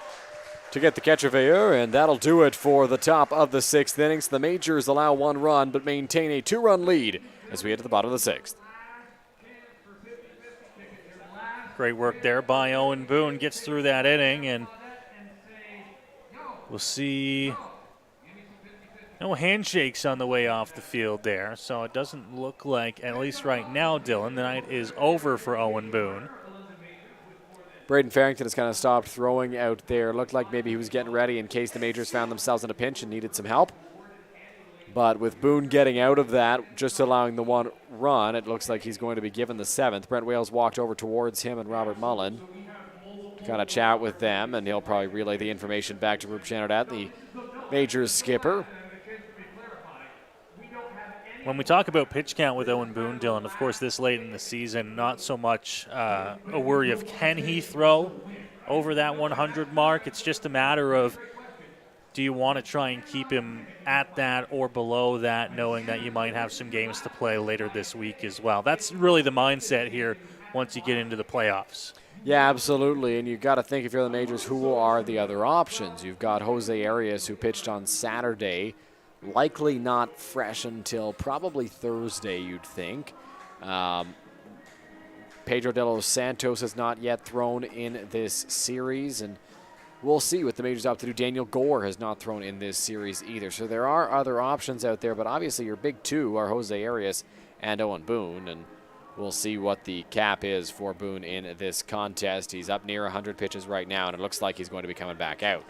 to get the catcher Veilleux, and that'll do it for the top of the 6th inning. So the Majors allow 1 run but maintain a 2-run lead as we head to the bottom of the 6th.
Great work there by Owen Boone. Gets through that inning, and we'll see no handshakes on the way off the field there. So it doesn't look like, at least right now, Dylan, the night is over for Owen Boone.
Braden Farrington has kind of stopped throwing out there. Looked like maybe he was getting ready in case the Majors found themselves in a pinch and needed some help. But with Boone getting out of that, just allowing the 1 run, it looks like he's going to be given the 7th. Brent Wales walked over towards him and Robert Mullen to kind of chat with them, and he'll probably relay the information back to Rup Chanardat, the Majors skipper.
When we talk about pitch count with Owen Boone, Dylan, of course, this late in the season, not so much a worry of can he throw over that 100 mark. It's just a matter of, do you want to try and keep him at that or below that, knowing that you might have some games to play later this week as well? That's really the mindset here once you get into the playoffs.
Yeah, absolutely. And you've got to think, if you're the Majors, who are the other options? You've got Jose Arias, who pitched on Saturday, likely not fresh until probably Thursday, you'd think. Pedro de los Santos has not yet thrown in this series, and we'll see what the Majors have to do. Daniel Gore has not thrown in this series either. So there are other options out there, but obviously your big 2 are Jose Arias and Owen Boone, and we'll see what the cap is for Boone in this contest. He's up near 100 pitches right now, and it looks like he's going to be coming back out.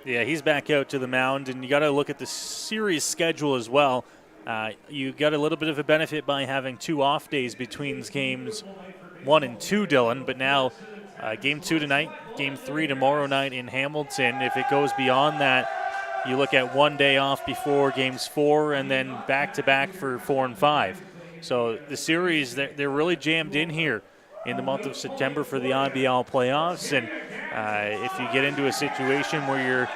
Yeah, he's back out to the mound, and you got to look at the series schedule as well. You got a little bit of a benefit by having 2 off days between games 1 and 2, Dylan, but now game 2 tonight, game 3 tomorrow night in Hamilton. If it goes beyond that, you look at 1 day off before games 4 and then back-to-back for 4 and 5. So the series, they're really jammed in here in the month of September for the IBL playoffs, and if you get into a situation where you're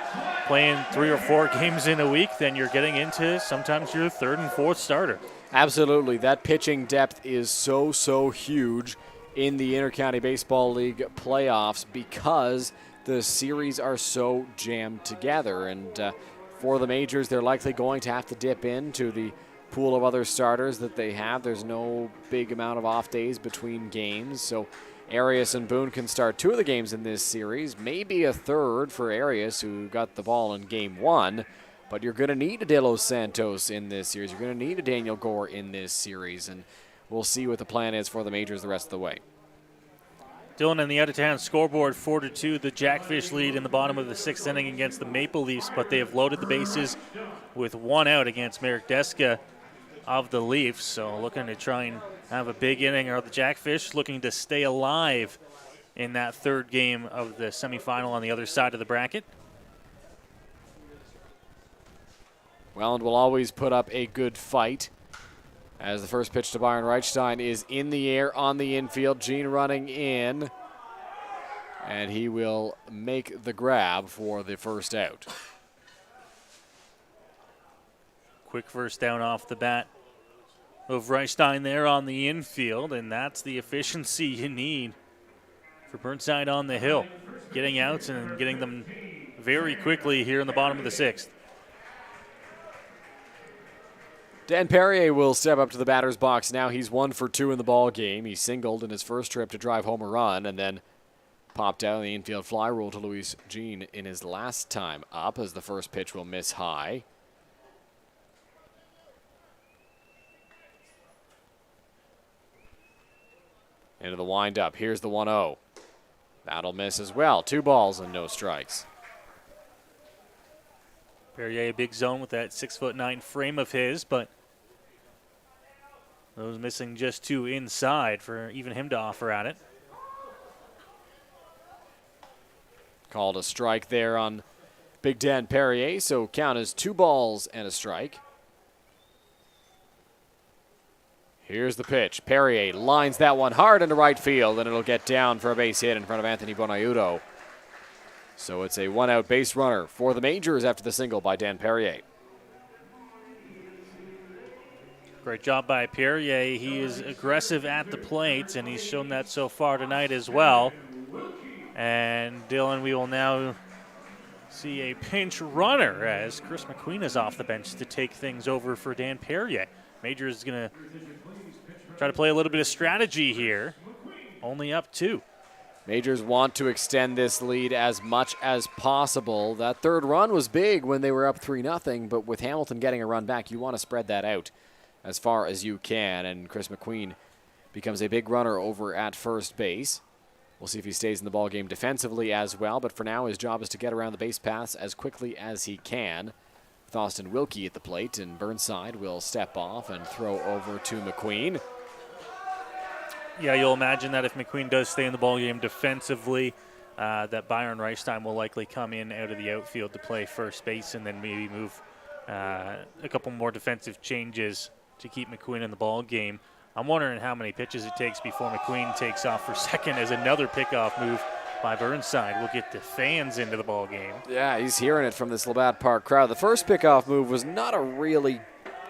playing 3 or 4 games in a week, then you're getting into sometimes your 3rd and 4th starter.
Absolutely. That pitching depth is so huge in the Intercounty Baseball League playoffs because the series are so jammed together. And for the Majors, they're likely going to have to dip into the pool of other starters that they have. There's no big amount of off days between games, so Arias and Boone can start 2 of the games in this series, maybe a 3rd for Arias, who got the ball in game 1. But you're going to need a De Los Santos in this series. You're going to need a Daniel Gore in this series. And we'll see what the plan is for the Majors the rest of the way.
Dylan, in the out-of-town scoreboard, 4-2. The Jackfish lead in the bottom of the 6th inning against the Maple Leafs, but they have loaded the bases with 1 out against Marek Deska of the Leafs. So looking to try and have a big inning. Are the Jackfish looking to stay alive in that 3rd game of the semifinal on the other side of the bracket?
Welland will always put up a good fight. As the first pitch to Byron Reichstein is in the air on the infield. Gene running in. And he will make the grab for the first out.
Quick first down off the bat of Reichstein there on the infield, and that's the efficiency you need for Burnside on the hill. Getting outs and getting them very quickly here in the bottom of the 6th.
Dan Perrier will step up to the batter's box now. He's 1 for 2 in the ball game. He singled in his first trip to drive home a run and then popped out the infield fly rule to Luis Jean in his last time up as the first pitch will miss high. Into the windup. Here's the 1-0. That'll miss as well. 2 balls and no strikes.
Perrier, a big zone with that 6'9" frame of his, but those missing just 2 inside for even him to offer at it.
Called a strike there on Big Dan Perrier, so count as 2 balls and a strike. Here's the pitch. Perrier lines that one hard into right field, and it'll get down for a base hit in front of Anthony Bonaiuto. So it's a 1-out base runner for the Majors after the single by Dan Perrier.
Great job by Perrier. He is aggressive at the plate, and he's shown that so far tonight as well. And Dylan, we will now see a pinch runner as Chris McQueen is off the bench to take things over for Dan Perrier. Majors is going to try to play a little bit of strategy here. Only up 2.
Majors want to extend this lead as much as possible. That 3rd run was big when they were up 3-0, but with Hamilton getting a run back, you want to spread that out as far as you can, and Chris McQueen becomes a big runner over at first base. We'll see if he stays in the ballgame defensively as well, but for now his job is to get around the base paths as quickly as he can. With Austin Wilkie at the plate, and Burnside will step off and throw over to McQueen.
Yeah, you'll imagine that if McQueen does stay in the ballgame defensively, that Byron Reichstein will likely come in out of the outfield to play first base and then maybe move a couple more defensive changes to keep McQueen in the ballgame. I'm wondering how many pitches it takes before McQueen takes off for second as another pickoff move by Burnside will get the fans into the ballgame.
Yeah, he's hearing it from this Labatt Park crowd. The first pickoff move was not a really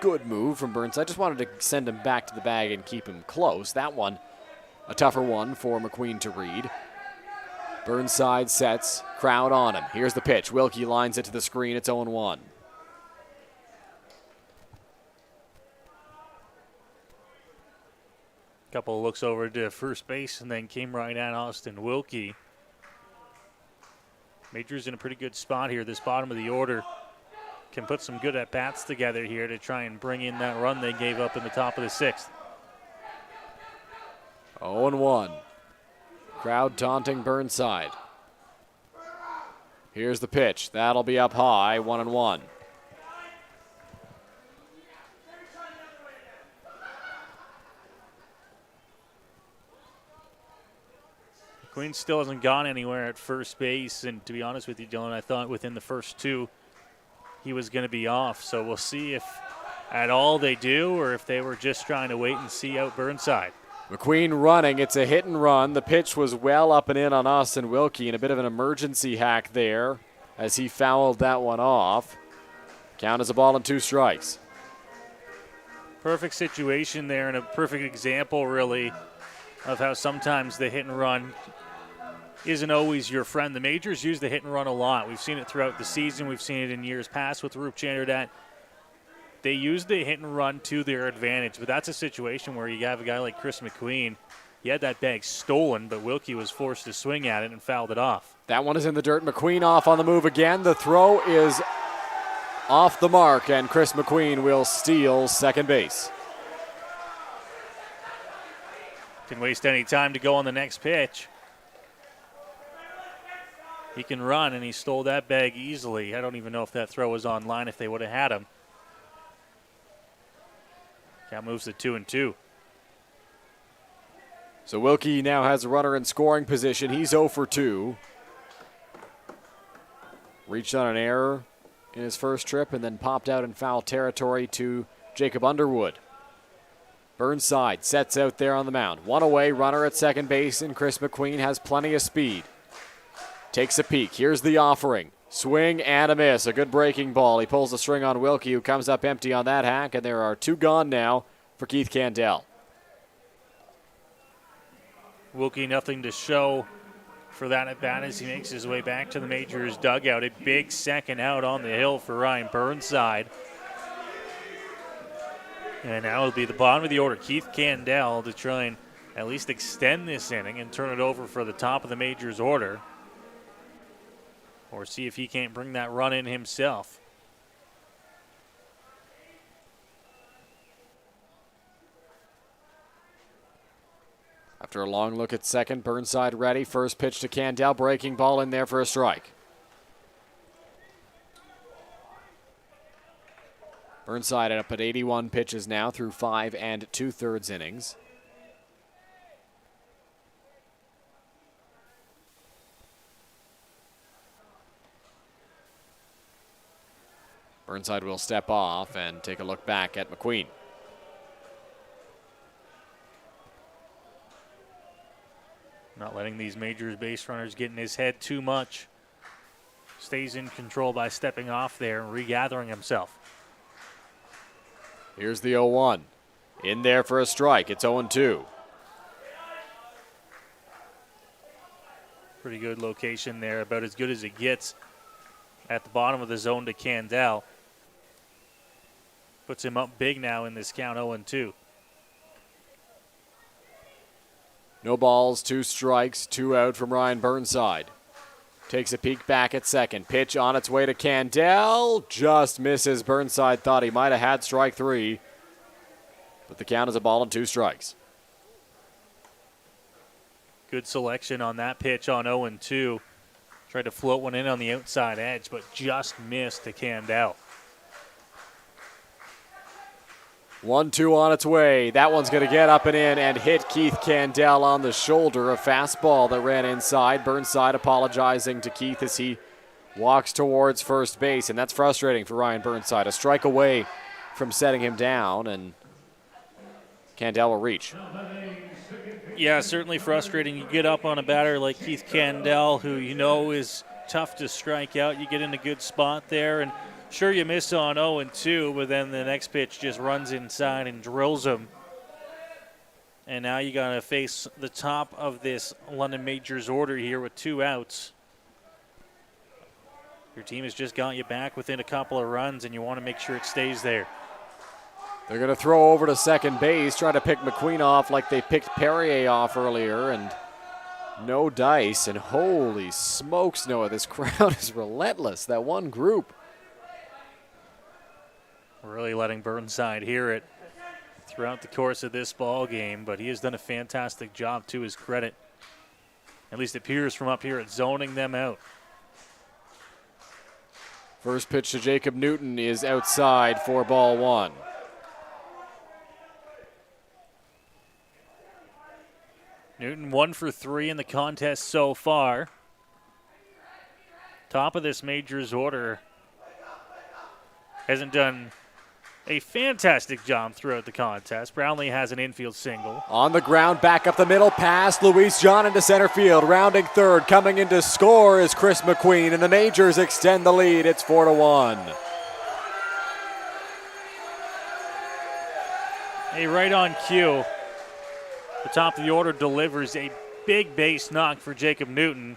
good move from Burnside. Just wanted to send him back to the bag and keep him close. That one, a tougher one for McQueen to read. Burnside sets, crowd on him. Here's the pitch. Wilkie lines it to the screen. It's 0-1.
Couple of looks over to first base and then came right at Austin Wilkie. Majors in a pretty good spot here. This bottom of the order can put some good at-bats together here to try and bring in that run they gave up in the top of the 6th.
0-1. Crowd taunting Burnside. Here's the pitch. That'll be up high, 1-1.
Queen still hasn't gone anywhere at first base, and to be honest with you, Dylan, I thought within the first 2 he was going to be off. So we'll see if at all they do or if they were just trying to wait and see out Burnside.
McQueen running. It's a hit and run. The pitch was well up and in on Austin Wilkie, and a bit of an emergency hack there as he fouled that one off. Count as a ball and 2 strikes.
Perfect situation there and a perfect example, really, of how sometimes the hit and run isn't always your friend. The Majors use the hit and run a lot. We've seen it throughout the season. We've seen it in years past with Roop Chanderdat. They use the hit and run to their advantage, but that's a situation where you have a guy like Chris McQueen. He had that bag stolen, but Wilkie was forced to swing at it and fouled it off.
That one is in the dirt. McQueen off on the move again. The throw is off the mark, and Chris McQueen will steal second base.
Didn't waste any time to go on the next pitch. He can run, and he stole that bag easily. I don't even know if that throw was on line if they would have had him. Count moves to 2-2.
So Wilkie now has a runner in scoring position. He's 0 for 2. Reached on an error in his first trip and then popped out in foul territory to Jacob Underwood. Burnside sets out there on the mound. One away, runner at second base, and Chris McQueen has plenty of speed. Takes a peek. Here's the offering. Swing and a miss. A good breaking ball. He pulls the string on Wilkie, who comes up empty on that hack, and there are 2 gone now for Keith Candell.
Wilkie nothing to show for that at bat as he makes his way back to the Majors dugout. A big second out on the hill for Ryan Burnside. And now it'll be the bottom of the order. Keith Candell to try and at least extend this inning and turn it over for the top of the Majors order. Or see if he can't bring that run in himself.
After a long look at second, Burnside ready. First pitch to Candell, breaking ball in there for a strike. Burnside up at 81 pitches now through 5 2/3 innings. Burnside will step off and take a look back at McQueen.
Not letting these Majors base runners get in his head too much. Stays in control by stepping off there and regathering himself.
Here's the 0-1. In there for a strike. It's 0-2.
Pretty good location there, about as good as it gets at the bottom of the zone to Candell. Puts him up big now in this count, 0-2.
No balls, 2 strikes, 2 out from Ryan Burnside. Takes a peek back at second. Pitch on its way to Candell. Just misses. Burnside thought he might have had strike 3. But the count is a ball and 2 strikes.
Good selection on that pitch on 0-2. Tried to float one in on the outside edge, but just missed to Candell.
1-2 on its way. That one's going to get up and in and hit Keith Candell on the shoulder. A fastball that ran inside. Burnside apologizing to Keith as he walks towards first base, and that's frustrating for Ryan Burnside. A strike away from setting him down, and Candell will reach.
Yeah, certainly frustrating. You get up on a batter like Keith Candell, who you know is tough to strike out. You get in a good spot there, and sure, you miss on 0-2, but then the next pitch just runs inside and drills him. And now you got to face the top of this London Majors order here with 2 outs. Your team has just got you back within a couple of runs, and you want to make sure it stays there.
They're going to throw over to second base, try to pick McQueen off like they picked Perrier off earlier, and no dice. And holy smokes, Noah, this crowd is relentless. That one group.
Really letting Burnside hear it throughout the course of this ball game, but he has done a fantastic job to his credit. At least it appears from up here at zoning them out.
First pitch to Jacob Newton is outside for ball 1.
Newton 1 for 3 in the contest so far. Top of this Majors order. Hasn't done a fantastic job throughout the contest. Brownlee has an infield single.
On the ground, back up the middle, pass. Luis John into center field. Rounding third, coming in to score is Chris McQueen, and the Majors extend the lead. It's 4-1.
A right on cue. The top of the order delivers a big base knock for Jacob Newton.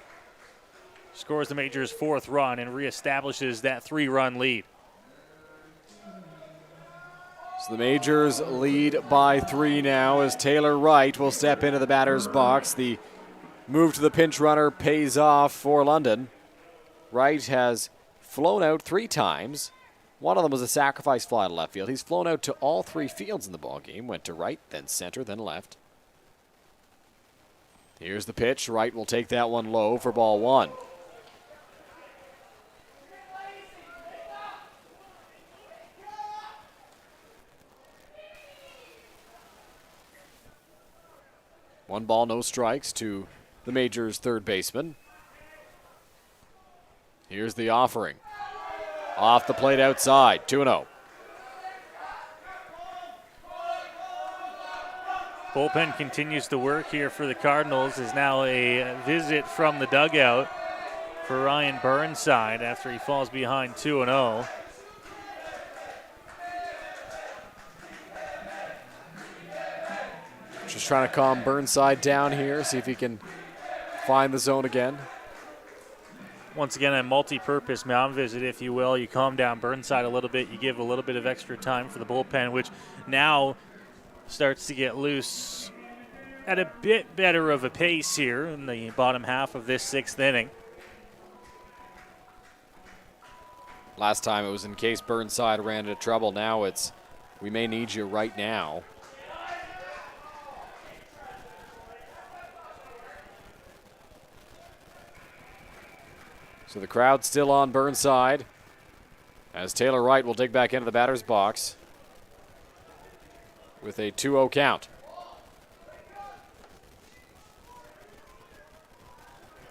Scores the Majors' 4th run and reestablishes that 3-run lead.
So the Majors lead by 3 now as Taylor Wright will step into the batter's box. The move to the pinch runner pays off for London. Wright has flown out 3 times. One of them was a sacrifice fly to left field. He's flown out to all 3 fields in the ballgame. Went to right, then center, then left. Here's the pitch. Wright will take that one low for ball one. One ball, no strikes to the Majors' third baseman. Here's the offering. Off the plate outside, 2-0.
Bullpen continues to work here for the Cardinals. Is now a visit from the dugout for Ryan Burnside after he falls behind 2-0.
Just trying to calm Burnside down here, see if he can find the zone again.
Once again, a multi-purpose mound visit, if you will. You calm down Burnside a little bit. You give a little bit of extra time for the bullpen, which now starts to get loose at a bit better of a pace here in the bottom half of this sixth inning.
Last time it was in case Burnside ran into trouble. Now it's we may need you right now. So the crowd's still on Burnside as Taylor Wright will dig back into the batter's box with a 2-0 count.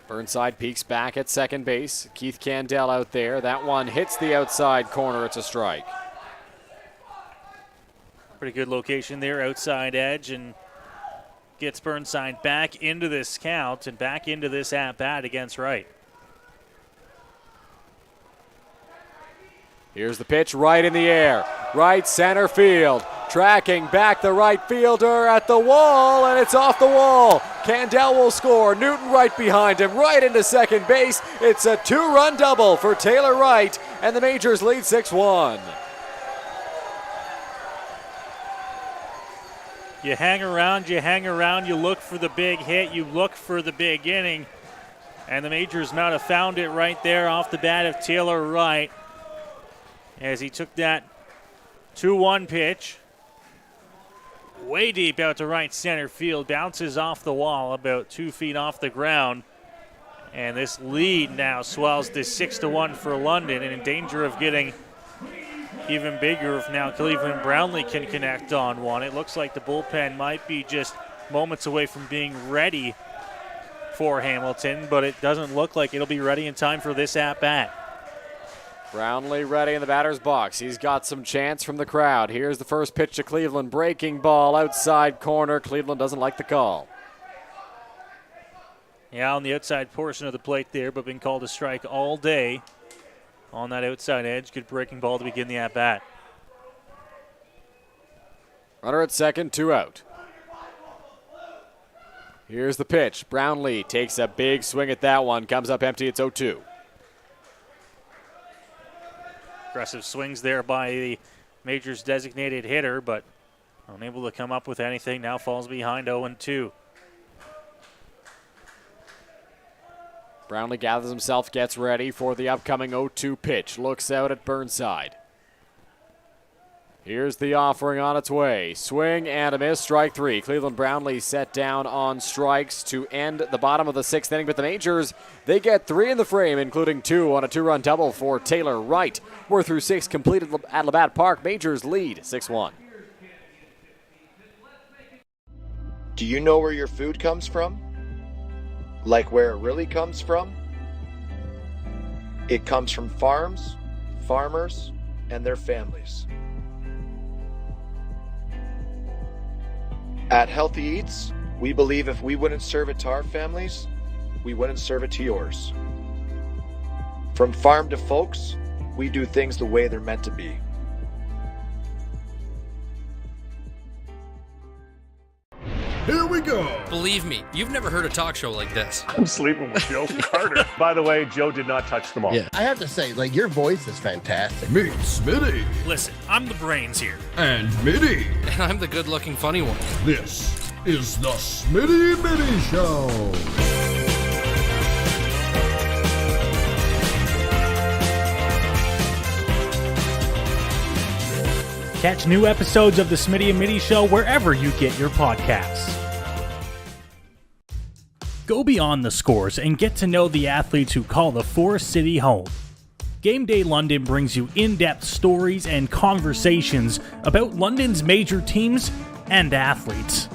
Burnside peeks back at second base. Keith Candell out there. That one hits the outside corner. It's a strike.
Pretty good location there, outside edge, and gets Burnside back into this count and back into this at-bat against Wright.
Here's the pitch right in the air. Right center field. Tracking back the right fielder at the wall, and it's off the wall. Candell will score. Newton right behind him, right into second base. It's a 2-run double for Taylor Wright, and the Majors lead 6-1.
You hang around, you look for the big hit, you look for the big inning, and the Majors might have found it right there off the bat of Taylor Wright as he took that 2-1 pitch way deep out to right center field, bounces off the wall about 2 feet off the ground, and this lead now swells to 6-1 for London, and in danger of getting even bigger if now Cleveland Brownlee can connect on one. It looks like the bullpen might be just moments away from being ready for Hamilton, but it doesn't look like it'll be ready in time for this at-bat.
Brownlee ready in the batter's box. He's got some chance from the crowd. Here's the first pitch to Cleveland. Breaking ball outside corner. Cleveland doesn't like the call.
Yeah, on the outside portion of the plate there, but been called a strike all day on that outside edge. Good breaking ball to begin the at-bat.
Runner at second, 2 out. Here's the pitch. Brownlee takes a big swing at that one. Comes up empty. It's 0-2.
Aggressive swings there by the Majors' designated hitter, but unable to come up with anything. Now falls behind 0-2.
Brownlee gathers himself, gets ready for the upcoming 0-2 pitch. Looks out at Burnside. Here's the offering on its way. Swing and a miss, strike 3. Cleveland Brownlee set down on strikes to end the bottom of the sixth inning, but the Majors, they get 3 in the frame, including 2 on a 2-run double for Taylor Wright. We're through 6 completed at Labatt Park. Majors lead 6-1.
Do you know where your food comes from? Like where it really comes from? It comes from farms, farmers, and their families. At Healthy Eats, we believe if we wouldn't serve it to our families, we wouldn't serve it to yours. From farm to folks, we do things the way they're meant to be.
Here we go.
Believe me, you've never heard a talk show like this.
I'm sleeping with Joe Carter. By the way, Joe did not touch them all.
Yeah, I have to say, like, your voice is fantastic.
Meet Smitty.
Listen, I'm the brains here.
And Mitty.
And I'm the good-looking funny one.
This is the Smitty Mitty Show.
Catch new episodes of the Smitty and Mitty Show wherever you get your podcasts. Go beyond the scores and get to know the athletes who call the Forest City home. Game Day London brings you in-depth stories and conversations about London's major teams and athletes.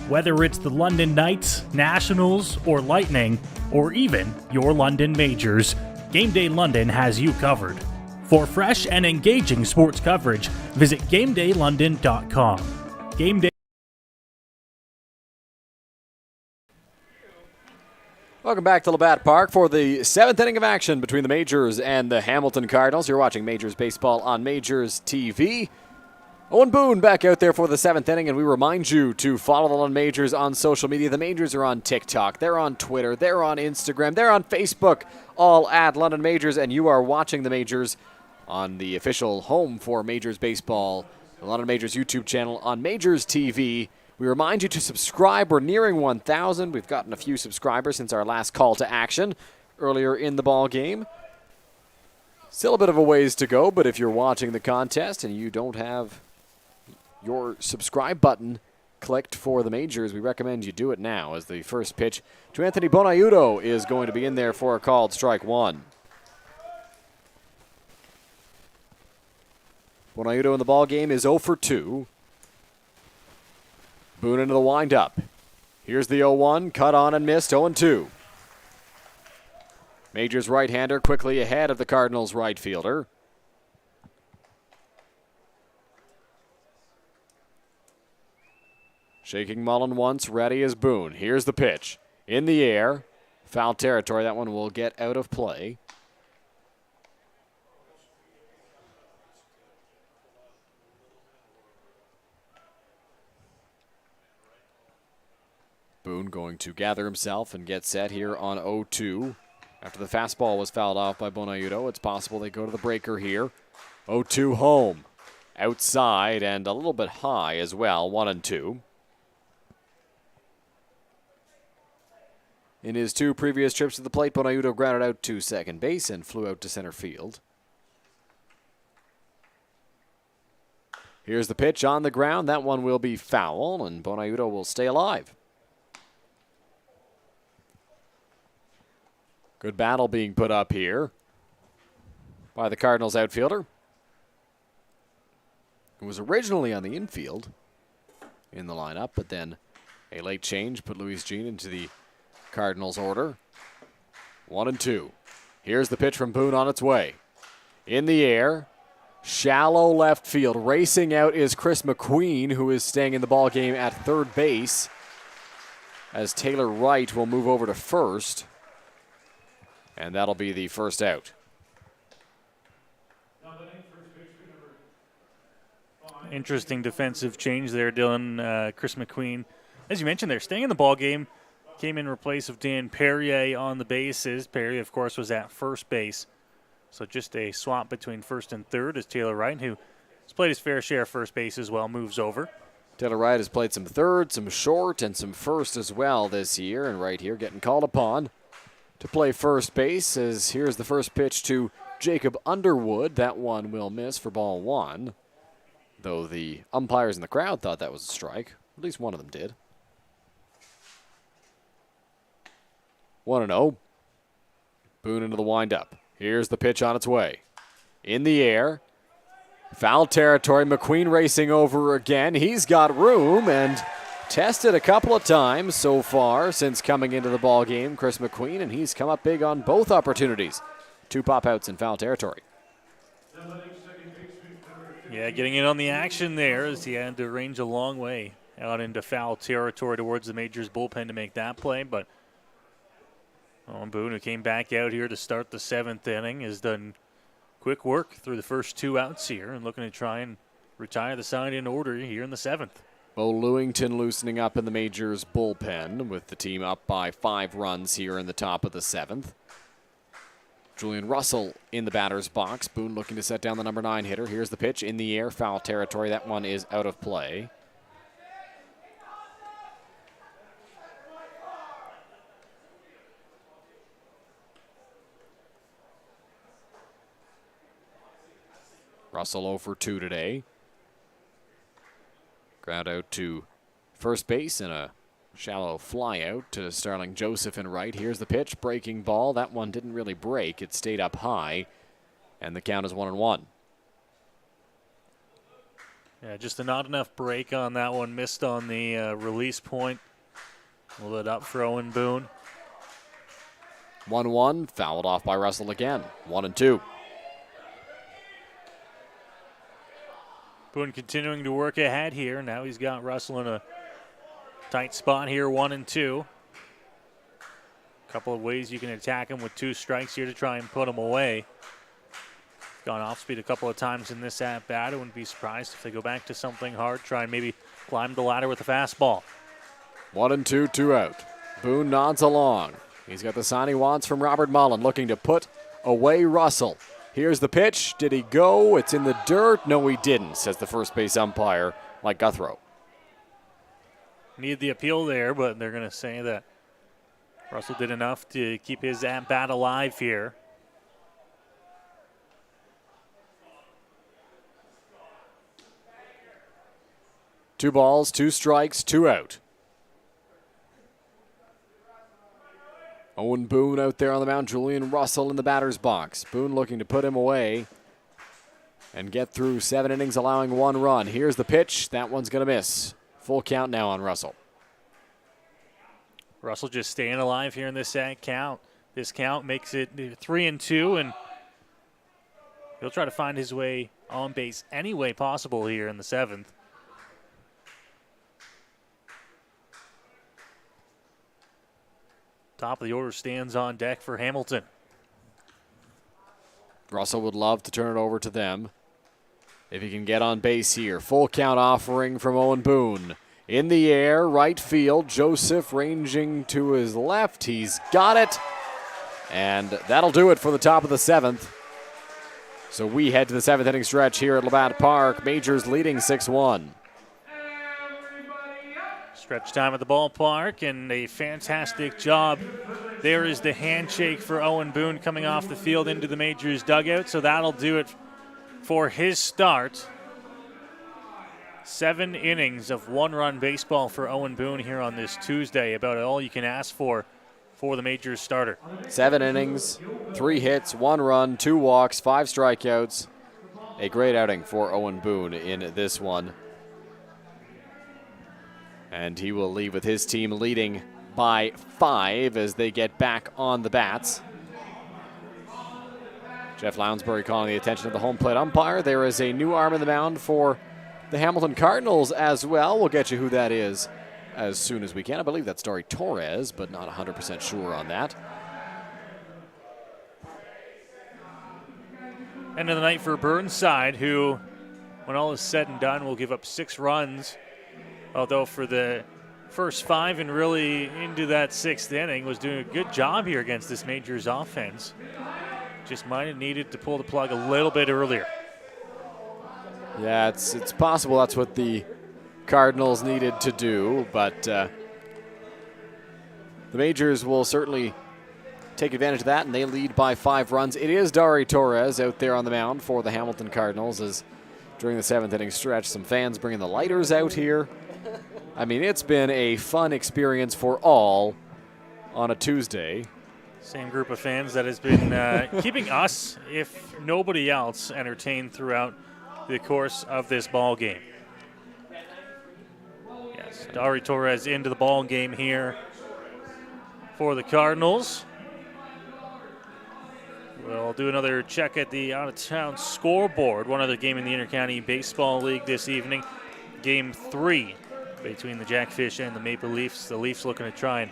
Whether it's the London Knights, Nationals, or Lightning, or even your London Majors, Game Day London has you covered. For fresh and engaging sports coverage, visit GameDayLondon.com. Game Day.
Welcome back to Labatt Park for the 7th inning of action between the Majors and the Hamilton Cardinals. You're watching Majors Baseball on Majors TV. Owen Boone back out there for the 7th inning, and we remind you to follow the London Majors on social media. The Majors are on TikTok, they're on Twitter, they're on Instagram, they're on Facebook, all at London Majors, and you are watching the Majors on the official home for Majors Baseball, the London Majors YouTube channel on Majors TV. We remind you to subscribe. We're nearing 1,000. We've gotten a few subscribers since our last call to action earlier in the ball game. Still a bit of a ways to go, but if you're watching the contest and you don't have your subscribe button clicked for the Majors, we recommend you do it now, as the first pitch to Anthony Bonaiuto is going to be in there for a called strike one. Bonaiuto in the ball game is 0 for 2. Boone into the windup. Here's the 0-1, cut on and missed, 0-2. Majors right-hander quickly ahead of the Cardinals right fielder. Shaking Mullen once, ready is Boone. Here's the pitch. In the air. Foul territory, that one will get out of play. Boone going to gather himself and get set here on 0-2. After the fastball was fouled off by Bonaiuto, it's possible they go to the breaker here. 0-2 home. Outside and a little bit high as well, 1-2. In his 2 previous trips to the plate, Bonaiuto grounded out to second base and flew out to center field. Here's the pitch on the ground. That one will be foul, and Bonaiuto will stay alive. Good battle being put up here by the Cardinals outfielder, who was originally on the infield in the lineup, but then a late change put Luis Jean into the Cardinals order. 1-2. Here's the pitch from Boone on its way. In the air, shallow left field. Racing out is Chris McQueen, who is staying in the ball game at third base, as Taylor Wright will move over to first. And that'll be the first out.
Interesting defensive change there, Dylan. Chris McQueen, as you mentioned, they're staying in the ball game. Came in replace of Dan Perrier on the bases. Perrier, of course, was at first base. So just a swap between first and third as Taylor Wright, who has played his fair share of first base as well, moves over.
Taylor Wright has played some third, some short, and some first as well this year. And right here getting called upon to play first base, as here's the first pitch to Jacob Underwood. That one will miss for ball one, though the umpires in the crowd thought that was a strike. At least one of them did. 1-0. Boone into the windup. Here's the pitch on its way. In the air. Foul territory. McQueen racing over again. He's got room and tested a couple of times so far since coming into the ball game, Chris McQueen, and he's come up big on both opportunities. 2 pop-outs in foul territory.
Yeah, getting in on the action there as he had to range a long way out into foul territory towards the Majors bullpen to make that play. But Owen Boone, who came back out here to start the 7th inning, has done quick work through the first 2 outs here and looking to try and retire the side in order here in the 7th.
Bo Lewington loosening up in the Majors bullpen with the team up by 5 runs here in the top of the 7th. Julian Russell in the batter's box. Boone looking to set down the number 9 hitter. Here's the pitch in the air, foul territory. That one is out of play. Russell 0 for 2 today. Ground out to first base and a Shallow fly out to Starling Joseph in right. Here's the pitch, breaking ball. That one didn't really break. It stayed up high, and the count is 1-1.
Yeah, just not enough break on that one. Missed on the release point. A little bit up for Owen Boone.
1-1, fouled off by Russell again. 1-2.
Boone continuing to work ahead here. Now he's got Russell in a tight spot here, 1-2. A couple of ways you can attack him with 2 strikes here to try and put him away. Gone off speed a couple of times in this at bat. I wouldn't be surprised if they go back to something hard, try and maybe climb the ladder with a fastball.
1-2, 2 out. Boone nods along. He's got the sign he wants from Robert Mullen, looking to put away Russell. Here's the pitch. Did he go? It's in the dirt. No, he didn't, says the first base umpire, Mike Guthrow.
Need the appeal there, but they're going to say that Russell did enough to keep his at-bat alive here.
Two balls, 2 strikes, 2 out. Owen Boone out there on the mound. Julian Russell in the batter's box. Boone looking to put him away and get through 7 innings, allowing 1 run. Here's the pitch. That one's going to miss. Full count now on Russell.
Russell just staying alive here in this count. This count makes it 3-2, and he'll try to find his way on base any way possible here in the 7th. Top of the order stands on deck for Hamilton.
Russell would love to turn it over to them if he can get on base here. Full count offering from Owen Boone. In the air, right field. Joseph ranging to his left. He's got it. And that'll do it for the top of the 7th. So we head to the 7th inning stretch here at Labatt Park. Majors leading 6-1.
Stretch time at the ballpark, and a fantastic job. There is the handshake for Owen Boone coming off the field into the Majors dugout, so that'll do it for his start. 7 innings of 1-run baseball for Owen Boone here on this Tuesday, about all you can ask for the Majors starter.
7 innings, 3 hits, 1 run, 2 walks, 5 strikeouts. A great outing for Owen Boone in this one. And he will leave with his team leading by 5 as they get back on the bats. Jeff Lounsbury calling the attention of the home plate umpire. There is a new arm in the mound for the Hamilton Cardinals as well. We'll get you who that is as soon as we can. I believe that's Dari Torres, but not 100% sure on that.
End of the night for Burnside, who, when all is said and done, will give up 6 runs. Although for the first 5 and really into that 6th inning was doing a good job here against this Majors offense. Just might have needed to pull the plug a little bit earlier.
Yeah, it's possible that's what the Cardinals needed to do, but the Majors will certainly take advantage of that, and they lead by 5 runs. It is Dari Torres out there on the mound for the Hamilton Cardinals as during the 7th inning stretch, some fans bringing the lighters out here. I mean, it's been a fun experience for all on a Tuesday.
Same group of fans that has been keeping us, if nobody else, entertained throughout the course of this ball game. Yes, Dari Torres into the ball game here for the Cardinals. We'll do another check at the out-of-town scoreboard. One other game in the Intercounty Baseball League this evening. Game 3 between the Jackfish and the Maple Leafs. The Leafs looking to try and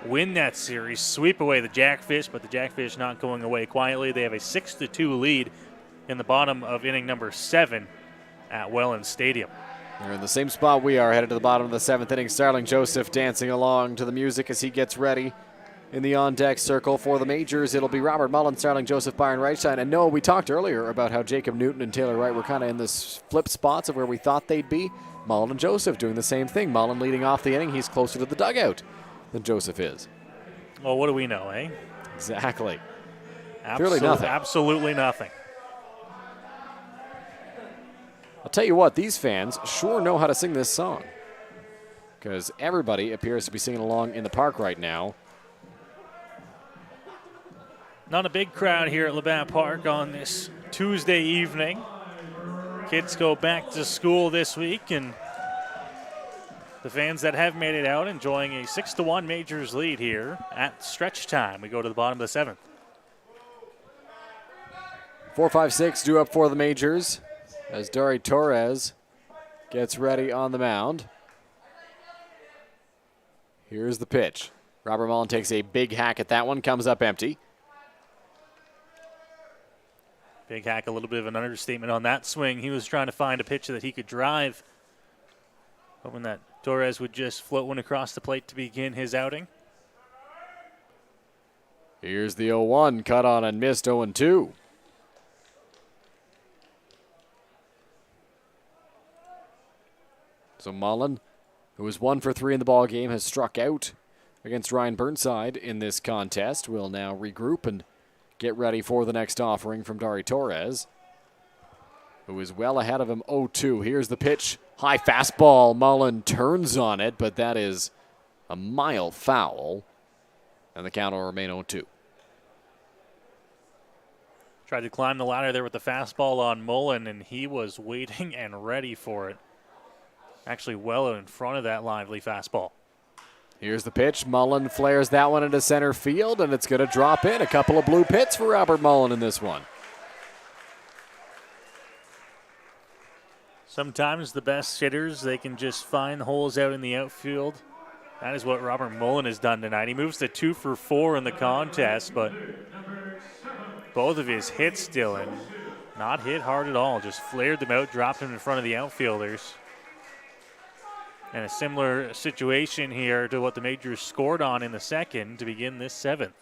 win that series, sweep away the Jackfish, but the Jackfish not going away quietly. They have a 6-2 lead in the bottom of inning number 7 at Welland Stadium.
They're in the same spot we are, headed to the bottom of the 7th inning. Starling Joseph dancing along to the music as he gets ready. In the on-deck circle for the Majors, it'll be Robert Mullen, Starling Joseph, Byron Reichstein. And no, we talked earlier about how Jacob Newton and Taylor Wright were kind of in this flip spots of where we thought they'd be. Mullen and Joseph doing the same thing. Mullen leading off the inning. He's closer to the dugout than Joseph is.
Well, what do we know, eh?
Exactly. Clearly nothing.
Absolutely nothing.
I'll tell you what, these fans sure know how to sing this song. because everybody appears to be singing along in the park right now.
Not a big crowd here at Labatt Park on this Tuesday evening. Kids go back to school this week, and the fans that have made it out enjoying a 6-1 Majors lead here at stretch time. We go to the bottom of the 7th.
4-5-6 due up for the Majors as Dari Torres gets ready on the mound. Here's the pitch. Robert Mullen takes a big hack at that one, comes up empty.
Big hack, a little bit of an understatement on that swing. He was trying to find a pitch that he could drive, hoping that Torres would just float one across the plate to begin his outing.
Here's the 0-1, cut on and missed, 0-2. So Mullen, who was 1 for 3 in the ball game, has struck out against Ryan Burnside in this contest. Will now regroup and get ready for the next offering from Dari Torres, who is well ahead of him, 0-2. Here's the pitch. High fastball. Mullen turns on it, but that is a mile foul, and the count will remain 0-2.
Tried to climb the ladder there with the fastball on Mullen, and he was waiting and ready for it. Actually well in front of that lively fastball.
Here's the pitch. Mullen flares that one into center field, and it's going to drop in. A couple of blue pits for Robert Mullen in this one.
Sometimes the best hitters, they can just find holes out in the outfield. That is what Robert Mullen has done tonight. He moves to 2 for 4 in the contest, but both of his hits, Dylan, not hit hard at all. Just flared them out, dropped them in front of the outfielders. And a similar situation here to what the Majors scored on in the second to begin this 7th.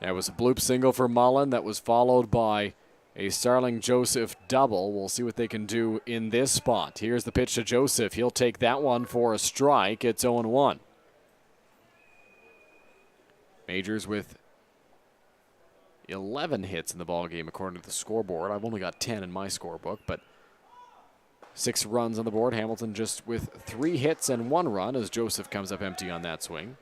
That was a bloop single for Mullen that was followed by a Starling Joseph double. We'll see what they can do in this spot. Here's the pitch to Joseph. He'll take that one for a strike. It's 0-1. Majors with 11 hits in the ballgame according to the scoreboard. I've only got 10 in my scorebook, but 6 runs on the board. Hamilton just with 3 hits and 1 run as Joseph comes up empty on that swing.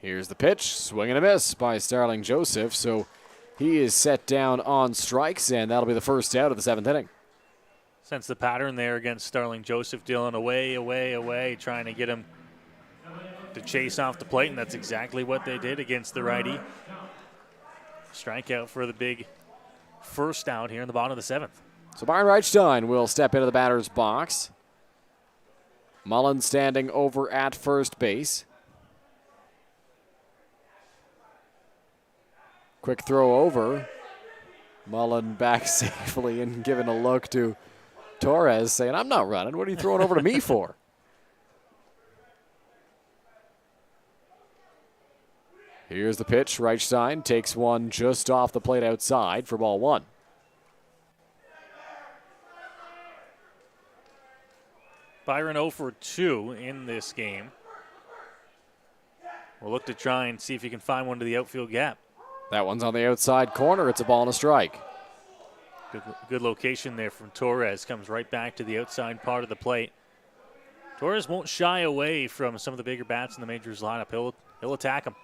Here's the pitch. Swing and a miss by Starling Joseph. So he is set down on strikes, and that'll be the first out of the 7th inning.
Sense the pattern there against Starling Joseph. Dylan away, trying to get him to chase off the plate, and that's exactly what they did against the righty. Strikeout for the big first out here in the bottom of the 7th.
So Byron Reichstein will step into the batter's box. Mullen standing over at first base. Quick throw over. Mullen back safely and giving a look to Torres, saying, "I'm not running. What are you throwing over to me for?" Here's the pitch. Reichstein takes one just off the plate outside for ball 1.
Byron 0 for 2 in this game. We'll look to try and see if he can find one to the outfield gap.
That one's on the outside corner. It's a ball and a strike.
Good location there from Torres. Comes right back to the outside part of the plate. Torres won't shy away from some of the bigger bats in the Majors lineup. He'll attack them.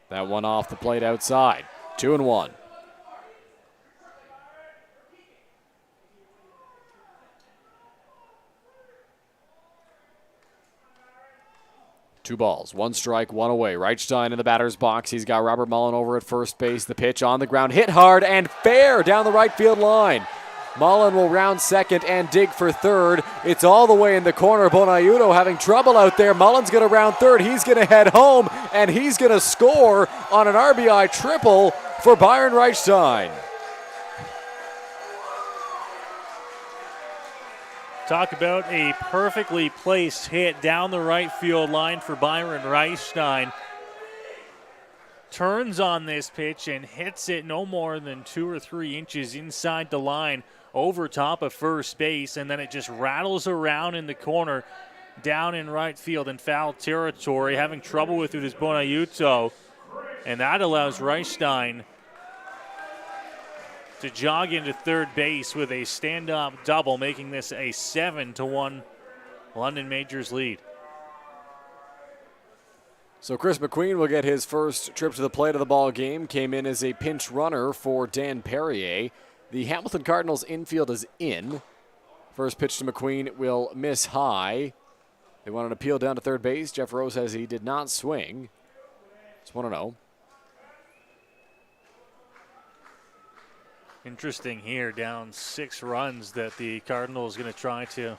That one off the plate outside. 2-1. Two balls, 1 strike, 1 away. Reichstein in the batter's box. He's got Robert Mullen over at first base. The pitch on the ground, hit hard and fair down the right field line. Mullen will round second and dig for third. It's all the way in the corner. Bonaiuto having trouble out there. Mullen's going to round third. He's going to head home, and he's going to score on an RBI triple for Byron Reichstein.
Talk about a perfectly placed hit down the right field line for Byron Reichstein. Turns on this pitch and hits it no more than 2 or 3 inches inside the line over top of first base, and then it just rattles around in the corner. down in right field in foul territory, having trouble with it is Bonayuto, and that allows Reichstein to jog into third base with a stand-up double, making this a 7-1 London Majors lead.
So Chris McQueen will get his first trip to the plate of the ball game. Came in as a pinch runner for Dan Perrier. The Hamilton Cardinals infield is in. First pitch to McQueen will miss high. They want an appeal down to third base. Jeff Rose says he did not swing. It's 1-0.
Interesting here, down 6 runs, that the Cardinals going to try to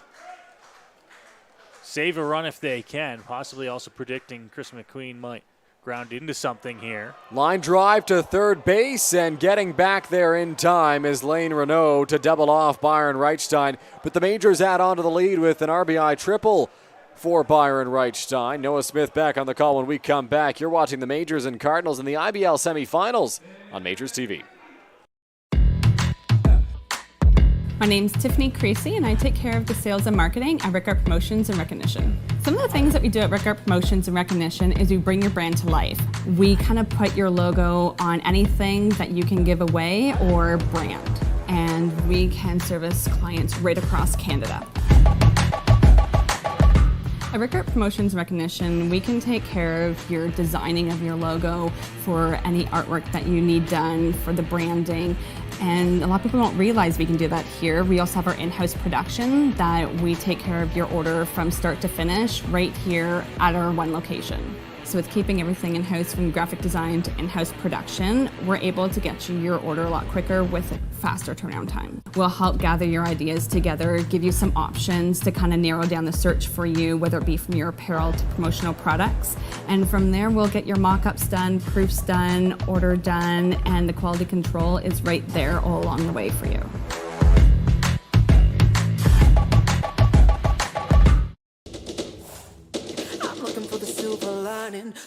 save a run if they can. Possibly also predicting Chris McQueen might ground into something here.
Line drive to third base, and getting back there in time is Lane Renault to double off Byron Reichstein. But the Majors add on to the lead with an RBI triple for Byron Reichstein. Noah Smith back on the call when we come back. You're watching the Majors and Cardinals in the IBL Semi Finals on Majors TV.
My name's Tiffany Creasy, and I take care of the sales and marketing at Rickard Promotions and Recognition. Some of the things that we do at Rickard Promotions and Recognition is we bring your brand to life. We kind of put your logo on anything that you can give away or brand, and we can service clients right across Canada. At Rickard Promotions and Recognition, we can take care of your designing of your logo for any artwork that you need done for the branding. And a lot of people don't realize we can do that here. We also have our in-house production that we take care of your order from start to finish right here at our one location. So with keeping everything in-house from graphic design to in-house production, we're able to get you your order a lot quicker with a faster turnaround time. We'll help gather your ideas together, give you some options to kind of narrow down the search for you, whether it be from your apparel to promotional products. And from there, we'll get your mock-ups done, proofs done, order done, and the quality control is right there all along the way for you.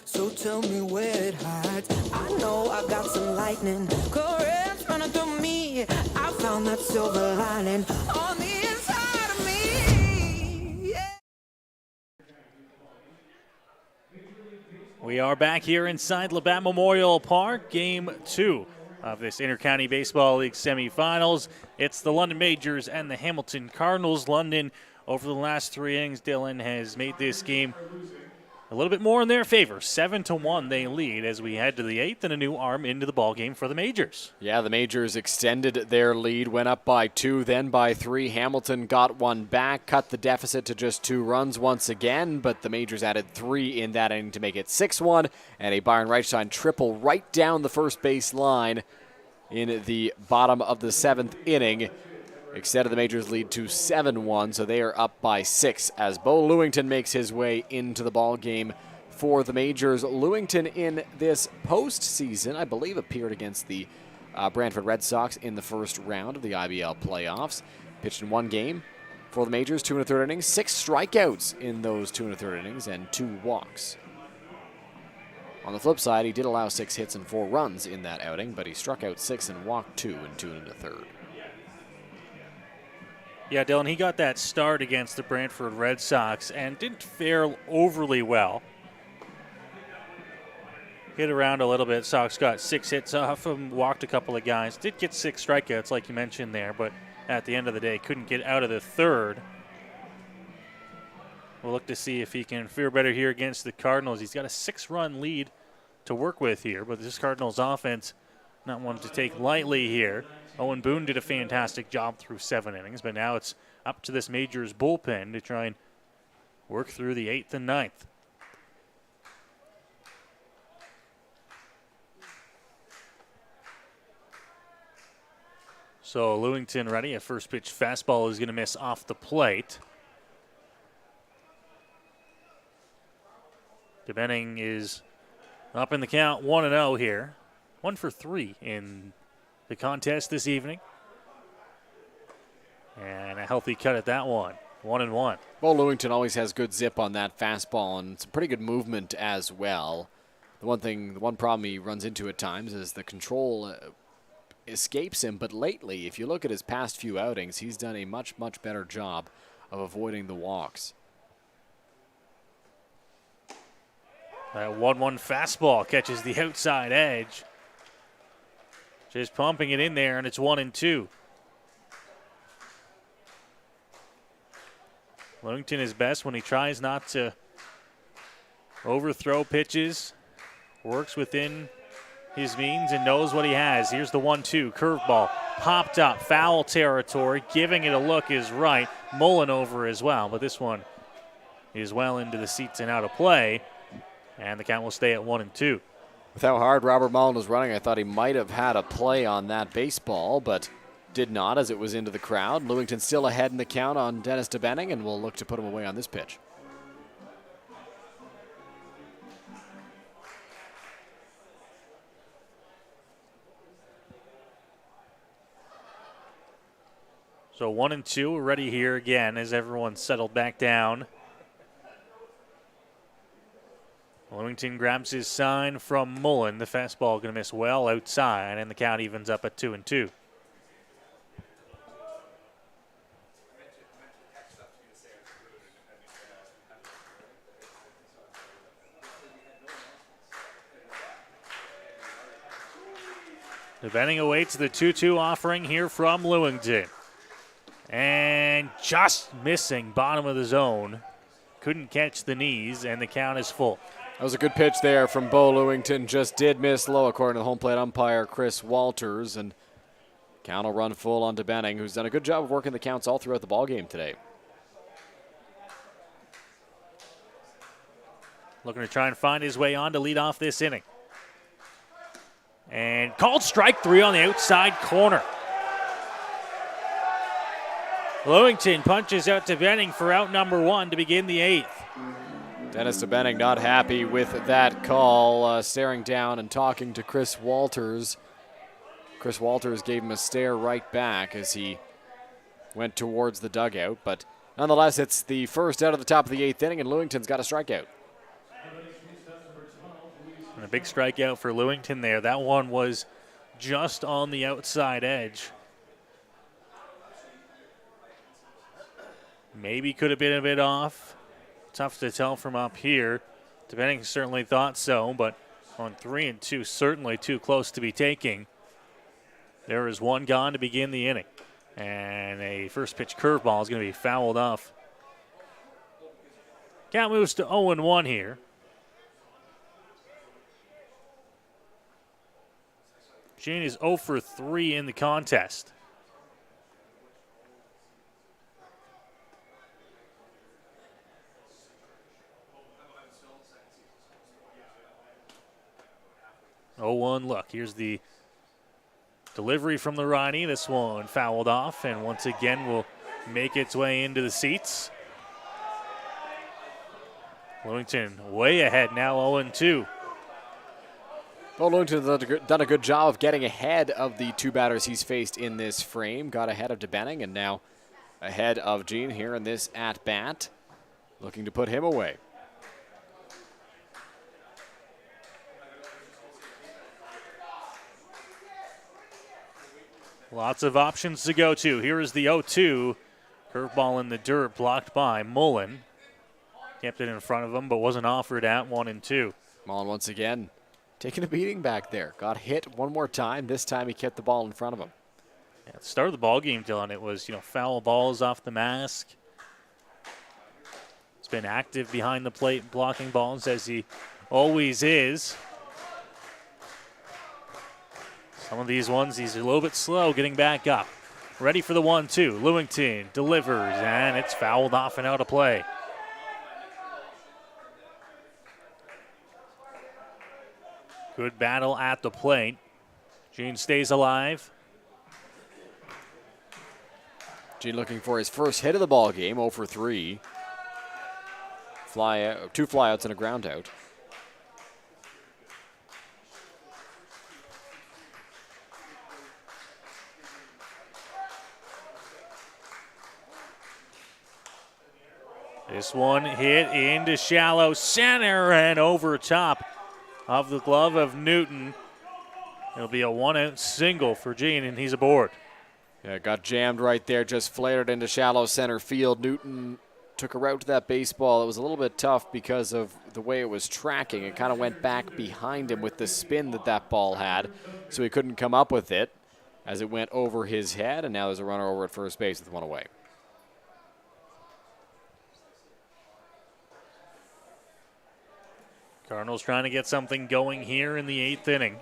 So tell me where it hides. I know I got some lightning currents running through me. I found that silver lining on the inside of me. Yeah.
We are back here inside Labatt Memorial Park, Game 2 of this Intercounty Baseball League semifinals. It's the London Majors and the Hamilton Cardinals. London, over the last 3 innings, Dylan, has made this game a little bit more in their favor. 7-1 they lead as we head to the 8th, and a new arm into the ballgame for the Majors.
Yeah, the Majors extended their lead, went up by 2, then by 3. Hamilton got one back, cut the deficit to just 2 runs once again, but the Majors added 3 in that inning to make it 6-1, and a Byron Reichstein triple right down the first base line in the bottom of the 7th inning. Extended the Majors' lead to 7-1, so they are up by 6 as Bo Lewington makes his way into the ball game for the Majors. Lewington in this postseason, I believe, appeared against the Brantford Red Sox in the first round of the IBL playoffs. Pitched in 1 game for the Majors, 2 1/3 innings, 6 strikeouts in those 2 1/3 innings, and 2 walks. On the flip side, he did allow 6 hits and 4 runs in that outing, but he struck out 6 and walked 2 in 2 1/3.
Yeah, Dylan, he got that start against the Brantford Red Sox and didn't fare overly well. Hit around a little bit. Sox got 6 hits off him, walked a couple of guys. Did get 6 strikeouts, like you mentioned there, but at the end of the day, couldn't get out of the 3rd. We'll look to see if he can fare better here against the Cardinals. He's got a 6-run lead to work with here, but this Cardinals offense, not one to take lightly here. Owen Boone did a fantastic job through 7 innings, but now it's up to this Majors bullpen to try and work through the 8th and 9th. So Lewington ready. A first pitch fastball is going to miss off the plate. DeBenning is up in the count, 1-0 here. 1 for 3 in the contest this evening. And a healthy cut at that one. 1-1.
Bo Lewington always has good zip on that fastball and some pretty good movement as well. The one problem he runs into at times is the control escapes him, but lately, if you look at his past few outings, he's done a much, much better job of avoiding the walks.
That 1-1 fastball catches the outside edge. Just pumping it in there, and it's 1-2. Lewington is best when he tries not to overthrow pitches, works within his means and knows what he has. Here's the 1-2, curveball, popped up, foul territory, giving it a look is right. Mullen over as well, but this one is well into the seats and out of play, and the count will stay at 1-2.
With how hard Robert Mullen was running, I thought he might have had a play on that baseball, but did not as it was into the crowd. Lewington still ahead in the count on Dennis DeBenning, and will look to put him away on this pitch.
So 1-2, we're ready here again as everyone's settled back down. Lewington grabs his sign from Mullen. The fastball going to miss well outside, and the count evens up at 2-2. DeBenning awaits the 2-2 offering here from Lewington. And just missing bottom of the zone. Couldn't catch the knees, and the count is full.
That was a good pitch there from Bo Lewington. Just did miss low, according to the home plate umpire, Chris Walters. And count will run full on DeBenning, who's done a good job of working the counts all throughout the ballgame today.
Looking to try and find his way on to lead off this inning. And called strike 3 on the outside corner. Lewington punches out to DeBenning for out number 1 to begin the 8th.
Dennis DeBenning not happy with that call, staring down and talking to Chris Walters. Chris Walters gave him a stare right back as he went towards the dugout. But nonetheless, it's the first out of the top of the 8th inning, and Lewington's got a strikeout.
And a big strikeout for Lewington there. That one was just on the outside edge. Maybe could have been a bit off. Tough to tell from up here. DeBenning certainly thought so, but on 3-2, certainly too close to be taking. There is one gone to begin the inning. And a first pitch curveball is going to be fouled off. Count moves to 0-1 here. Gene is 0 for 3 in the contest. Oh, 1 look. Here's the delivery from the righty. This one fouled off, and once again will make its way into the seats. Lewington way ahead now, 0-2.
Well, Lewington's done a good job of getting ahead of the 2 batters he's faced in this frame. Got ahead of DeBenning and now ahead of Gene here in this at-bat. Looking to put him away.
Lots of options to go to. Here is the 0-2. Curveball in the dirt, blocked by Mullen. Kept it in front of him, but wasn't offered at 1-2.
Mullen once again taking a beating back there. Got hit one more time. This time he kept the ball in front of him.
Yeah, at the start of the ball game, Dylan, it was, foul balls off the mask. He's been active behind the plate, blocking balls as he always is. Some of these ones, he's a little bit slow getting back up. Ready for the 1-2. Lewington delivers, and it's fouled off and out of play. Good battle at the plate. Gene stays alive.
Gene looking for his first hit of the ball game, 0 for 3. 2 flyouts and a ground out.
This one hit into shallow center and over top of the glove of Newton. It'll be a 1-out single for Gene, and he's aboard.
Yeah, got jammed right there, just flared into shallow center field. Newton took a route to that baseball. It was a little bit tough because of the way it was tracking. It kind of went back behind him with the spin that ball had, so he couldn't come up with it as it went over his head, and now there's a runner over at first base with one away.
Cardinals trying to get something going here in the 8th inning.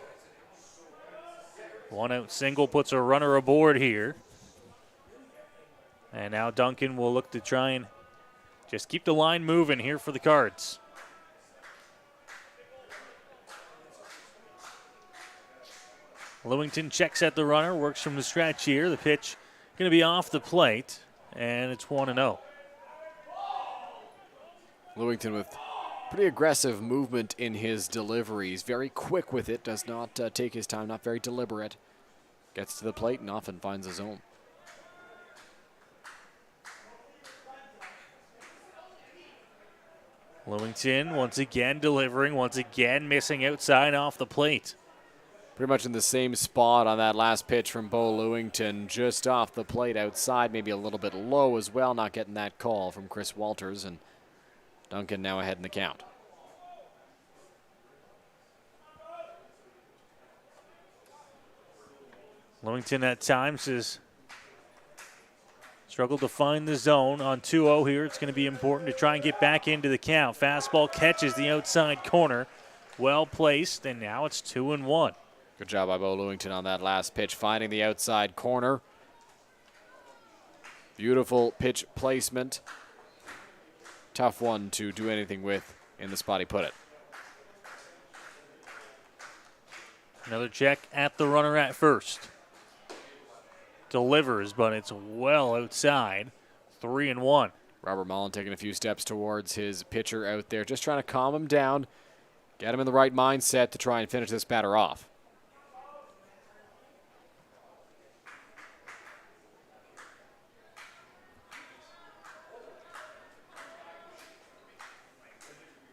1-out single puts a runner aboard here. And now Duncan will look to try and just keep the line moving here for the Cards. Lewington checks at the runner, works from the stretch here. The pitch going to be off the plate, and it's 1-0.
Lewington with pretty aggressive movement in his deliveries. Very quick with it, does not take his time, not very deliberate. Gets to the plate and often finds a zone.
Lewington once again delivering, once again missing outside off the plate.
Pretty much in the same spot on that last pitch from Bo Lewington, just off the plate outside, maybe a little bit low as well, not getting that call from Chris Walters, and Duncan now ahead in the count.
Lewington at times has struggled to find the zone. On 2-0 here, it's going to be important to try and get back into the count. Fastball catches the outside corner. Well placed, and now it's 2-1.
Good job by Bo Lewington on that last pitch, finding the outside corner. Beautiful pitch placement. Tough one to do anything with in the spot he put it.
Another check at the runner at first. Delivers, but it's well outside. 3-1.
Robert Mullen taking a few steps towards his pitcher out there, just trying to calm him down, get him in the right mindset to try and finish this batter off.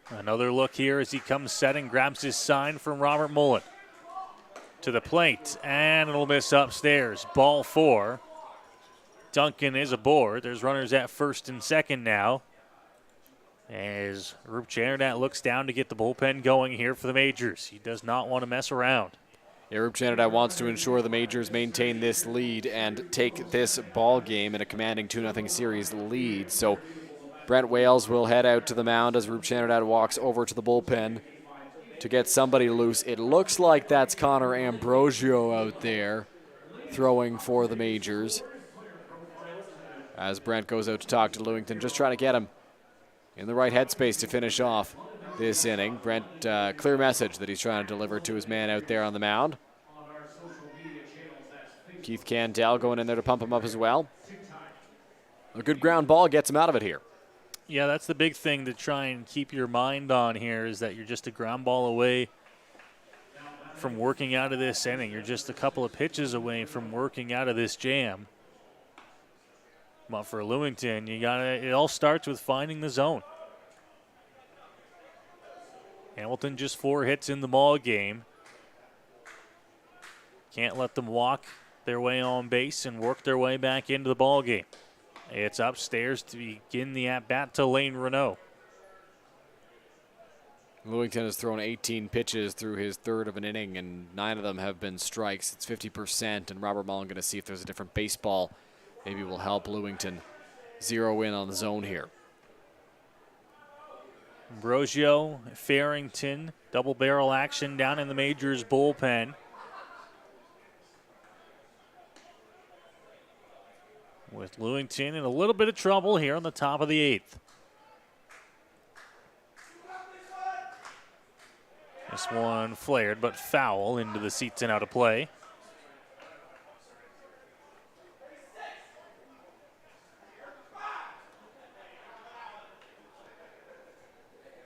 Another look here as he comes set and grabs his sign from Robert Mullen. To the plate, and it'll miss upstairs. Ball 4. Duncan is aboard. There's runners at first and second now. As Rup Chanderdat looks down to get the bullpen going here for the Majors. He does not want to mess around.
Yeah, Rup Chanderdat wants to ensure the Majors maintain this lead and take this ball game in a commanding 2-0 series lead. So Brent Wales will head out to the mound as Rup Chanderdat walks over to the bullpen to get somebody loose. It looks like that's Connor Ambrosio out there throwing for the Majors. As Brent goes out to talk to Lewington, just trying to get him in the right headspace to finish off this inning. Brent, clear message that he's trying to deliver to his man out there on the mound. Keith Candell going in there to pump him up as well. A good ground ball gets him out of it here.
Yeah, that's the big thing to try and keep your mind on here is that you're just a ground ball away from working out of this inning. You're just a couple of pitches away from working out of this jam. But for Lewington, it all starts with finding the zone. Hamilton just 4 hits in the ball game. Can't let them walk their way on base and work their way back into the ball game. It's upstairs to begin the at-bat to Lane Renault.
Lewington has thrown 18 pitches through his third of an inning, and 9 of them have been strikes. It's 50%, and Robert Mullen going to see if there's a different baseball. Maybe will help Lewington zero in on the zone here.
Ambrosio, Farrington, double barrel action down in the Majors bullpen. With Lewington in a little bit of trouble here on the top of the 8th. This one flared, but foul into the seats and out of play.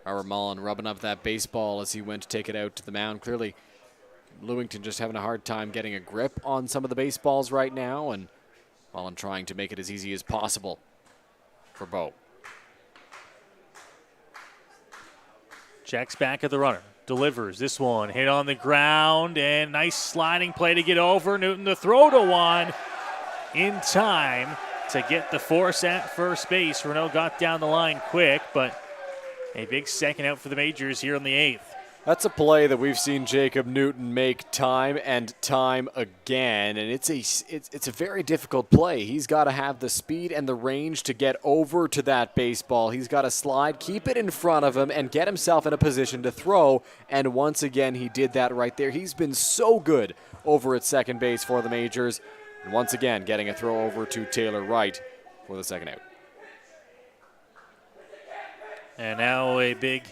Robert Mullen rubbing up that baseball as he went to take it out to the mound. Clearly, Lewington just having a hard time getting a grip on some of the baseballs right now, and Mullen trying to make it as easy as possible for Bo.
Checks back at the runner. Delivers this one. Hit on the ground, and nice sliding play to get over. Newton to throw to one in time. to get the force at first base. Renault got down the line quick, but a big second out for the Majors here in the 8th.
That's a play that we've seen Jacob Newton make time and time again, and it's a very difficult play. He's got to have the speed and the range to get over to that baseball. He's got to slide, keep it in front of him, and get himself in a position to throw, and once again, he did that right there. He's been so good over at second base for the Majors, and once again, getting a throw over to Taylor Wright for the second out.
And now a big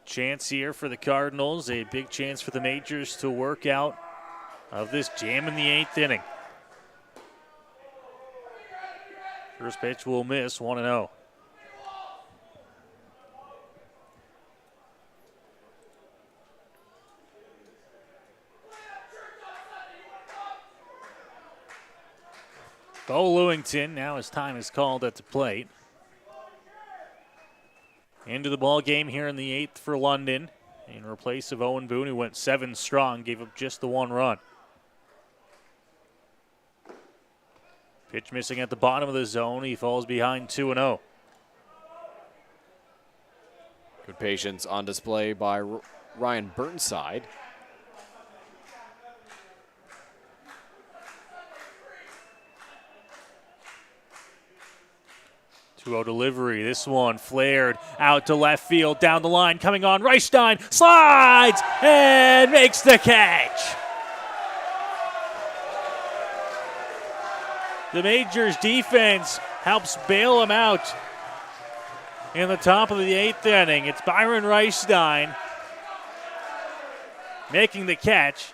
chance here for the Cardinals, a big chance for the Majors to work out of this jam in the 8th inning. First pitch will miss, 1-0. Bo Lewington, now his time is called at the plate. Into the ball game here in the 8th for London. In replace of Owen Boone, who went 7 strong, gave up just the 1 run. Pitch missing at the bottom of the zone. He falls behind 2-0.
Good patience on display by Ryan Burnside.
2-0 delivery. This one flared out to left field, down the line, coming on. Reichstein slides and makes the catch. The Majors defense helps bail him out in the top of the 8th inning. It's Byron Reichstein making the catch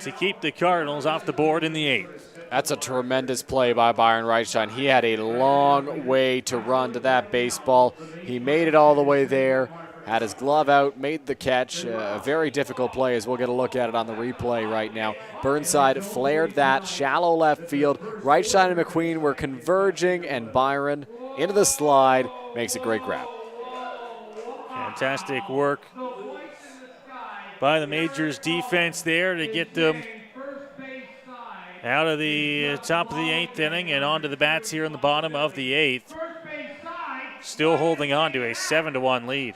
to keep the Cardinals off the board in the 8th.
That's a tremendous play by Byron Reichstein. He had a long way to run to that baseball. He made it all the way there, had his glove out, made the catch. A very difficult play, as we'll get a look at it on the replay right now. Burnside flared that shallow left field. Reichstein and McQueen were converging, and Byron into the slide makes a great grab.
Fantastic work by the Majors defense there to get them out of the top of the 8th inning and onto the bats here in the bottom of the 8th. Still holding on to a 7-1 lead.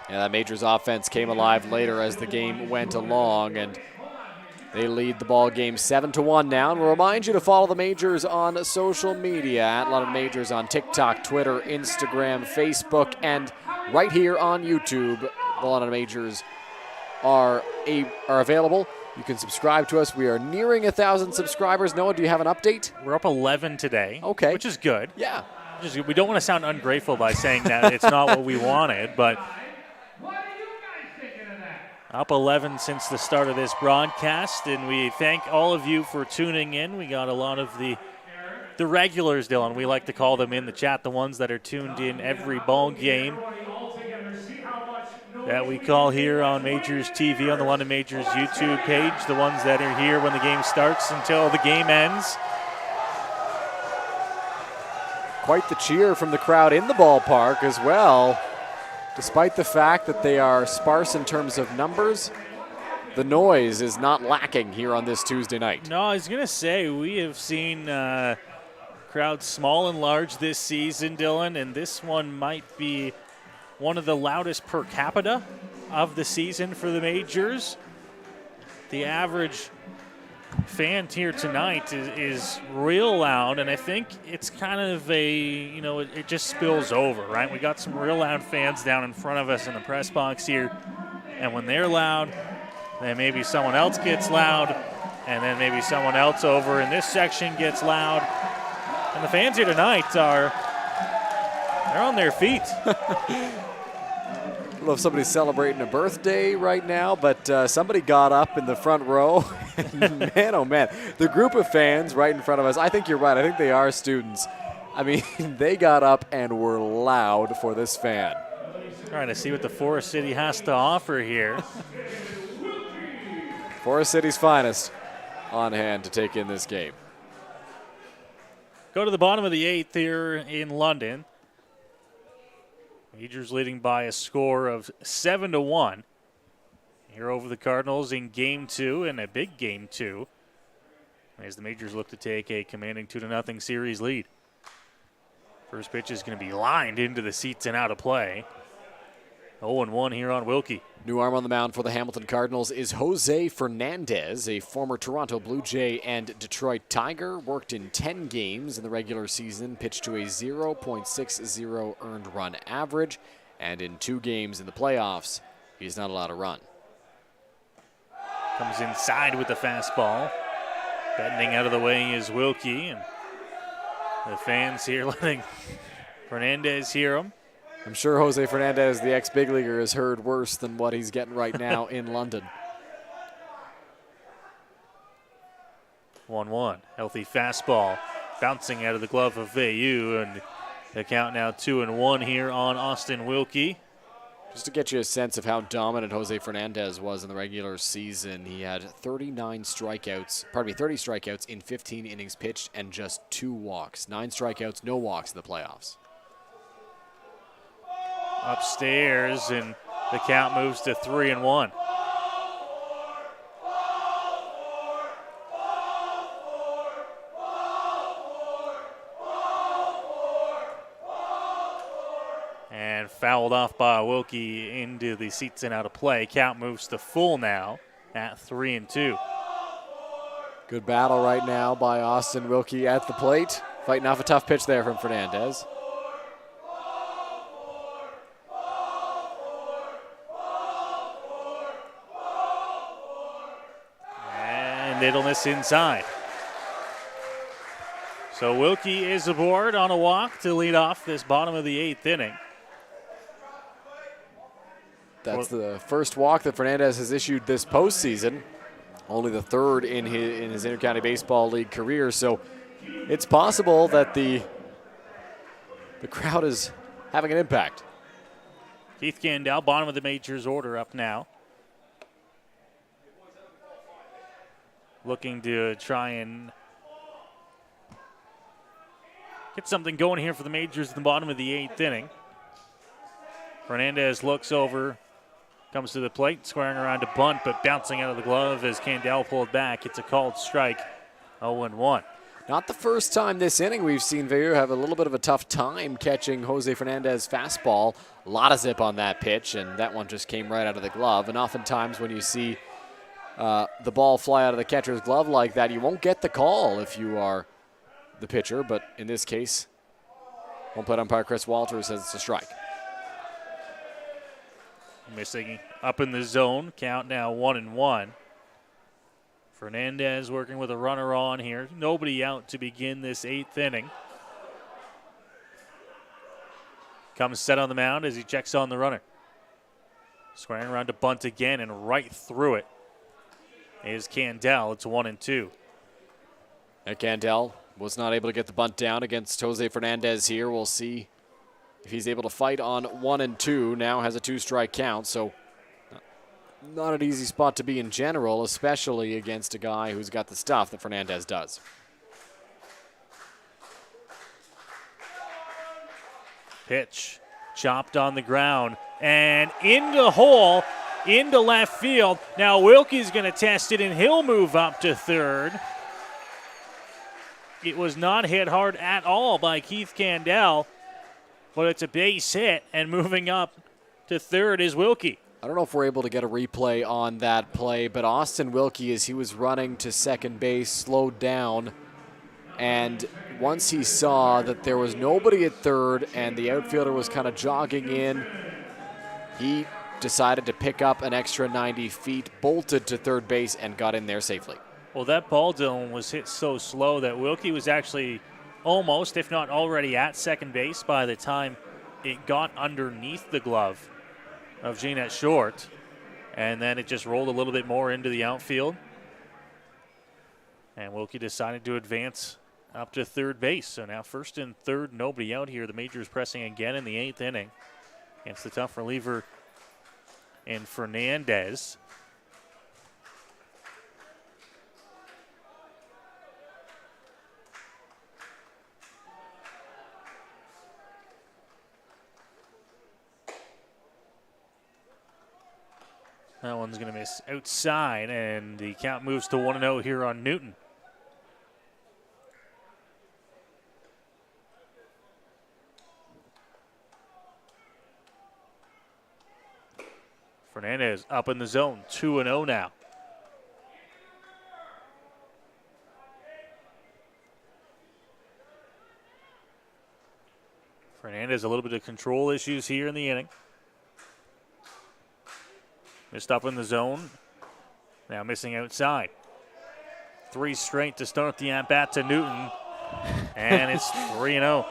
Yeah, that Majors offense came alive later as the game went along, and they lead the ball game 7-1 now. And we'll remind you to follow the Majors on social media at London Majors on TikTok, Twitter, Instagram, Facebook, and right here on YouTube. The London Majors are available. You can subscribe to us. We are nearing 1,000 subscribers. Noah, do you have an update?
We're up 11 today.
Okay.
Which is good.
Yeah.
We don't want to sound ungrateful by saying that it's not what we wanted, but up 11 since the start of this broadcast, and we thank all of you for tuning in. We got a lot of the regulars, Dylan. We like to call them in the chat, the ones that are tuned in every ball game that we call here on Majors TV on the London Majors YouTube page, the ones that are here when the game starts until the game ends.
Quite the cheer from the crowd in the ballpark as well. Despite the fact that they are sparse in terms of numbers, the noise is not lacking here on this Tuesday night.
No, I was going to say, we have seen crowds small and large this season, Dylan, and this one might be one of the loudest per capita of the season for the Majors. The average fan here tonight is real loud, and I think it's kind of it just spills over, right? We got some real loud fans down in front of us in the press box here, and when they're loud, then maybe someone else gets loud, and then maybe someone else over in this section gets loud. And the fans here tonight they're on their feet.
I don't know if somebody's celebrating a birthday right now, but somebody got up in the front row. Man, oh man, the group of fans right in front of us, I think you're right. I think they are students. I mean, they got up and were loud for this fan.
Trying to see what the Forest City has to offer here.
Forest City's finest on hand to take in this game.
Go to the bottom of the 8th here in London. Majors leading by a score of 7-1 here over the Cardinals in Game 2, and a big Game 2 as the Majors look to take a commanding 2-0 series lead. First pitch is going to be lined into the seats and out of play. 0-1 here on Wilkie.
New arm on the mound for the Hamilton Cardinals is Jose Fernandez, a former Toronto Blue Jay and Detroit Tiger. Worked in 10 games in the regular season, pitched to a 0.60 earned run average, and in 2 games in the playoffs, he's not allowed to run.
Comes inside with the fastball. Bending out of the way is Wilkie, and the fans here letting Fernandez hear him.
I'm sure Jose Fernandez, the ex-big leaguer, has heard worse than what he's getting right now in London.
1-1. Healthy fastball bouncing out of the glove of Veilleux, and the count now 2-1 here on Austin Wilkie.
Just to get you a sense of how dominant Jose Fernandez was in the regular season, he had 30 strikeouts in 15 innings pitched and just 2 walks. 9 strikeouts, no walks in the playoffs.
Upstairs, and the count moves to 3-1. And fouled off by Wilkie into the seats and out of play. Count moves to full now at 3-2.
Good battle right now by Austin Wilkie at the plate. Fighting off a tough pitch there from Fernandez.
Middleness inside. So Wilkie is aboard on a walk to lead off this bottom of the 8th inning.
That's the first walk that Fernandez has issued this postseason. Only the 3rd in his Intercounty Baseball League career. So it's possible that the crowd is having an impact.
Keith Candell, bottom of the Majors order, up now. Looking to try and get something going here for the Majors at the bottom of the 8th inning. Fernandez looks over, comes to the plate, squaring around to bunt, but bouncing out of the glove as Candell pulled back. It's a called strike, 0-1.
Not the first time this inning we've seen Veilleux have a little bit of a tough time catching Jose Fernandez fastball. A lot of zip on that pitch, and that one just came right out of the glove. And oftentimes when you see the ball fly out of the catcher's glove like that, you won't get the call if you are the pitcher, but in this case, home plate umpire Chris Walters says it's a strike.
Missing up in the zone, count now 1-1. Fernandez working with a runner on here. Nobody out to begin this 8th inning. Comes set on the mound as he checks on the runner. Squaring around to bunt again, and right through it is Candell. It's 1-2.
And Candell was not able to get the bunt down against Jose Fernandez here. We'll see if he's able to fight on 1-2. Now has a 2-strike count, so not an easy spot to be in general, especially against a guy who's got the stuff that Fernandez does.
Pitch chopped on the ground and into the hole, into left field. Now Wilkie's going to test it, and he'll move up to 3rd. It was not hit hard at all by Keith Candell, but it's a base hit, and moving up to 3rd is Wilkie.
I don't know if we're able to get a replay on that play, but Austin Wilkie, as he was running to second base, slowed down. And once he saw that there was nobody at 3rd and the outfielder was kind of jogging in, he decided to pick up an extra 90 feet, bolted to 3rd base, and got in there safely.
Well, that ball zone was hit so slow that Wilkie was actually almost, if not already, at second base by the time it got underneath the glove of Jeanette Short, and then it just rolled a little bit more into the outfield. And Wilkie decided to advance up to 3rd base. So now 1st and 3rd, nobody out here. The Majors pressing again in the 8th inning against the tough reliever in Fernandez. That one's going to miss outside, and the count moves to 1-0 here on Newton. Fernandez up in the zone, 2-0 now. Fernandez, a little bit of control issues here in the inning. Missed up in the zone. Now missing outside. 3 straight to start the at-bat to Newton. And it's 3-0.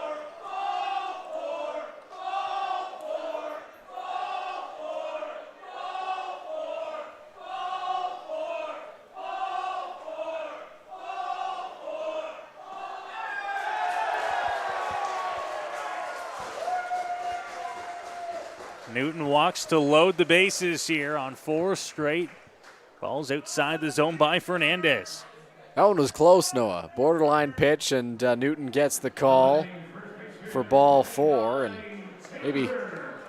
Newton walks to load the bases here on 4 straight. Ball's outside the zone by Fernandez.
That one was close, Noah. Borderline pitch, and Newton gets the call for ball 4. And maybe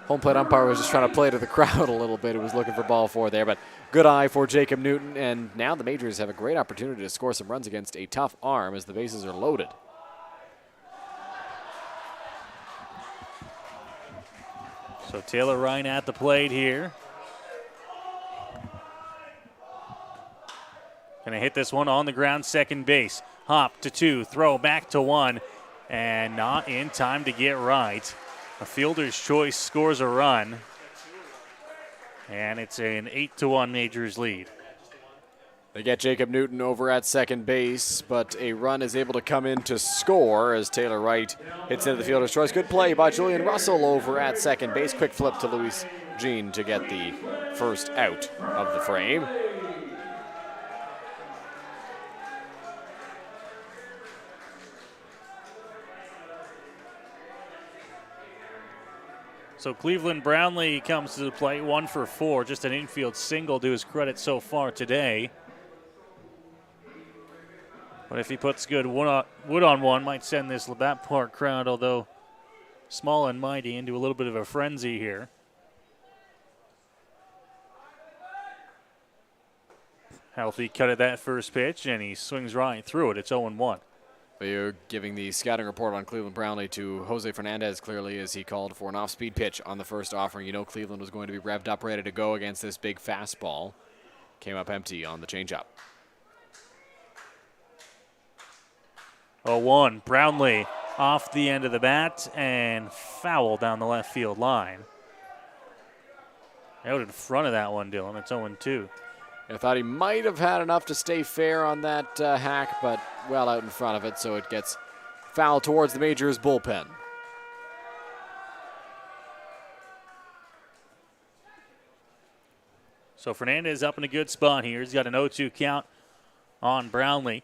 home plate umpire was just trying to play to the crowd a little bit. He was looking for ball 4 there, but good eye for Jacob Newton. And now the Majors have a great opportunity to score some runs against a tough arm as the bases are loaded.
So Taylor Ryan at the plate here. Gonna hit this one on the ground, second base. Hop to 2, throw back to 1, and not in time to get right. A fielder's choice scores a run, and it's an 8-1 Majors lead.
They get Jacob Newton over at second base, but a run is able to come in to score as Taylor Wright hits into the fielder's choice. Good play by Julian Russell over at second base. Quick flip to Luis Jean to get the first out of the frame.
So Cleveland Brownlee comes to the plate, 1 for 4, just an infield single to his credit so far today. But if he puts good wood on one, might send this Labatt Park crowd, although small and mighty, into a little bit of a frenzy here. Healthy cut at that first pitch, and he swings right through it. It's 0-1.
But you're giving the scouting report on Cleveland Brownlee to Jose Fernandez clearly as he called for an off-speed pitch on the first offering. You know Cleveland was going to be revved up, ready to go against this big fastball. Came up empty on the changeup.
0-1. Brownlee off the end of the bat and foul down the left field line. Out in front of that one, Dylan. It's 0-2.
I thought he might have had enough to stay fair on that hack, but well out in front of it, so it gets foul towards the Majors bullpen.
So Fernandez up in a good spot here. He's got an 0-2 count on Brownlee.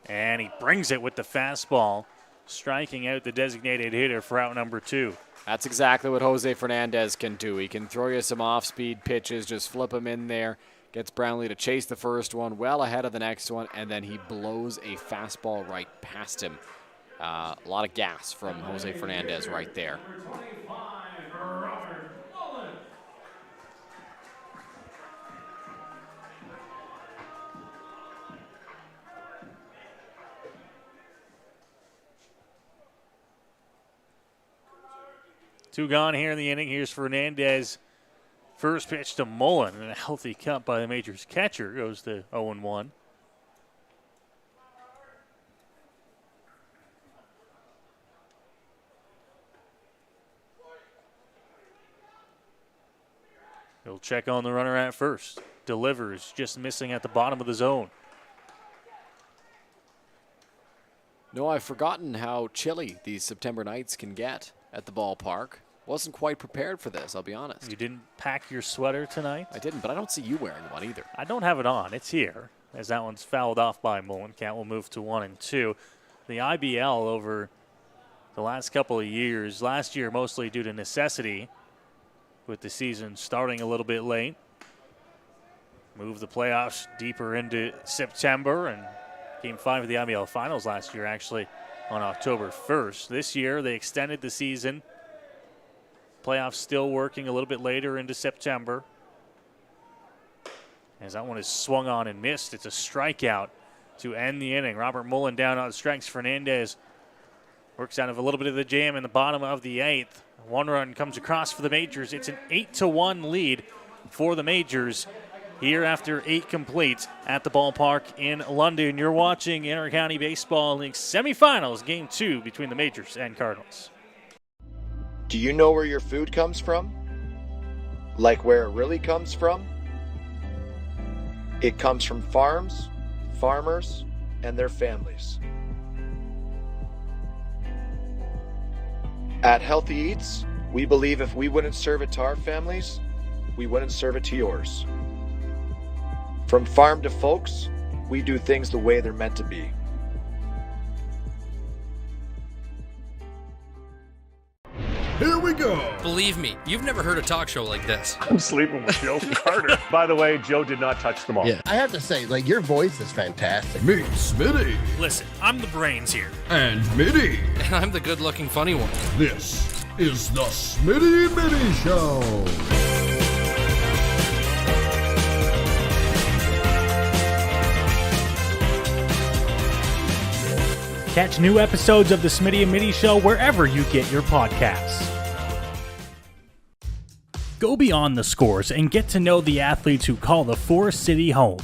And he brings it with the fastball, striking out the designated hitter for out number 2.
That's exactly what Jose Fernandez can do. He can throw you some off-speed pitches, just flip them in there, gets Brownlee to chase the first one well ahead of the next one, and then he blows a fastball right past him. A lot of gas from Jose Fernandez right there.
Two gone here in the inning. Here's Fernandez. First pitch to Mullen, and a healthy cut by the Majors catcher goes to 0-1. He'll check on the runner at first. Delivers, just missing at the bottom of the zone.
No, I've forgotten how chilly these September nights can get at the ballpark. Wasn't quite prepared for this, I'll be honest.
You didn't pack your sweater tonight?
I didn't, but I don't see you wearing one either.
I don't have it on. It's here, as that one's fouled off by Mullen. Count will move to 1-2. The IBL over the last couple of years, last year mostly due to necessity, with the season starting a little bit late, moved the playoffs deeper into September, and Game 5 of the IBL Finals last year actually on October 1st. This year they extended the season. Playoffs still working a little bit later into September. As that one is swung on and missed, it's a strikeout to end the inning. Robert Mullen down on strikes. Fernandez works out of a little bit of the jam in the bottom of the 8th. One run comes across for the Majors. It's an 8-1 lead for the Majors here after 8 completes at the ballpark in London. You're watching Inter-County Baseball League semifinals, Game 2 between the Majors and Cardinals.
Do you know where your food comes from? Like where it really comes from? It comes from farms, farmers, and their families. At Healthy Eats, we believe if we wouldn't serve it to our families, we wouldn't serve it to yours. From farm to folks, we do things the way they're meant to be.
Here we go.
Believe me, you've never heard a talk show like this.
I'm sleeping with Joe Carter. By the way, Joe did not touch them all.
Yeah, I have to say, like, your voice is fantastic.
Meet Smitty.
Listen, I'm the brains here.
And Mitty.
And I'm the good-looking funny one.
This is the Smitty Mitty Show.
Catch new episodes of the Smitty and Mitty Show wherever you get your podcasts. Go beyond the scores and get to know the athletes who call the Forest City home.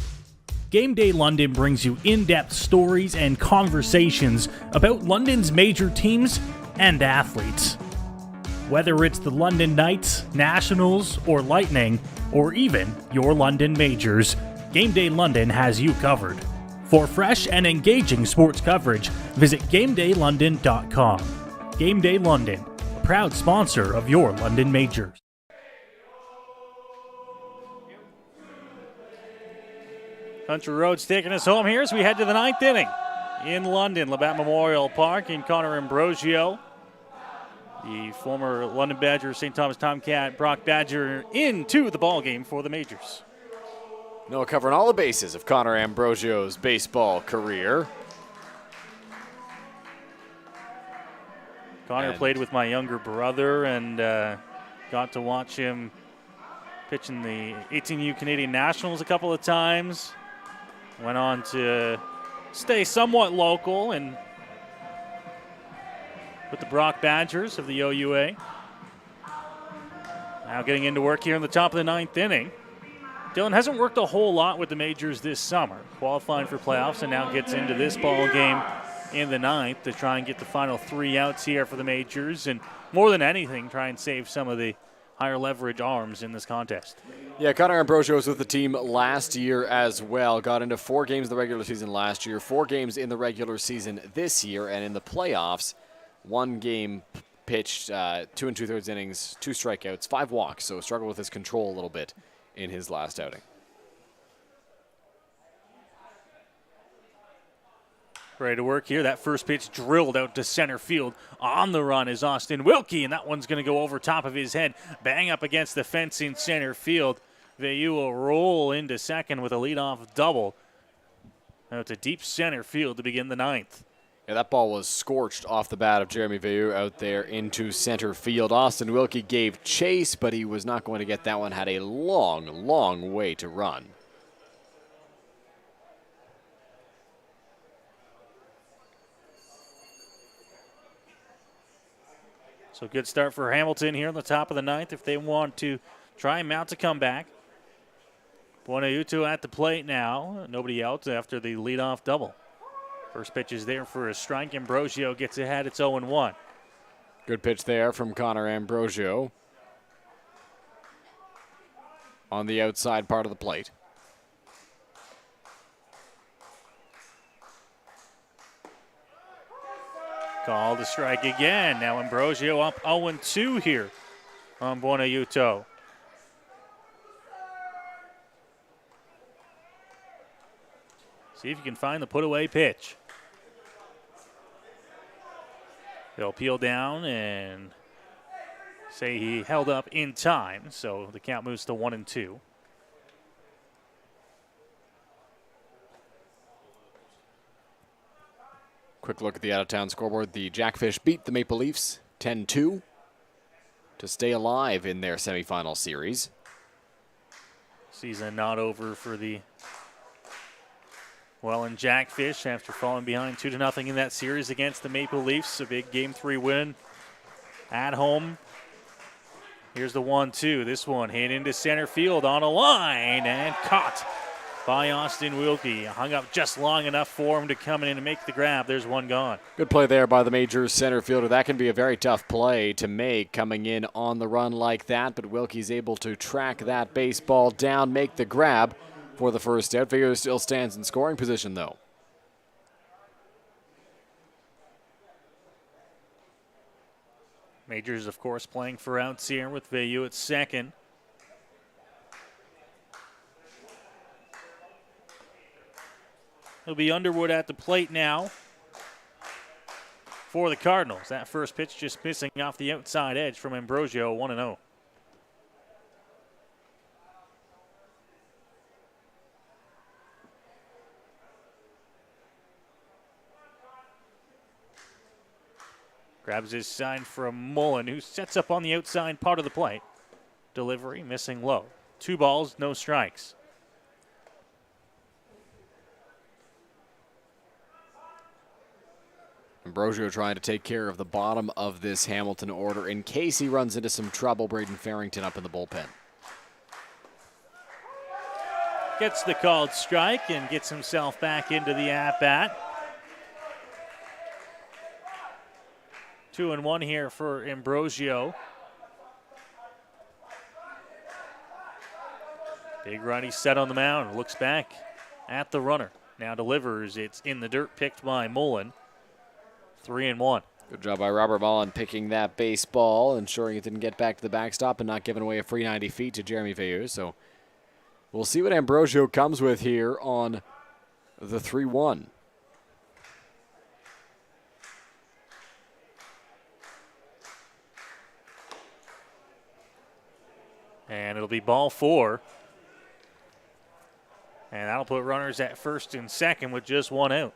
Game Day London brings you in-depth stories and conversations about London's major teams and athletes. Whether it's the London Knights, Nationals, or Lightning, or even your London Majors, Game Day London has you covered. For fresh and engaging sports coverage, visit GameDayLondon.com. Game Day London, a proud sponsor of your London Majors.
Country Roads taking us home here as we head to the 9th inning in London, Labatt Memorial Park, and Connor Ambrosio, the former London Badger, St. Thomas Tomcat, Brock Badger, into the ballgame for the Majors.
Noah covering all the bases of Connor Ambrosio's baseball career.
Connor played with my younger brother and got to watch him pitch in the 18U Canadian Nationals a couple of times. Went on to stay somewhat local and with the Brock Badgers of the OUA. Now getting into work here in the top of the 9th inning. Dylan hasn't worked a whole lot with the Majors this summer, qualifying for playoffs, and now gets into this ball game in the 9th to try and get the final 3 outs here for the Majors, and more than anything, try and save some of the higher leverage arms in this contest.
Yeah, Connor Ambrosio was with the team last year as well. Got into 4 games in the regular season last year, 4 games in the regular season this year, and in the playoffs, 1 game pitched, 2 2/3 innings, 2 strikeouts, 5 walks, so struggled with his control a little bit in his last outing.
Ready to work here. That first pitch drilled out to center field. On the run is Austin Wilkie, and that one's going to go over top of his head. Bang up against the fence in center field. Veilleux will roll into second with a leadoff double. Now to deep center field to begin the 9th.
Yeah, that ball was scorched off the bat of Jeremy Veilleux out there into center field. Austin Wilkie gave chase, but he was not going to get that one. Had a long, long way to run.
So good start for Hamilton here on the top of the 9th if they want to try and mount a comeback. Buonaiuto at the plate now. Nobody out after the leadoff double. First pitch is there for a strike. Ambrosio gets ahead. It's 0-1.
Good pitch there from Connor Ambrosio on the outside part of the plate.
Call the strike again. Now Ambrosio up 0-2 here on Buonaiuto. See if you can find the put-away pitch. They'll peel down and say he held up in time, so the count moves to 1-2.
Quick look at the out-of-town scoreboard. The Jackfish beat the Maple Leafs 10-2 to stay alive in their semifinal series.
Season not over for the Welland Jackfish after falling behind 2-0 in that series against the Maple Leafs. A big Game 3 win at home Here's the 1-2. This one hit into center field on a line and caught by Austin Wilkie. Hung up just long enough for him to come in and make the grab. There's one gone.
Good play there by the Majors center fielder. That can be a very tough play to make coming in on the run like that, but Wilkie's able to track that baseball down, make the grab for the first out. Veilleux still stands in scoring position, though.
Majors, of course, playing for outs here with Veilleux at second. It'll be Underwood at the plate now for the Cardinals. That first pitch just missing off the outside edge from Ambrosio, 1-0. Grabs his sign from Mullen, who sets up on the outside part of the plate. Delivery missing low. 2 balls, no strikes.
Ambrosio trying to take care of the bottom of this Hamilton order in case he runs into some trouble. Braden Farrington up in the bullpen.
Gets the called strike and gets himself back into the at-bat. 2-1 here for Ambrosio. Big righty set on the mound. Looks back at the runner. Now delivers. It's in the dirt, picked by Mullen. 3-1.
Good job by Robert Mullen picking that baseball, ensuring it didn't get back to the backstop and not giving away a free 90 feet to Jeremy Veilleux. So we'll see what Ambrosio comes with here on the 3-1.
And it'll be ball 4. And that'll put runners at first and second with just 1 out.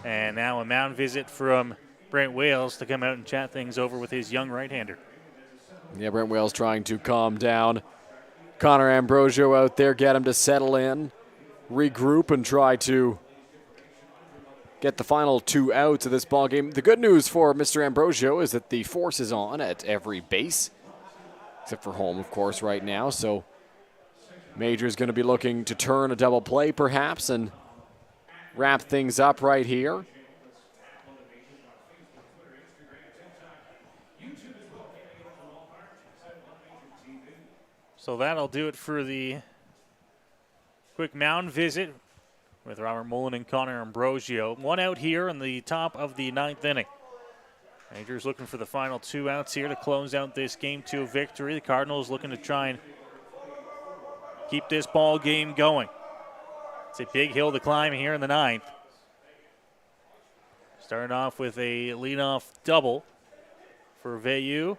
And now a mound visit from Brent Wales to come out and chat things over with his young right-hander.
Yeah, Brent Wales trying to calm down Connor Ambrosio out there, get him to settle in, regroup, and try to get the final 2 outs of this ball game. The good news for Mr. Ambrosio is that the force is on at every base, except for home, of course, right now. So Major's going to be looking to turn a double play, perhaps, and wrap things up right here.
So that'll do it for the quick mound visit with Robert Mullen and Connor Ambrosio. 1 out here in the top of the 9th inning. Majors looking for the final 2 outs here to close out this Game 2 victory. The Cardinals looking to try and keep this ball game going. It's a big hill to climb here in the 9th. Starting off with a leadoff double for Veilleux.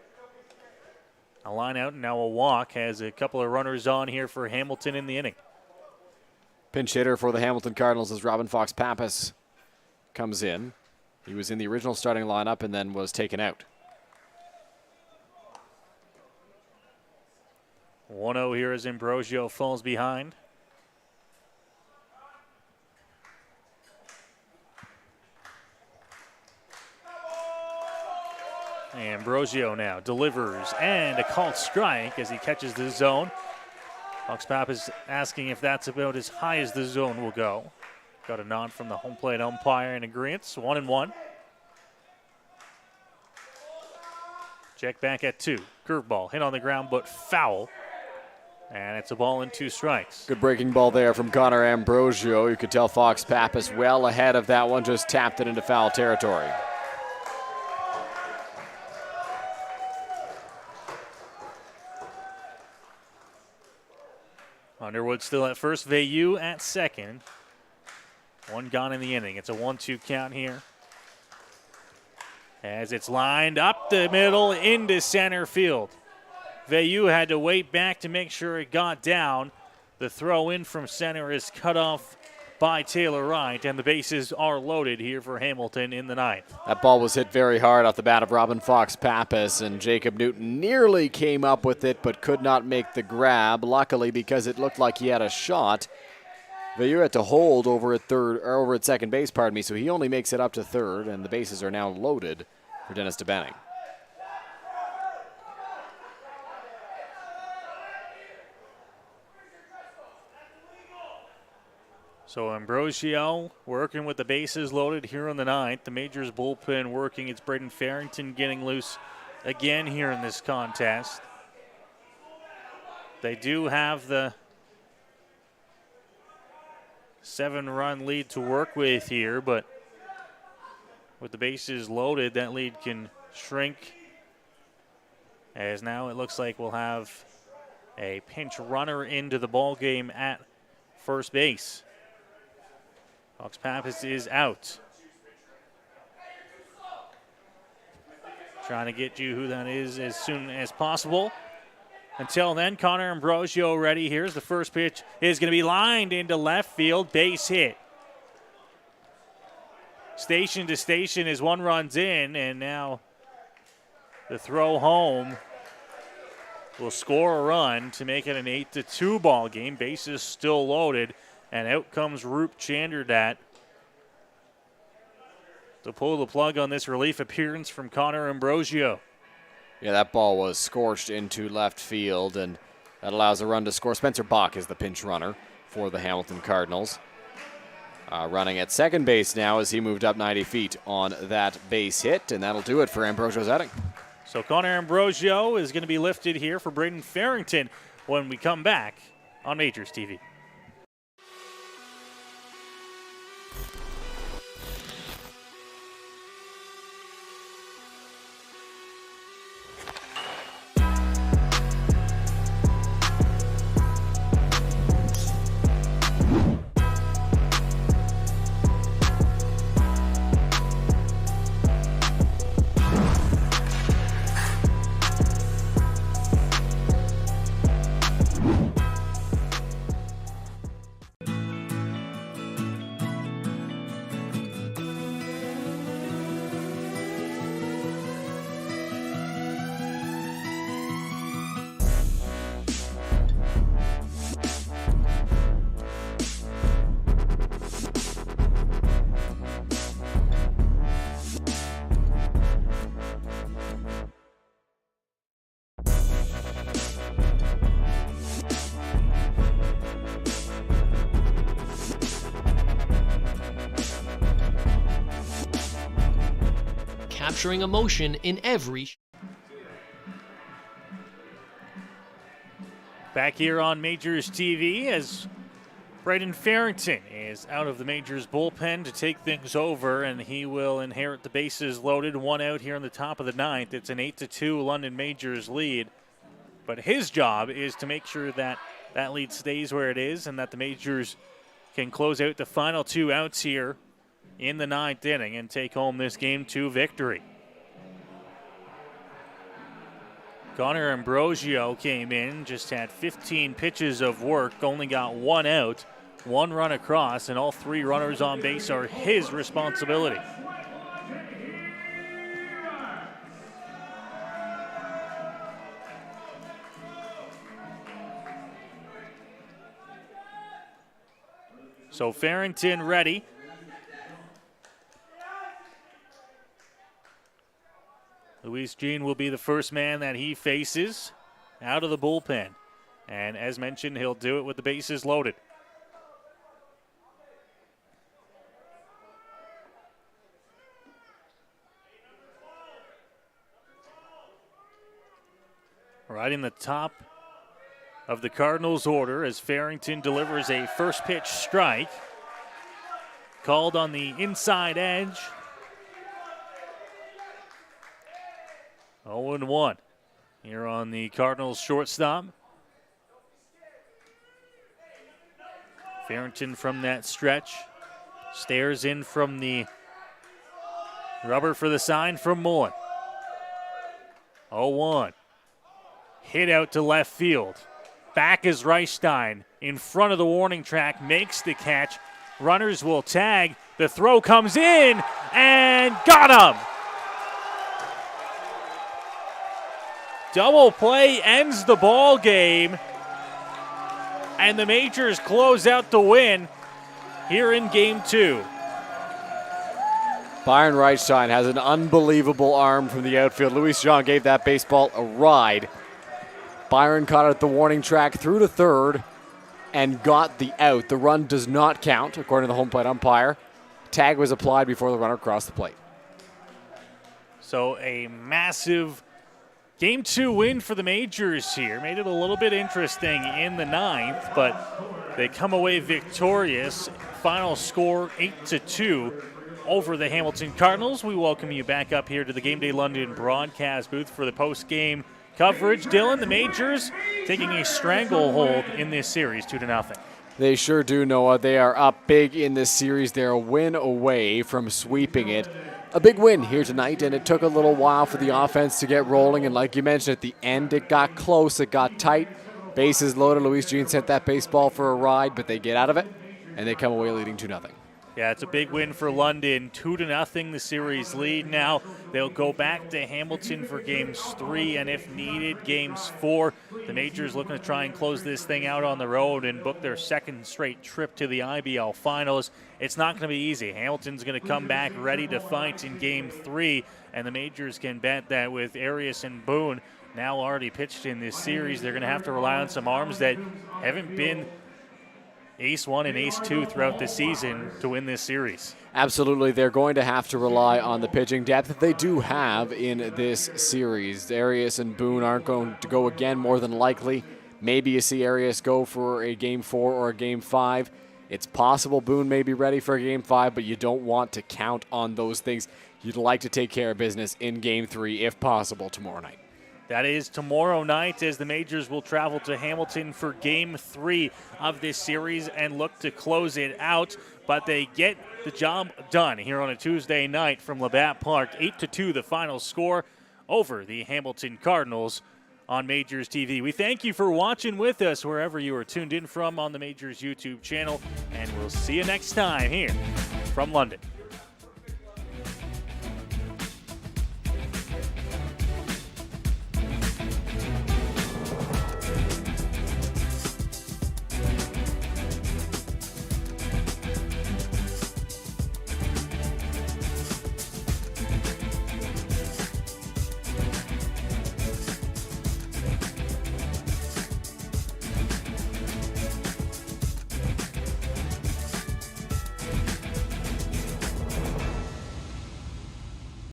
A line out and now a walk. Has a couple of runners on here for Hamilton in the inning.
Pinch hitter for the Hamilton Cardinals as Robin Fox Pappas comes in. He was in the original starting lineup and then was taken out.
1-0 here as Ambrosio falls behind. Ambrosio now delivers and a called strike as he catches the zone. Fox Pappas asking if that's about as high as the zone will go. Got a nod from the home plate umpire in agreement. 1-1. Check back at 2. Curveball hit on the ground but foul. And it's a ball and 2 strikes.
Good breaking ball there from Connor Ambrosio. You could tell Fox Pappas well ahead of that one, just tapped it into foul territory.
Underwood still at first, Veilleux at second. 1 gone in the inning. It's a 1-2 count here. As it's lined up the middle into center field. Veilleux had to wait back to make sure it got down. The throw in from center is cut off by Taylor Wright, and the bases are loaded here for Hamilton in the 9th.
That ball was hit very hard off the bat of Robin Fox Pappas, and Jacob Newton nearly came up with it but could not make the grab. Luckily, because it looked like he had a shot, Villiers had to hold over at second base, pardon me, so he only makes it up to third, and the bases are now loaded for Dennis DeBenning.
So Ambrosio working with the bases loaded here in the ninth. The Majors bullpen working. It's Braden Farrington getting loose again here in this contest. They do have the 7-run lead to work with here, but with the bases loaded, that lead can shrink, as now it looks like we'll have a pinch runner into the ball game at first base. Fox Pappas is out. Trying to get you who that is as soon as possible. Until then, Connor Ambrosio ready. Here's the first pitch. Is going to be lined into left field. Base hit. Station to station as one runs in, and now the throw home will score a run to make it an 8-2 ball game. Bases still loaded. And out comes Roop Chanderdat to pull the plug on this relief appearance from Connor Ambrosio.
Yeah, that ball was scorched into left field, and that allows a run to score. Spencer Bach is the pinch runner for the Hamilton Cardinals. Running at second base now as he moved up 90 feet on that base hit, and that'll do it for Ambrosio's outing.
So Connor Ambrosio is going to be lifted here for Braden Farrington when we come back on Majors TV.
Capturing emotion in every.
Back here on Majors TV as Braden Farrington is out of the Majors bullpen to take things over, and he will inherit the bases loaded. One out here in the top of the ninth. It's an 8-2 London Majors lead. But his job is to make sure that that lead stays where it is and that the Majors can close out the final 2 outs here in the ninth inning and take home this Game 2 victory. Connor Ambrosio came in, just had 15 pitches of work, only got 1 out, 1 run across, and all 3 runners on base are his responsibility. So Farrington ready. Luis Jean will be the first man that he faces out of the bullpen. And as mentioned, he'll do it with the bases loaded. Riding the top of the Cardinals order as Farrington delivers a first pitch strike. Called on the inside edge. 0-1 here on the Cardinals shortstop. Farrington from that stretch. Stares in from the rubber for the sign from Mullen. 0-1. Hit out to left field. Back is Reichstein in front of the warning track, makes the catch. Runners will tag. The throw comes in and got him. Double play ends the ball game, and the Majors close out the win here in Game 2.
Byron Reichstein has an unbelievable arm from the outfield. Luis Jean gave that baseball a ride. Byron caught it at the warning track through to third and got the out. The run does not count, according to the home plate umpire. Tag was applied before the runner crossed the plate.
So a massive Game 2 win for the Majors here. Made it a little bit interesting in the ninth, but they come away victorious. Final score 8-2 over the Hamilton Cardinals. We welcome you back up here to the Game Day London broadcast booth for the post-game coverage. Dylan, the Majors taking a stranglehold in this series 2-0.
They sure do, Noah. They are up big in this series. They're a win away from sweeping it. A big win here tonight, and it took a little while for the offense to get rolling. And like you mentioned, at the end, it got close. It got tight. Bases loaded. Luis Jean sent that baseball for a ride, but they get out of it, and they come away leading 2-0.
Yeah, it's a big win for London. 2-0, the series lead. Now they'll go back to Hamilton for games 3 and, if needed, games 4. The Majors looking to try and close this thing out on the road and book their second straight trip to the IBL Finals. It's not going to be easy. Hamilton's going to come back ready to fight in game 3, and the Majors can bet that with Arias and Boone now already pitched in this series, they're going to have to rely on some arms that haven't been Ace 1 and Ace 2 throughout the season to win this series.
Absolutely. They're going to have to rely on the pitching depth that they do have in this series. Arias and Boone aren't going to go again, more than likely. Maybe you see Arias go for a Game 4 or a Game 5. It's possible Boone may be ready for a Game 5, but you don't want to count on those things. You'd like to take care of business in Game 3, if possible, tomorrow night.
That is tomorrow night, as the Majors will travel to Hamilton for Game 3 of this series and look to close it out. But they get the job done here on a Tuesday night from Labatt Park. 8-2 the final score over the Hamilton Cardinals on Majors TV. We thank you for watching with us wherever you are tuned in from on the Majors YouTube channel, and we'll see you next time here from London.